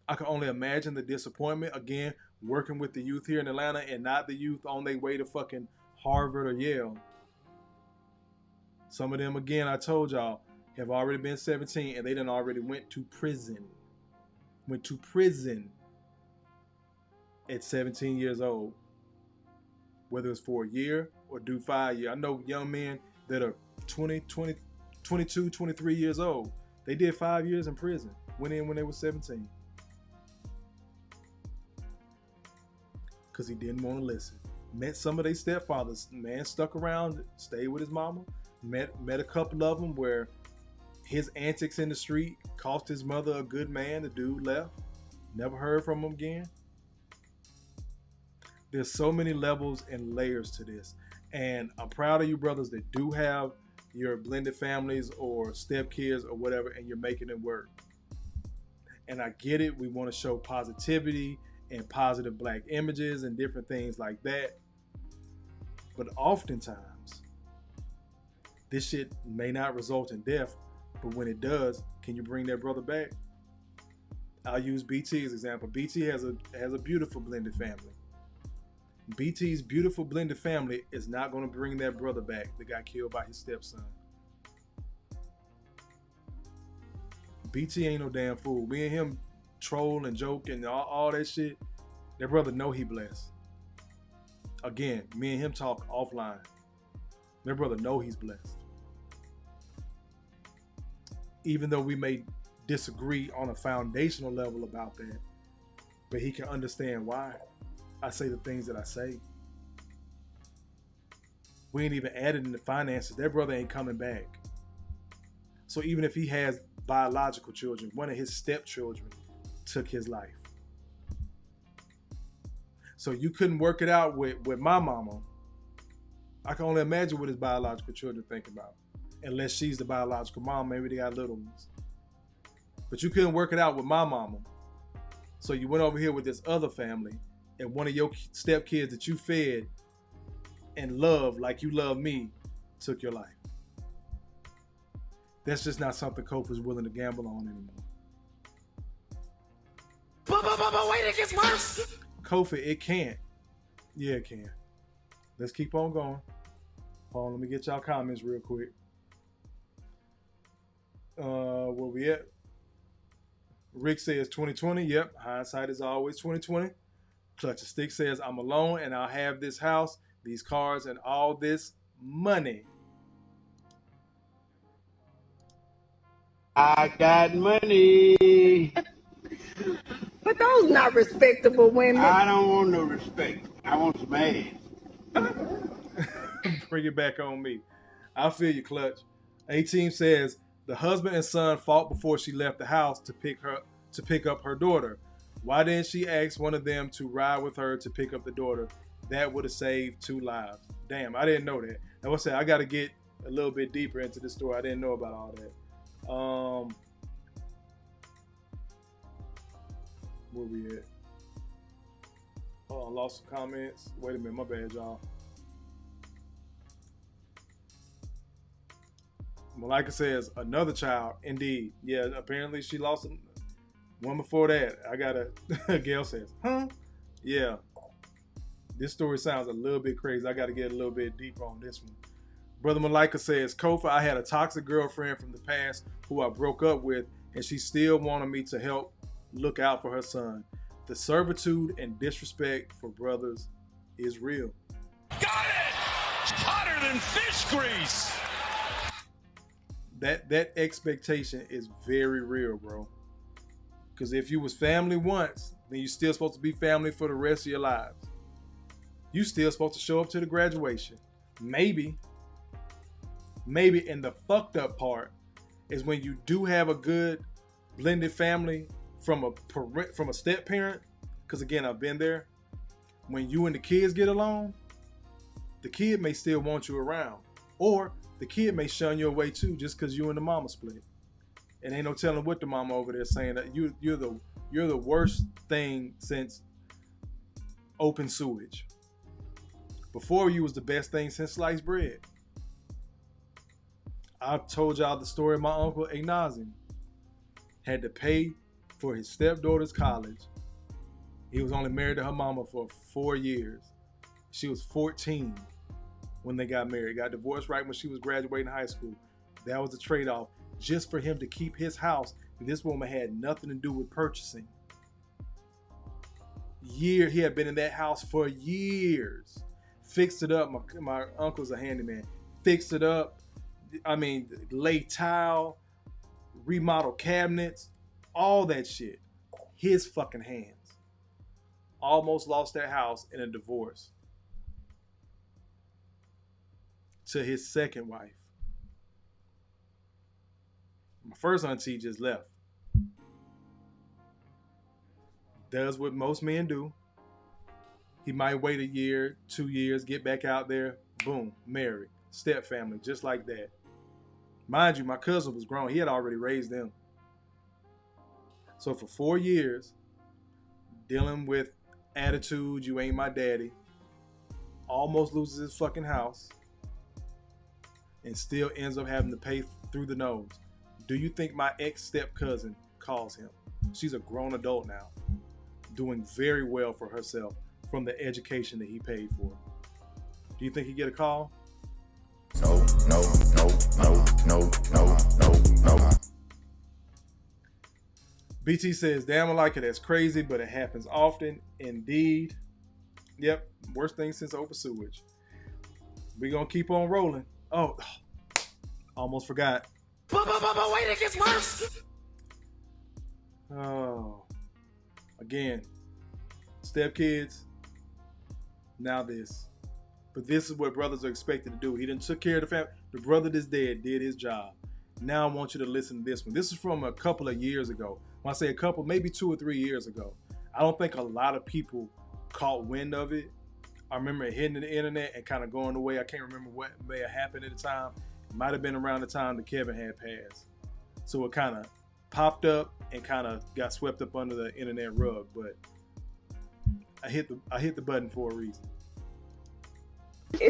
Speaker 1: I can only imagine the disappointment, again, working with the youth here in Atlanta and not the youth on their way to fucking Harvard or Yale. Some of them, again, I told y'all, have already been 17 and they done already went to prison. Went to prison at 17 years old. Whether it's for a year or do 5 years. I know young men that are 22, 23 years old. They did 5 years in prison. Went in when they were 17. Because he didn't want to listen. Met some of their stepfathers. Man stuck around, stayed with his mama. Met a couple of them where his antics in the street cost his mother a good man. The dude left. Never heard from him again. There's so many levels and layers to this. And I'm proud of you brothers that do have your blended families or stepkids or whatever, and you're making it work. And I get it. We want to show positivity and positive black images and different things like that. But oftentimes, this shit may not result in death, but when it does, can you bring that brother back? I'll use BT as an example. BT has a beautiful blended family. BT's beautiful blended family is not going to bring that brother back that got killed by his stepson. BT ain't no damn fool. Me and him troll and joke and all that shit. That brother know he blessed. Again, me and him talk offline. That brother know he's blessed. Even though we may disagree on a foundational level about that, but he can understand why I say the things that I say. We ain't even added in the finances. That brother ain't coming back. So even if he has biological children, one of his stepchildren took his life. So you couldn't work it out with my mama. I can only imagine what his biological children think about. Unless she's the biological mom, maybe they got little ones. But you couldn't work it out with my mama. So you went over here with this other family, and one of your stepkids that you fed and loved like you love me took your life. That's just not something Kofa's willing to gamble on anymore.
Speaker 9: But wait, it gets worse.
Speaker 1: Kofa, it can't. Yeah, it can. Let's keep on going. Hold on, let me get y'all comments real quick. Where we at? Rick says 2020. Yep, hindsight is always 2020. Clutch a Stick says, I'm alone and I'll have this house, these cars, and all this money.
Speaker 20: I got money.
Speaker 14: But those not respectable women.
Speaker 20: I don't want no respect. I want some ass.
Speaker 1: Bring it back on me. I feel you, Clutch. A-Team says, the husband and son fought before she left the house to pick up her daughter. Why didn't she ask one of them to ride with her to pick up the daughter? That would have saved 2 lives. Damn, I didn't know that. I was saying I got to get a little bit deeper into the story. I didn't know about all that. Where we at? Oh, I lost some comments. Wait a minute, my bad, y'all. Malika says, another child. Indeed. Yeah, apparently she lost one before that. I got a Gail says, huh? Yeah. This story sounds a little bit crazy. I got to get a little bit deeper on this one. Brother Malika says, Kofa, I had a toxic girlfriend from the past who I broke up with, and she still wanted me to help look out for her son. The servitude and disrespect for brothers is real.
Speaker 2: Got it! Hotter than fish grease!
Speaker 1: That expectation is very real, bro. Because if you was family once, then you still supposed to be family for the rest of your lives. You still supposed to show up to the graduation. Maybe. And the fucked up part is when you do have a good blended family from a step parent. Because again, I've been there. When you and the kids get along, the kid may still want you around. Or the kid may shun you away too, just because you and the mama split. And ain't no telling what the mama over there saying that you're the worst thing since open sewage. Before you was the best thing since sliced bread. I've told y'all the story of my uncle ad nauseam. Had to pay for his stepdaughter's college. He was only married to her mama for 4 years. She was 14 when they got married. Got divorced right when she was graduating high school. That was the trade-off, just for him to keep his house. This woman had nothing to do with purchasing. He had been in that house for years. Fixed it up. My uncle's a handyman. Fixed it up. I mean, lay tile, remodel cabinets, all that shit. His fucking hands. Almost lost that house in a divorce to his second wife. My first auntie just left. Does what most men do. He might wait a year, 2 years, get back out there, boom, married. Step family, just like that. Mind you, my cousin was grown. He had already raised them. So for 4 years, dealing with attitude, you ain't my daddy, almost loses his fucking house, and still ends up having to pay through the nose. Do you think my ex-step cousin calls him? She's a grown adult now, doing very well for herself from the education that he paid for. Do you think he get a call?
Speaker 7: No.
Speaker 1: BT says, damn, I like it. That's crazy, but it happens often. Indeed. Yep, worst thing since open sewage. We're going to keep on rolling. Oh, almost forgot.
Speaker 9: But wait, it gets worse.
Speaker 1: Oh, again, stepkids. Now this. But this is what brothers are expected to do. He done took care of the family. The brother that's dead did his job. Now I want you to listen to this one. This is from a couple of years ago. When I say a couple, maybe 2 or 3 years ago. I don't think a lot of people caught wind of it. I remember it hitting the internet and kind of going away. I can't remember what may have happened at the time. It might have been around the time that Kevin had passed. So it kind of popped up and kind of got swept up under the internet rug. But I hit the button for a reason.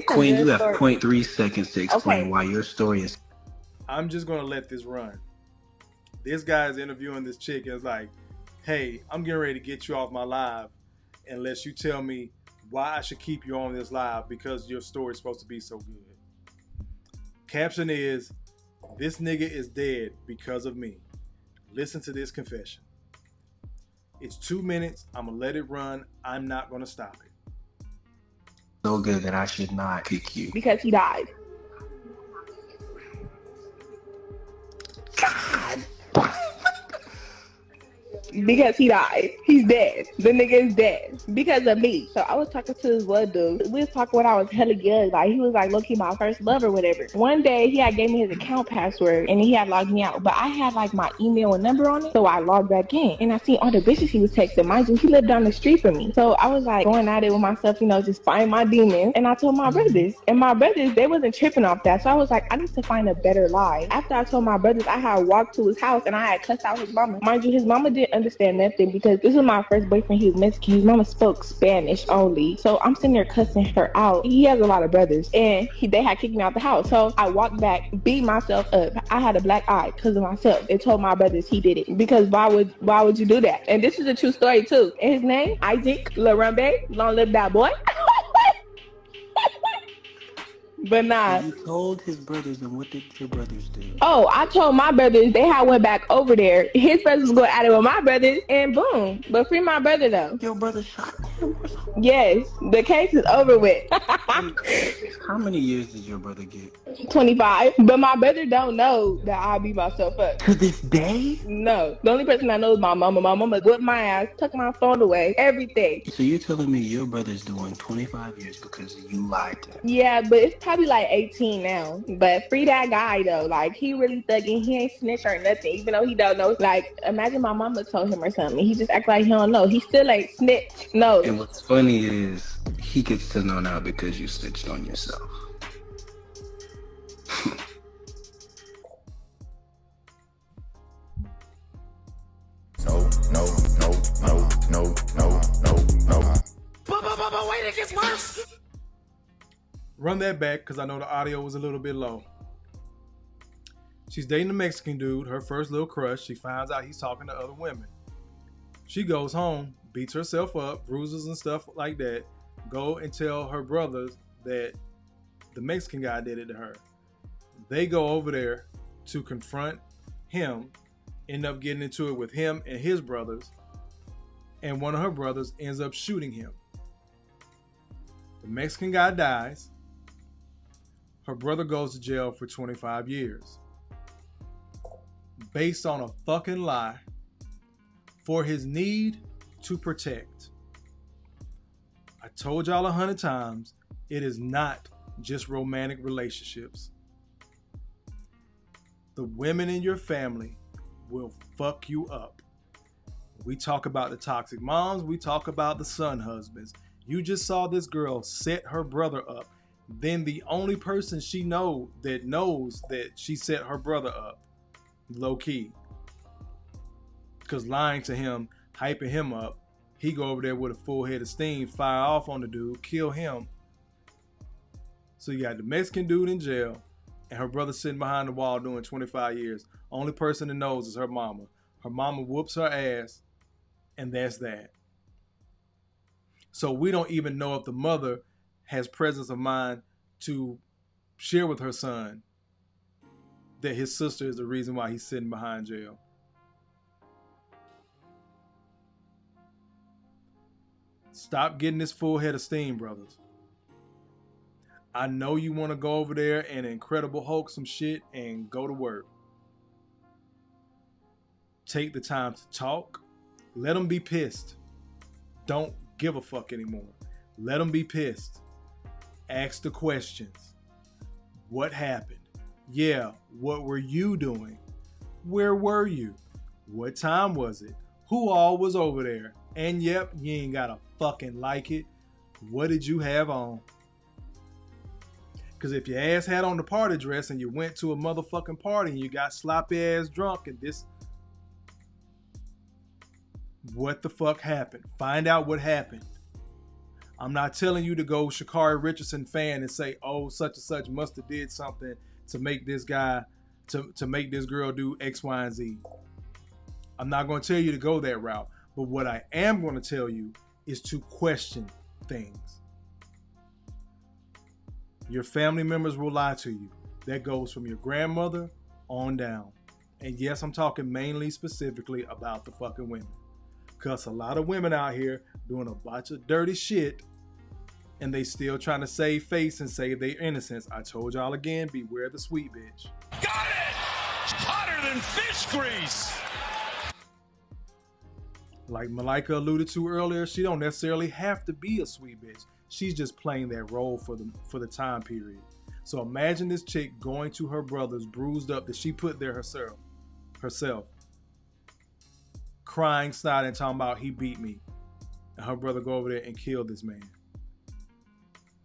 Speaker 10: Queen, you have 0.3 seconds to explain why your story is.
Speaker 1: I'm just going to let this run. This guy's interviewing this chick and is like, hey, I'm getting ready to get you off my live unless you tell me why I should keep you on this live because your story is supposed to be so good. Caption is, this nigga is dead because of me. Listen to this confession. It's 2 minutes. I'm going to let it run. I'm not going to stop it.
Speaker 10: So good that I should not pick you.
Speaker 21: Because he died. God. Because he died. He's dead. The nigga is dead. Because of me. So I was talking to this one dude. We was talking when I was hella young. Like, he was like, low-key my first love or whatever. One day, he had gave me his account password and he had logged me out. But I had like my email and number on it. So I logged back in. And I seen all the bitches he was texting. Mind you, he lived down the street from me. So I was like going at it with myself, you know, just find my demons. And I told my brothers. And my brothers, they wasn't tripping off that. So I was like, I need to find a better lie. After I told my brothers, I had walked to his house and I had cussed out his mama. Mind you, his mama didn't understand nothing because this was my first boyfriend. He was Mexican. His mama spoke Spanish only. So I'm sitting there cussing her out. He has a lot of brothers and they had kicked me out the house. So I walked back, beat myself up. I had a black eye because of myself. They told my brothers he did it because why would you do that? And this is a true story too. And his name, Isaac Larambe. Long live that boy. But nah.
Speaker 6: You told his brothers, and what did your brothers do?
Speaker 21: Oh, I told my brothers, they had went back over there. His brothers was going at it with my brothers, and boom. But free my brother though.
Speaker 6: Your brother shot him?
Speaker 21: Yes, the case is over with.
Speaker 6: How many years did your brother get?
Speaker 21: 25. But my brother don't know that I beat myself up.
Speaker 6: To this day?
Speaker 21: No. The only person I know is my mama. My mama whipped my ass, took my phone away, everything.
Speaker 6: So you're telling me your brother's doing 25 years because you lied to him?
Speaker 21: Yeah, but it's probably like 18 now. But free that guy though. Like, he really thugging. He ain't snitch or nothing, even though he don't know. Like, imagine my mama told him or something. He just act like he don't know. He still ain't snitch. No.
Speaker 6: And what's funny is he gets to know now because you snitched on yourself.
Speaker 9: No. But wait, it gets worse.
Speaker 1: Run that back because I know the audio was a little bit low. She's dating a Mexican dude, her first little crush. She finds out he's talking to other women. She goes home, beats herself up, bruises and stuff like that. Go and tell her brothers that the Mexican guy did it to her. They go over there to confront him, end up getting into it with him and his brothers, and one of her brothers ends up shooting him. The Mexican guy dies. Her brother goes to jail for 25 years. Based on a fucking lie for his need to protect. I told y'all 100 times, it is not just romantic relationships. The women in your family will fuck you up. We talk about the toxic moms, we talk about the son husbands. You just saw this girl set her brother up. Then the only person she knows that she set her brother up, low key. Because lying to him, hyping him up, he go over there with a full head of steam, fire off on the dude, kill him. So you got the Mexican dude in jail, and her brother sitting behind the wall doing 25 years. Only person that knows is her mama. Her mama whoops her ass, and that's that. So we don't even know if the mother has presence of mind to share with her son that his sister is the reason why he's sitting behind jail. Stop getting this full head of steam, brothers. I know you want to go over there and Incredible Hulk some shit and go to work. Take the time to talk. Let them be pissed. Don't give a fuck anymore. Let them be pissed. Ask the questions. What happened? Yeah, what were you doing? Where were you? What time was it? Who all was over there? And yep, you ain't gotta fucking like it. What did you have on? Because if your ass had on the party dress and you went to a motherfucking party and you got sloppy ass drunk and this... What the fuck happened? Find out what happened. I'm not telling you to go Sha'Carri Richardson fan and say, oh, such and such must have did something to make this guy, to make this girl do X, Y, and Z. I'm not going to tell you to go that route. But what I am going to tell you is to question things. Your family members will lie to you. That goes from your grandmother on down. And yes, I'm talking mainly specifically about the fucking women. Because a lot of women out here doing a bunch of dirty shit and they still trying to save face and save their innocence. I told y'all again, beware the sweet bitch.
Speaker 2: Got it! Hotter than fish grease!
Speaker 1: Like Malika alluded to earlier, she don't necessarily have to be a sweet bitch. She's just playing that role for the time period. So imagine this chick going to her brothers bruised up that she put there herself. Crying, snotting, talking about he beat me. And her brother go over there and kill this man.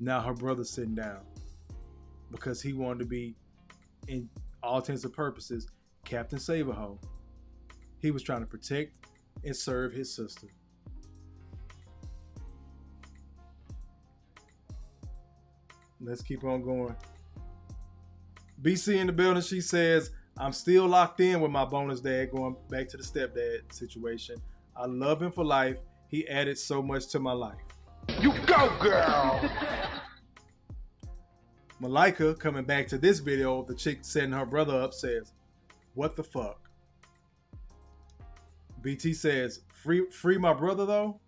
Speaker 1: Now her brother's sitting down. Because he wanted to be, in all intents and purposes, Captain Save-A-Ho. He was trying to protect and serve his sister. Let's keep on going. BC in the building, she says, I'm still locked in with my bonus dad, going back to the stepdad situation. I love him for life. He added so much to my life.
Speaker 20: You go, girl!
Speaker 1: Malika, coming back to this video of the chick setting her brother up, says, what the fuck? BT says, free my brother though?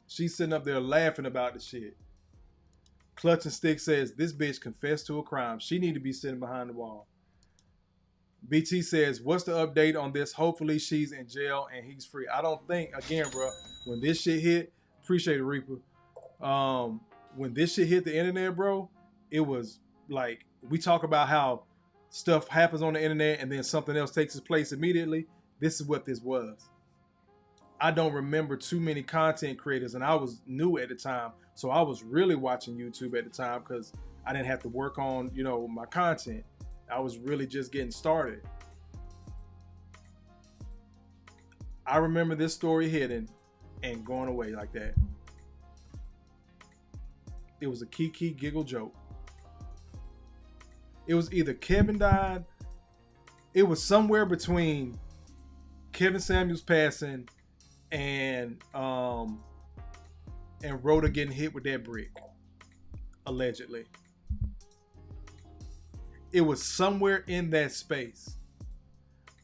Speaker 1: She's sitting up there laughing about the shit. Clutch and Stick says, this bitch confessed to a crime. She need to be sitting behind the wall. BT says, what's the update on this? Hopefully she's in jail and he's free. I don't think, again, bro, when this shit hit, appreciate it, Reaper. When this shit hit the internet, bro, it was like, we talk about how stuff happens on the internet and then something else takes its place immediately. This is what this was. I don't remember too many content creators, and I was new at the time, so I was really watching YouTube at the time because I didn't have to work on, you know, my content. I was really just getting started. I remember this story hitting and going away like that. It was a kiki giggle joke. It was either Kevin died, it was somewhere between Kevin Samuels passing and Rhoda getting hit with that brick, allegedly. It was somewhere in that space.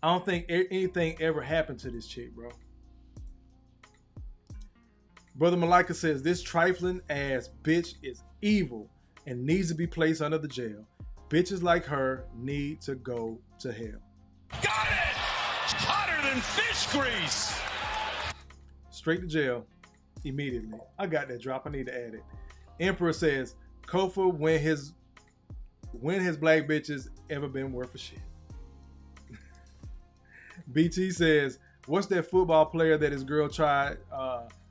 Speaker 1: I don't think anything ever happened to this chick, bro. Brother Malika says, this trifling ass bitch is evil and needs to be placed under the jail. Bitches like her need to go to hell.
Speaker 2: Got it! Hotter than fish grease!
Speaker 1: Straight to jail immediately. I got that drop. I need to add it. Emperor says, Kofa, when his black bitches ever been worth a shit? BT says, what's that football player that his girl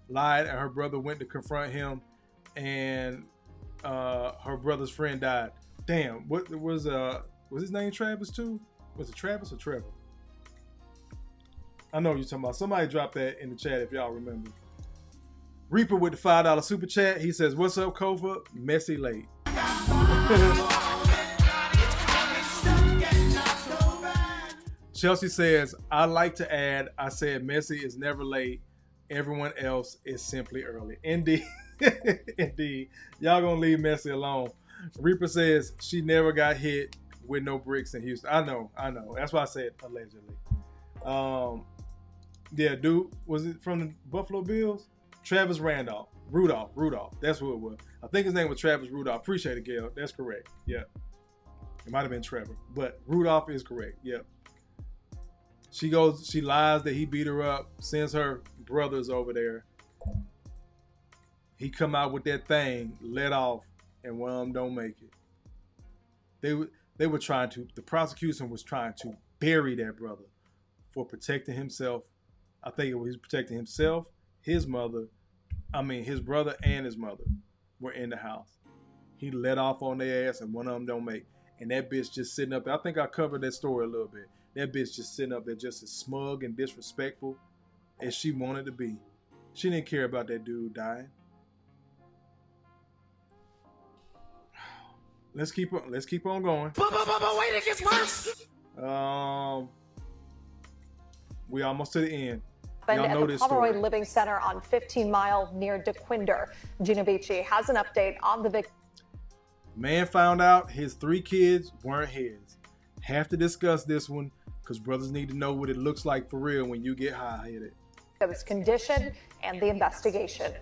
Speaker 1: lied and her brother went to confront him and her brother's friend died? Damn, what was his name Travis too? Was it Travis or Trevor? I know what you're talking about. Somebody dropped that in the chat if y'all remember. Reaper with the $5 super chat. He says, what's up, Kofa? Messy late. Chelsea says, I like to add, I said Messi is never late. Everyone else is simply early. Indeed. Indeed. Y'all gonna leave Messi alone. Reaper says, she never got hit with no bricks in Houston. I know. That's why I said allegedly. Yeah, dude, was it from the Buffalo Bills? Travis Rudolph. That's who it was. I think his name was Travis Rudolph. Appreciate it, Gail. That's correct. Yeah. It might have been Trevor, but Rudolph is correct. Yep. She lies that he beat her up, sends her brothers over there. He come out with that thing, let off, and one of them don't make it. They were trying to, the prosecution was trying to bury that brother for protecting himself. I think it was protecting himself, his brother and his mother were in the house. He let off on their ass and one of them don't make. And that bitch just sitting up there. I think I covered that story a little bit. That bitch just sitting up there just as smug and disrespectful as she wanted to be. She didn't care about that dude dying. Let's keep on going.
Speaker 9: But wait, it gets worse.
Speaker 1: We almost to the end.
Speaker 8: Y'all know this story. At the Pomeroy Living Center on 15 Mile near Dequinder. G.R.O.W.T.H has an update on the victim.
Speaker 1: Man found out his 3 kids weren't his. Have to discuss this one because brothers need to know what it looks like for real when you get high-headed.
Speaker 8: Victim's condition and the investigation.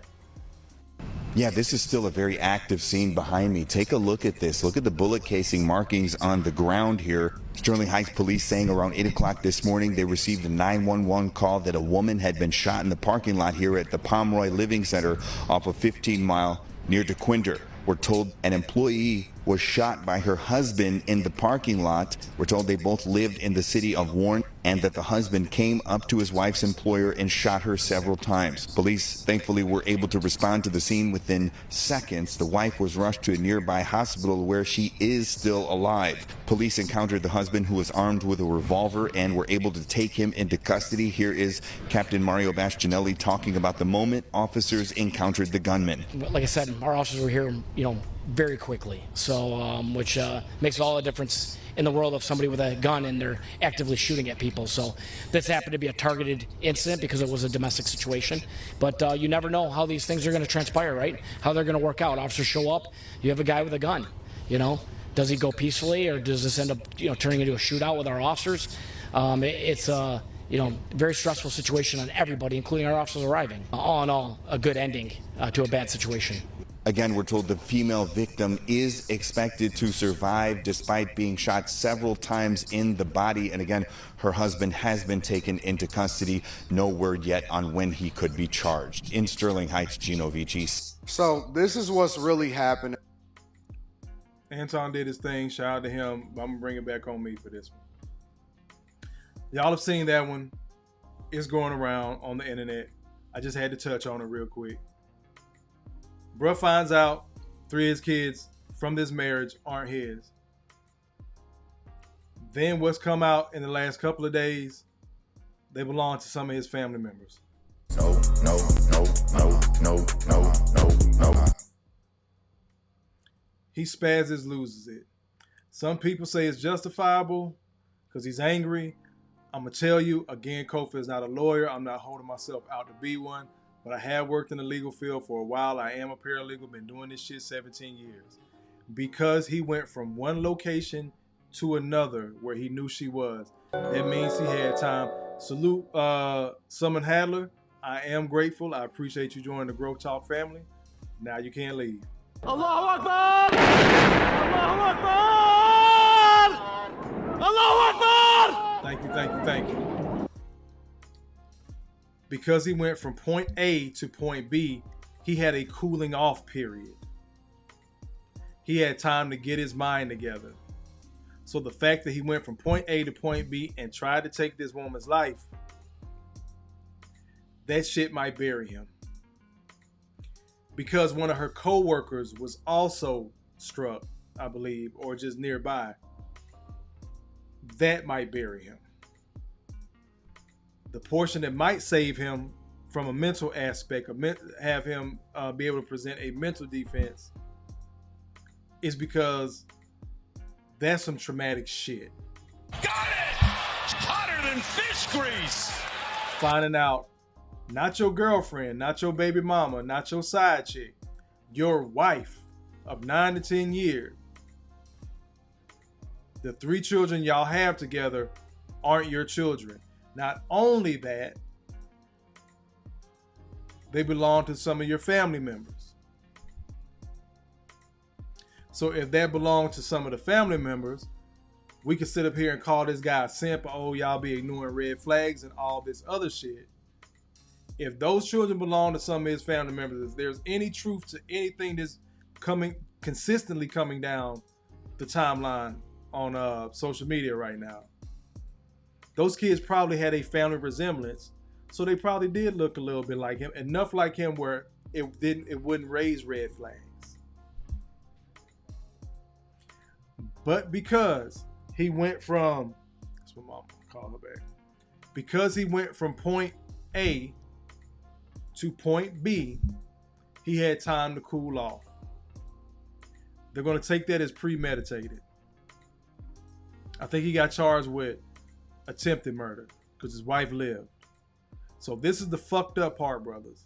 Speaker 22: Yeah, this is still a very active scene behind me. Take a look at this. Look at the bullet casing markings on the ground here. Sterling Heights police saying around 8 o'clock this morning they received a 911 call that a woman had been shot in the parking lot here at the Pomeroy Living Center off of 15 Mile near Dequinder. We're told an employee was shot by her husband in the parking lot. We're told they both lived in the city of Warren. and that the husband came up to his wife's employer and shot her several times. Police thankfully were able to respond to the scene within seconds. The wife was rushed to a nearby hospital where she is still alive. Police encountered the husband, who was armed with a revolver, and were able to take him into custody. Here is Captain Mario Bastianelli talking about the moment officers encountered the gunman.
Speaker 3: Like I said, our officers were here, very quickly. So, which makes all the difference in the world of somebody with a gun and they're actively shooting at people. So this happened to be a targeted incident because it was a domestic situation. But you never know how these things are going to transpire, right? How they're going to work out. Officers show up, you have a guy with a gun, Does he go peacefully, or does this end up, turning into a shootout with our officers? It's a, very stressful situation on everybody, including our officers arriving. All in all, a good ending to a bad situation.
Speaker 22: Again, we're told the female victim is expected to survive despite being shot several times in the body. And again, her husband has been taken into custody. No word yet on when he could be charged. In Sterling Heights, G.R.O.W.T.H.
Speaker 1: So this is what's really happening. Anton did his thing. Shout out to him. I'm going to bring it back on me for this one. Y'all have seen that one. It's going around on the internet. I just had to touch on it real quick. Bruh finds out 3 of his kids from this marriage aren't his. Then what's come out in the last couple of days, they belong to some of his family members.
Speaker 22: No.
Speaker 1: He spazzes, loses it. Some people say it's justifiable because he's angry. I'm going to tell you, again, Kofi is not a lawyer. I'm not holding myself out to be one. But I have worked in the legal field for a while. I am a paralegal, been doing this shit 17 years. Because he went from one location to another where he knew she was, that means he had time. Salute Summon Hadler. I am grateful. I appreciate you joining the Growth Talk family. Now you can't leave.
Speaker 2: Allahu Akbar! Allahu Akbar! Allahu Akbar!
Speaker 1: Thank you. Because he went from point A to point B, he had a cooling off period. He had time to get his mind together. So the fact that he went from point A to point B and tried to take this woman's life, that shit might bury him. Because one of her co-workers was also struck, I believe, or just nearby. That might bury him. The portion that might save him from a mental aspect, have him be able to present a mental defense, is because that's some traumatic shit.
Speaker 2: Got it! It's hotter than fish grease!
Speaker 1: Finding out, not your girlfriend, not your baby mama, not your side chick, your wife of 9 to 10 years, the 3 children y'all have together aren't your children. Not only that, they belong to some of your family members. So if that belonged to some of the family members, we could sit up here and call this guy a simp, oh, y'all be ignoring red flags and all this other shit. If those children belong to some of his family members, if there's any truth to anything that's consistently coming down the timeline on social media right now, those kids probably had a family resemblance, so they probably did look a little bit like him, enough like him where it wouldn't raise red flags. But because he went from, that's what mom called her back, because he went from point A to point B, he had time to cool off. They're going to take that as premeditated. I think he got charged with attempted murder because his wife lived. So this is the fucked up part, brothers.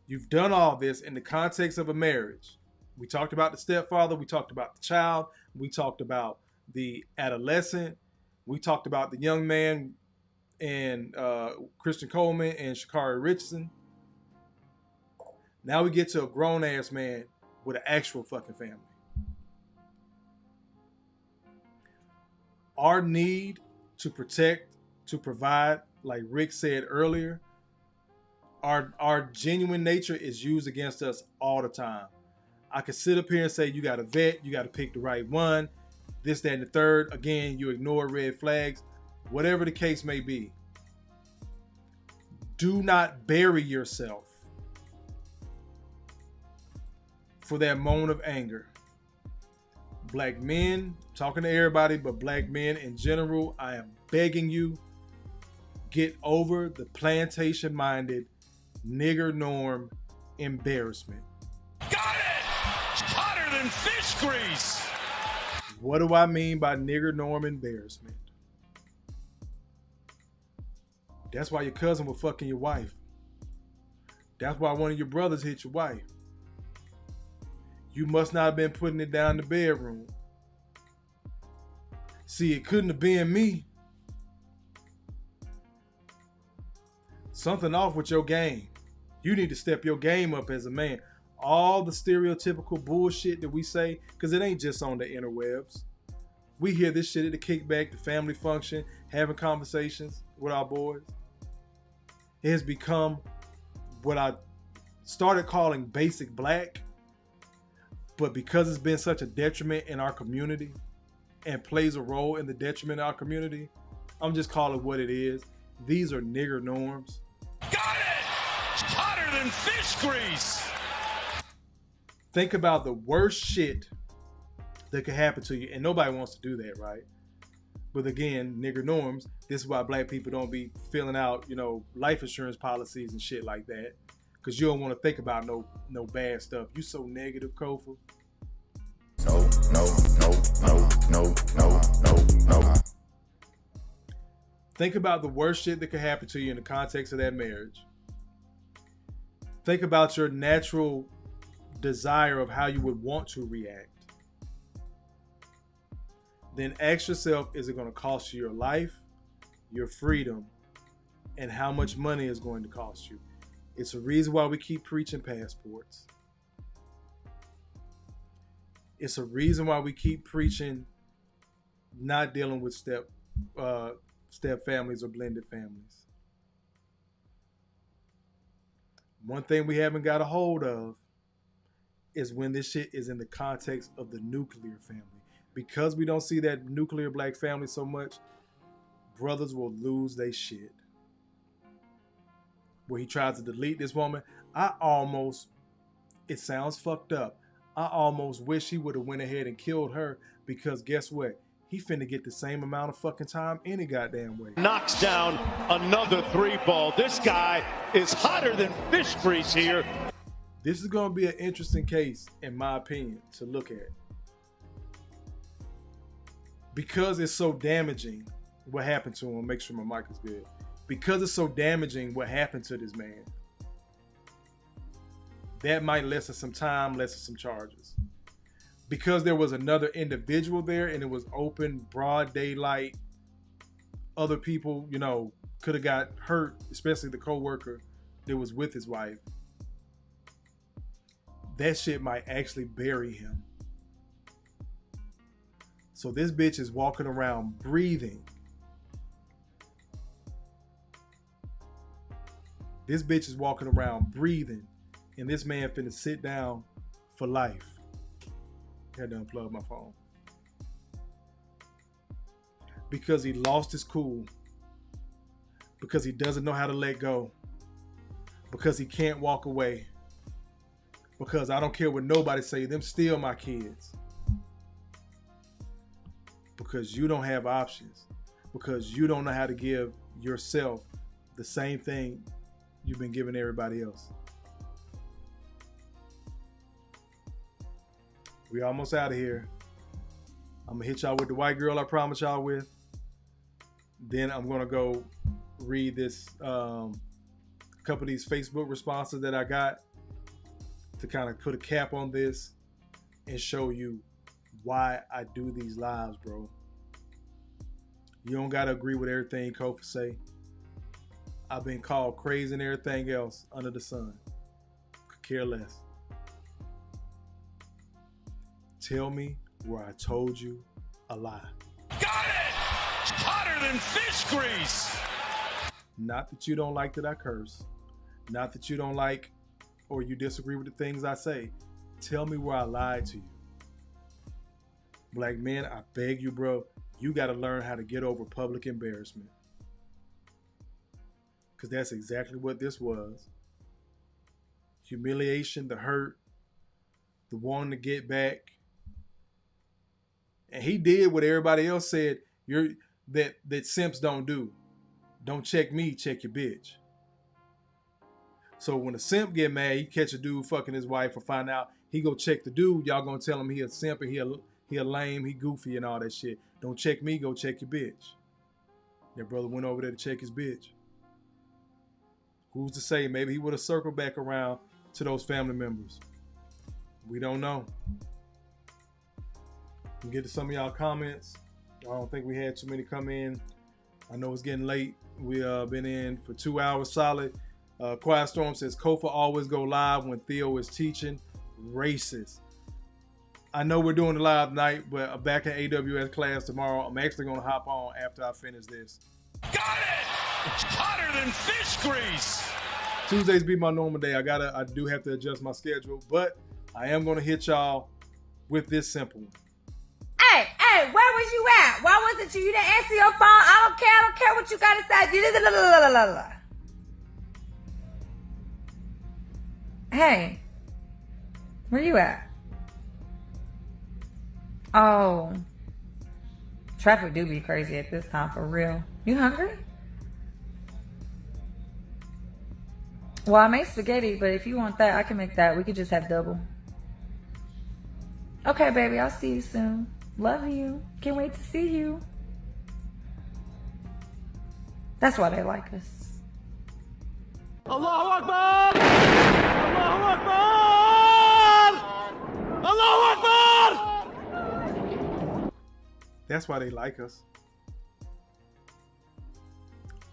Speaker 1: You've done all this in the context of a marriage. We talked about the stepfather. We talked about the child. We talked about the adolescent. We talked about the young man and Christian Coleman and Sha'Carri Richardson. Now we get to a grown ass man with an actual fucking family. Our need to protect, to provide, like Rick said earlier, our genuine nature is used against us all the time. I could sit up here and say, you got to vet, you got to pick the right one, this, that, and the third. Again, you ignore red flags. whatever the case may be. Do not bury yourself for that moment of anger. Black men, talking to everybody, but black men in general, I am begging you, get over the plantation-minded, nigger norm embarrassment.
Speaker 2: Got it! Hotter than fish grease!
Speaker 1: What do I mean by nigger norm embarrassment? That's why your cousin was fucking your wife. That's why one of your brothers hit your wife. You must not have been putting it down in the bedroom. See, it couldn't have been me. Something off with your game. You need to step your game up as a man. All the stereotypical bullshit that we say, because it ain't just on the interwebs. We hear this shit at the kickback, the family function, having conversations with our boys. It has become what I started calling basic black, but because it's been such a detriment in our community and plays a role in the detriment of our community, I'm just calling it what it is. These are nigger norms.
Speaker 2: Got it! Hotter than fish grease!
Speaker 1: Think about the worst shit that could happen to you, and nobody wants to do that, right? But again, nigger norms, this is why black people don't be filling out, life insurance policies and shit like that. Because you don't want to think about no bad stuff. You so negative, Kofa. No. Think about the worst shit that could happen to you in the context of that marriage. Think about your natural desire of how you would want to react. Then ask yourself, is it going to cost you your life, your freedom, and how much money is going to cost you? It's a reason why we keep preaching passports. It's a reason why we keep preaching not dealing with step families or blended families. One thing we haven't got a hold of is when this shit is in the context of the nuclear family. Because we don't see that nuclear black family so much, brothers will lose their shit. Where he tries to delete this woman, it sounds fucked up. I almost wish he would have went ahead and killed her, because guess what? He finna get the same amount of fucking time any goddamn way.
Speaker 2: Knocks down another 3-ball. This guy is hotter than fish grease here.
Speaker 1: This is gonna be an interesting case, in my opinion, to look at. Because it's so damaging what happened to him. Make sure my mic is good. Because it's so damaging what happened to this man, that might lessen some time, lessen some charges. Because there was another individual there and it was open, broad daylight, other people, could have got hurt, especially the co-worker that was with his wife. That shit might actually bury him. So this bitch is walking around breathing. This bitch is walking around breathing, and this man finna sit down for life. Had to unplug my phone. Because he lost his cool. Because he doesn't know how to let go. Because he can't walk away. Because I don't care what nobody say, them still my kids. Because you don't have options. Because you don't know how to give yourself the same thing you've been giving everybody else. We almost out of here. I'm gonna hit y'all with the white girl I promised y'all with. Then I'm gonna go read this couple of these Facebook responses that I got to kind of put a cap on this and show you why I do these lives, bro. You don't gotta agree with everything Kofi say. I've been called crazy and everything else under the sun. Could care less. Tell me where I told you a lie.
Speaker 2: Got it! Hotter than fish grease!
Speaker 1: Not that you don't like that I curse. Not that you don't like or you disagree with the things I say. Tell me where I lied to you. Black men, I beg you, bro. You got to learn how to get over public embarrassment. Because that's exactly what this was. Humiliation, the hurt, the wanting to get back. And he did what everybody else said that simps don't do. Don't check me, check your bitch. So when a simp get mad, he catch a dude fucking his wife or find out he go check the dude, y'all gonna tell him he a simp and he a lame, he goofy and all that shit. Don't check me, go check your bitch. Your brother went over there to check his bitch. Who's to say? Maybe he would have circled back around to those family members. We don't know. We'll get to some of y'all comments. I don't think we had too many come in. I know it's getting late. We been in for 2 hours solid. Quiet Storm says, Kofa always go live when Theo is teaching. Racist. I know we're doing the live tonight, but back in AWS class tomorrow. I'm actually going to hop on after I finish this.
Speaker 2: Got it! It's hotter than fish grease.
Speaker 1: Tuesdays be my normal day. I do have to adjust my schedule, but I am going to hit y'all with this simple one.
Speaker 11: Hey, where was you at? Why wasn't you? You didn't answer your phone. I don't care what you got to say. Hey, where you at? Oh, traffic do be crazy at this time, for real. You hungry? Well, I made spaghetti, but if you want that, I can make that. We could just have double. Okay, baby, I'll see you soon. Love you. Can't wait to see you. That's why they like us.
Speaker 2: Allahu Akbar! Allahu Akbar! Allahu Akbar!
Speaker 1: That's why they like us.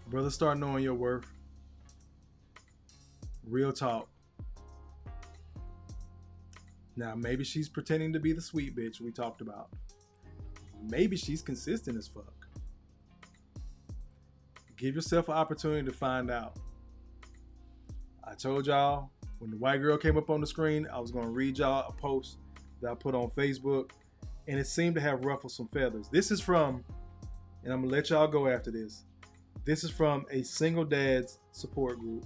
Speaker 1: Brother, start knowing your worth. Real talk. Now, maybe she's pretending to be the sweet bitch we talked about. Maybe she's consistent as fuck. Give yourself an opportunity to find out. I told y'all when the white girl came up on the screen, I was going to read y'all a post that I put on Facebook, and it seemed to have ruffled some feathers. This is from, and I'm going to let y'all go after this. This is from a single dad's support group.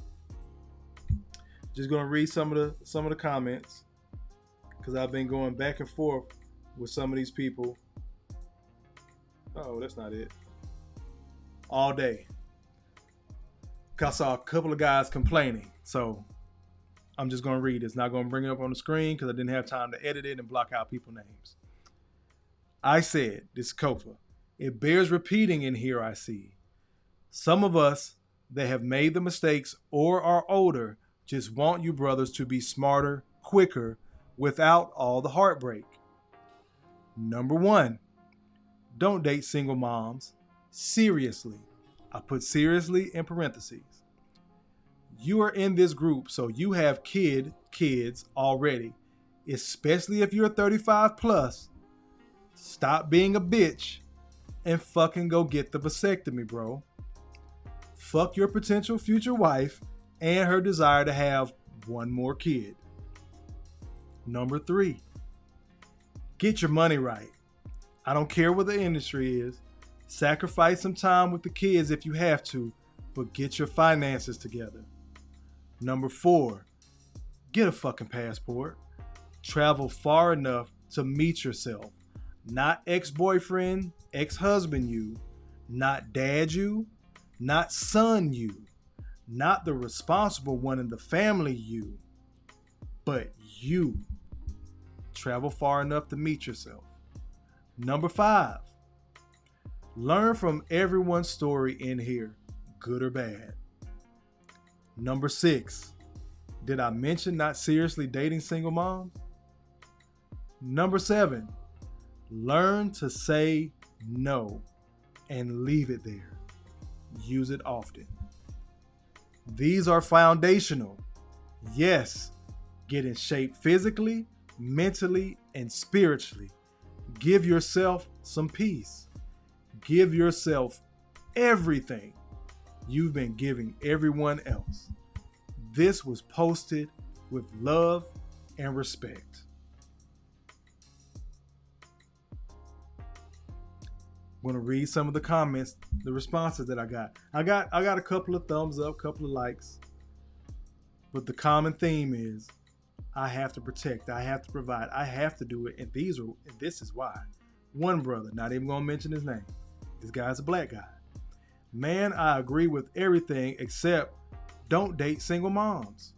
Speaker 1: Just going to read some of the comments because I've been going back and forth with some of these people. Oh, that's not it. All day. I saw a couple of guys complaining. So I'm just going to read this. Not going to bring it up on the screen because I didn't have time to edit it and block out people's names. I said, this is Kofa. It bears repeating in here, I see. Some of us that have made the mistakes or are older just want you brothers to be smarter, quicker, without all the heartbreak. Number 1, don't date single moms. Seriously. I put seriously in parentheses. You are in this group, so you have kids already, especially if you're 35 plus. Stop being a bitch and fucking go get the vasectomy, bro. Fuck your potential future wife and her desire to have one more kid. Number 3, get your money right. I don't care what the industry is. Sacrifice some time with the kids if you have to, but get your finances together. Number 4, get a fucking passport. Travel far enough to meet yourself. Not ex-boyfriend, ex-husband you, not dad you, not son you, not the responsible one in the family you, but you. Travel far enough to meet yourself. Number 5, learn from everyone's story in here, good or bad. Number 6, did I mention not seriously dating single moms? Number 7, learn to say no and leave it there. Use it often. These are foundational. Yes, get in shape physically, mentally, and spiritually. Give yourself some peace. Give yourself everything you've been giving everyone else. This was posted with love and respect. I'm gonna read some of the comments, the responses that I got. I got a couple of thumbs up, couple of likes. But the common theme is I have to protect, I have to provide, I have to do it, and this is why. One brother, not even gonna mention his name. This guy's a black guy. Man, I agree with everything except don't date single moms.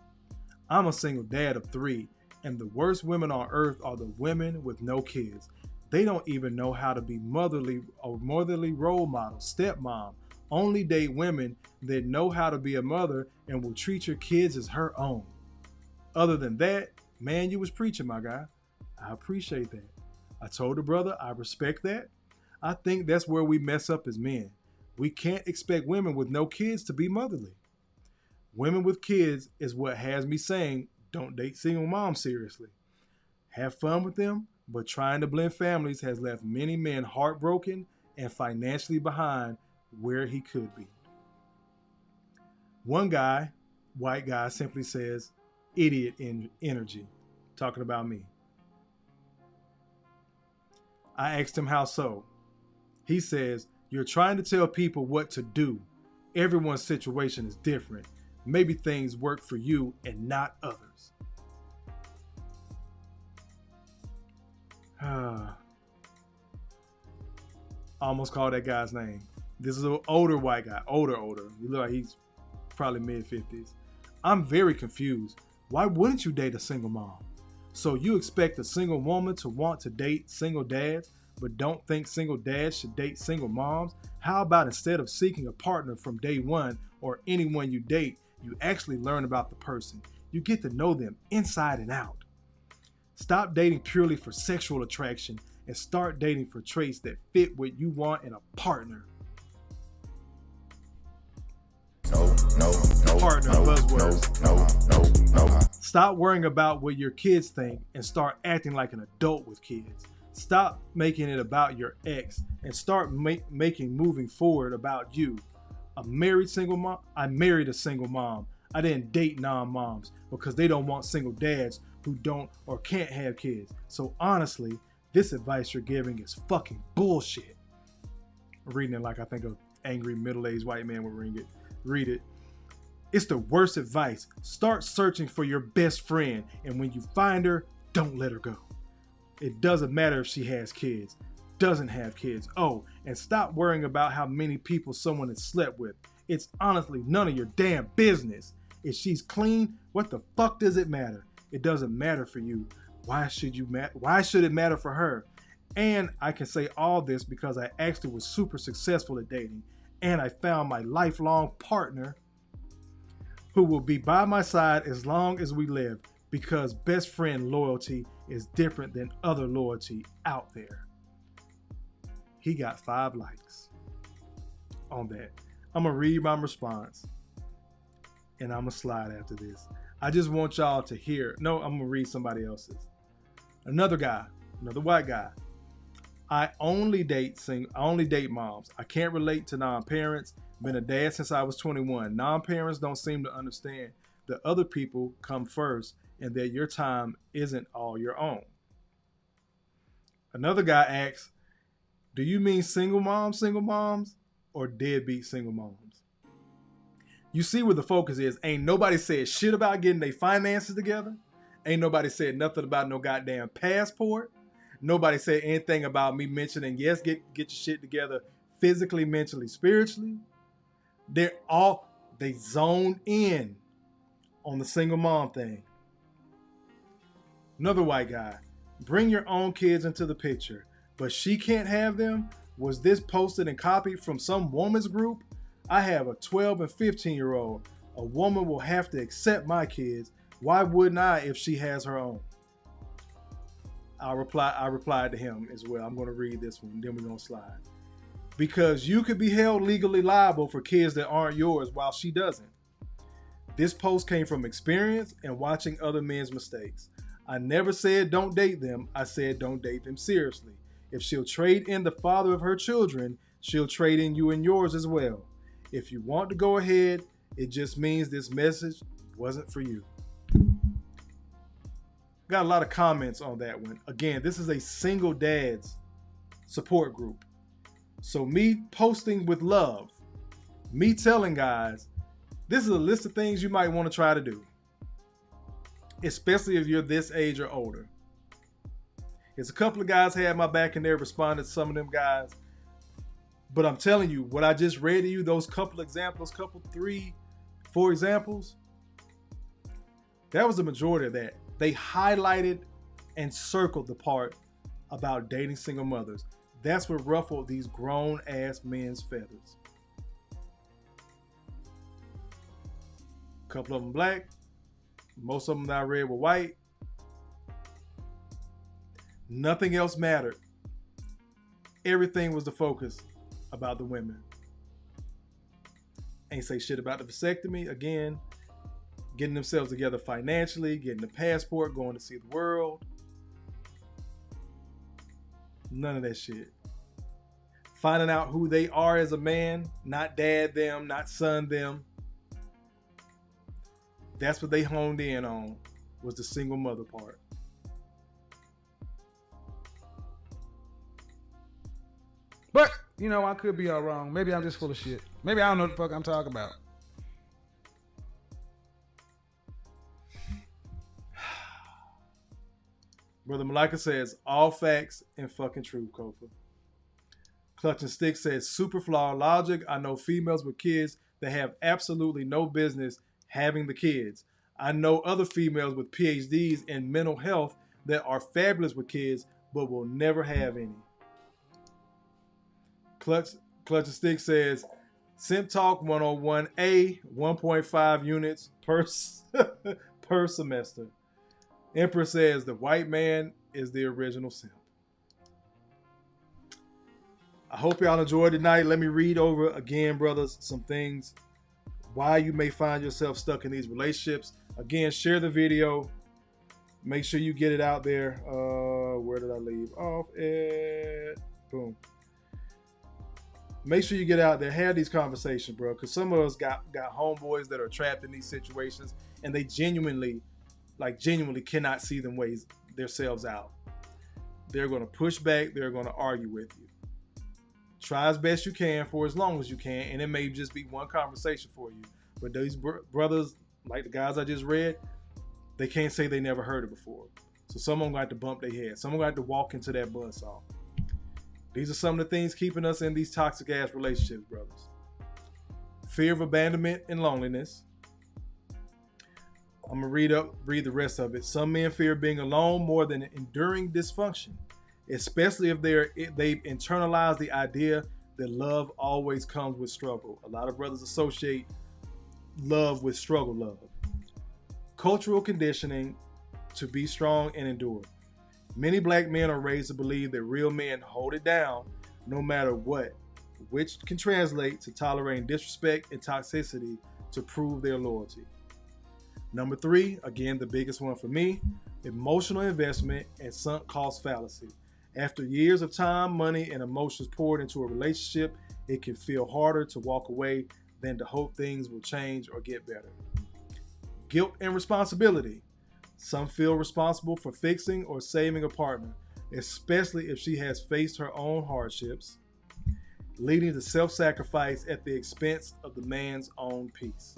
Speaker 1: I'm a single dad of 3, and the worst women on earth are the women with no kids. They don't even know how to be motherly role model, stepmom. Only date women that know how to be a mother and will treat your kids as her own. Other than that, man, you was preaching, my guy. I appreciate that. I told the brother I respect that. I think that's where we mess up as men. We can't expect women with no kids to be motherly. Women with kids is what has me saying don't date single moms seriously. Have fun with them, but trying to blend families has left many men heartbroken and financially behind where he could be. One guy, white guy, simply says, idiot energy, talking about me. I asked him how so. He says, you're trying to tell people what to do. Everyone's situation is different. Maybe things work for you and not others. Almost called that guy's name. This is an older white guy, older. You look like he's probably mid-50s. I'm very confused. Why wouldn't you date a single mom? So you expect a single woman to want to date single dads, but don't think single dads should date single moms? How about instead of seeking a partner from day one or anyone you date, you actually learn about the person. You get to know them inside and out. Stop dating purely for sexual attraction and start dating for traits that fit what you want in a partner. No. Stop worrying about what your kids think and start acting like an adult with kids. Stop making it about your ex and start making moving forward about you. I married a single mom. I didn't date non-moms because they don't want single dads who don't or can't have kids. So honestly, this advice you're giving is fucking bullshit. I'm reading it like I think an angry middle-aged white man would read it. It's the worst advice. Start searching for your best friend, and when you find her, don't let her go. It doesn't matter if she has kids, doesn't have kids. Oh, and stop worrying about how many people someone has slept with. It's honestly none of your damn business. If she's clean, what the fuck does it matter? It doesn't matter for you. Why should it matter for her? And I can say all this because I actually was super successful at dating, and I found my lifelong partner who will be by my side as long as we live, because best friend loyalty is different than other loyalty out there. He got 5 likes on that. I'm gonna read my response and I'm gonna slide after this. I just want y'all to hear. No, I'm gonna read somebody else's. Another white guy. I only date moms. I can't relate to non-parents. Been a dad since I was 21. Non-parents don't seem to understand that other people come first and that your time isn't all your own. Another guy asks, do you mean single moms, or deadbeat single moms? You see where the focus is. Ain't nobody said shit about getting their finances together. Ain't nobody said nothing about no goddamn passport. Nobody said anything about me mentioning, yes, get your shit together physically, mentally, spiritually. They zoned in on the single mom thing. Another white guy. Bring your own kids into the picture, but she can't have them? Was this posted and copied from some woman's group? I have a 12 and 15-year-old. A woman will have to accept my kids. Why wouldn't I if she has her own? I replied to him as well. I'm going to read this one, then we're going to slide. Because you could be held legally liable for kids that aren't yours while she doesn't. This post came from experience and watching other men's mistakes. I never said don't date them. I said don't date them seriously. If she'll trade in the father of her children, she'll trade in you and yours as well. If you want to go ahead, it just means this message wasn't for you. Got a lot of comments on that one. Again, this is a single dad's support group. So me posting with love, me telling guys, this is a list of things you might want to try to do, especially if you're this age or older. It's a couple of guys had my back and they responded to some of them guys. But I'm telling you, what I just read to you, those couple examples, 3, 4 examples, that was the majority of that. They highlighted and circled the part about dating single mothers. That's what ruffled these grown-ass men's feathers. A couple of them black. Most of them that I read were white. Nothing else mattered. Everything was the focus about the women. Ain't say shit about the vasectomy. Again, getting themselves together financially, getting the passport, going to see the world. None of that shit. Finding out who they are as a man, not dad them, not son them. That's what they honed in on, was the single mother part.
Speaker 7: But, you know, I could be all wrong. Maybe I'm just full of shit. Maybe I don't know what the fuck I'm talking about.
Speaker 1: Brother Malika says, all facts and fucking truth, Kofa. Clutch and Stick says, super flawed logic. I know females with kids that have absolutely no business having the kids. I know other females with PhDs in mental health that are fabulous with kids, but will never have any. Clutch and Stick says, Simp Talk 101A, 1.5 units per semester. Emperor says the white man is the original simp. I hope y'all enjoyed tonight. Let me read over again, brothers, some things why you may find yourself stuck in these relationships. Again, share the video. Make sure you get it out there. Where did I leave off at? Boom. Make sure you get out there. Have these conversations, bro. Because some of us got homeboys that are trapped in these situations and they genuinely cannot see themselves out. They're going to push back. They're going to argue with you. Try as best you can for as long as you can, and it may just be one conversation for you. But these brothers, like the guys I just read, they can't say they never heard it before. So someone going to have to bump their head. Someone going to have to walk into that buzzsaw. These are some of the things keeping us in these toxic ass relationships, brothers. Fear of abandonment and loneliness. I'm going to read the rest of it. Some men fear being alone more than enduring dysfunction, especially if they've internalized the idea that love always comes with struggle. A lot of brothers associate love with struggle love. Cultural conditioning to be strong and endure. Many black men are raised to believe that real men hold it down no matter what, which can translate to tolerating disrespect and toxicity to prove their loyalty. Number 3, again, the biggest one for me, emotional investment and sunk cost fallacy. After years of time, money, and emotions poured into a relationship, it can feel harder to walk away than to hope things will change or get better. Guilt and responsibility. Some feel responsible for fixing or saving a partner, especially if she has faced her own hardships, leading to self-sacrifice at the expense of the man's own peace.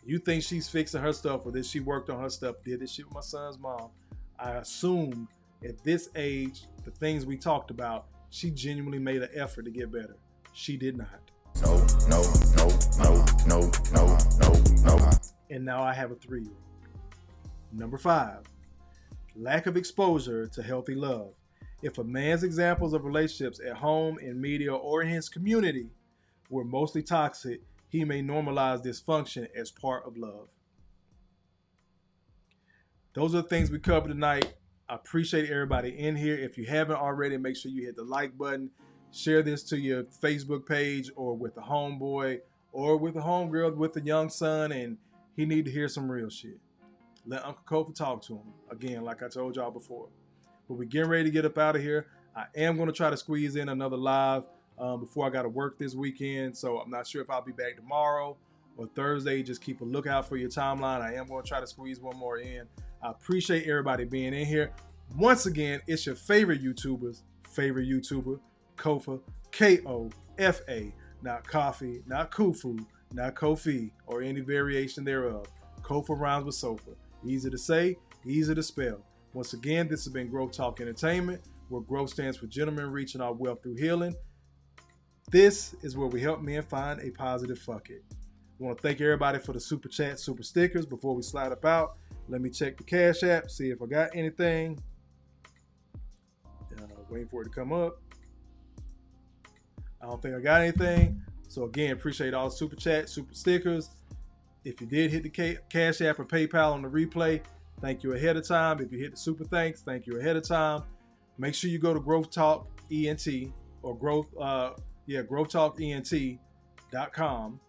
Speaker 1: You think she's fixing her stuff or that she worked on her stuff, did this shit with my son's mom. I assume at this age, the things we talked about, she genuinely made an effort to get better. She did not.
Speaker 22: No.
Speaker 1: And now I have a 3-year-old. Number 5, lack of exposure to healthy love. If a man's examples of relationships at home, in media, or in his community were mostly toxic, he may normalize dysfunction as part of love. Those are the things we covered tonight. I appreciate everybody in here. If you haven't already, make sure you hit the like button. Share this to your Facebook page or with a homeboy or with a homegirl with a young son, and he need to hear some real shit. Let Uncle Kofa talk to him. Again, like I told y'all before. But we're getting ready to get up out of here. I am going to try to squeeze in another live before I got to work this weekend. So I'm not sure if I'll be back tomorrow or Thursday. Just keep a lookout for your timeline. I am going to try to squeeze one more in. I appreciate everybody being in here. Once again, it's your favorite YouTuber, Kofa, Kofa, not coffee, not kufu, not Kofi, or any variation thereof. Kofa rhymes with sofa. Easy to say, easy to spell. Once again, this has been Growth Talk Entertainment, where growth stands for gentlemen reaching our wealth through healing. This is where we help men find a positive fuck it. I want to thank everybody for the super chat, super stickers. Before we slide up out, let me check the Cash App, see if I got anything. Waiting for it to come up. I don't think I got anything. So again, appreciate all the super chat, super stickers. If you did hit the Cash App or PayPal on the replay, thank you ahead of time. If you hit the super thanks, thank you ahead of time. Make sure you go to Growth Talk ENT or growthtalkent.com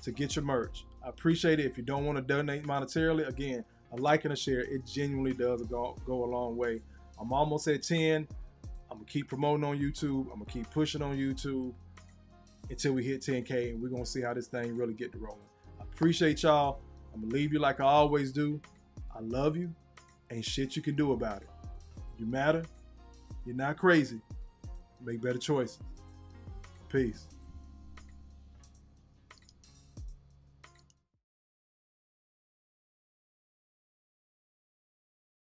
Speaker 1: to get your merch. I appreciate it. If you don't want to donate monetarily, again, a like and a share, it genuinely does go a long way. I'm almost at 10. I'm going to keep promoting on YouTube. I'm going to keep pushing on YouTube until we hit 10K, and we're going to see how this thing really get to rolling. I appreciate y'all. I'm going to leave you like I always do. I love you. Ain't shit you can do about it. You matter. You're not crazy. Make better choices. Peace.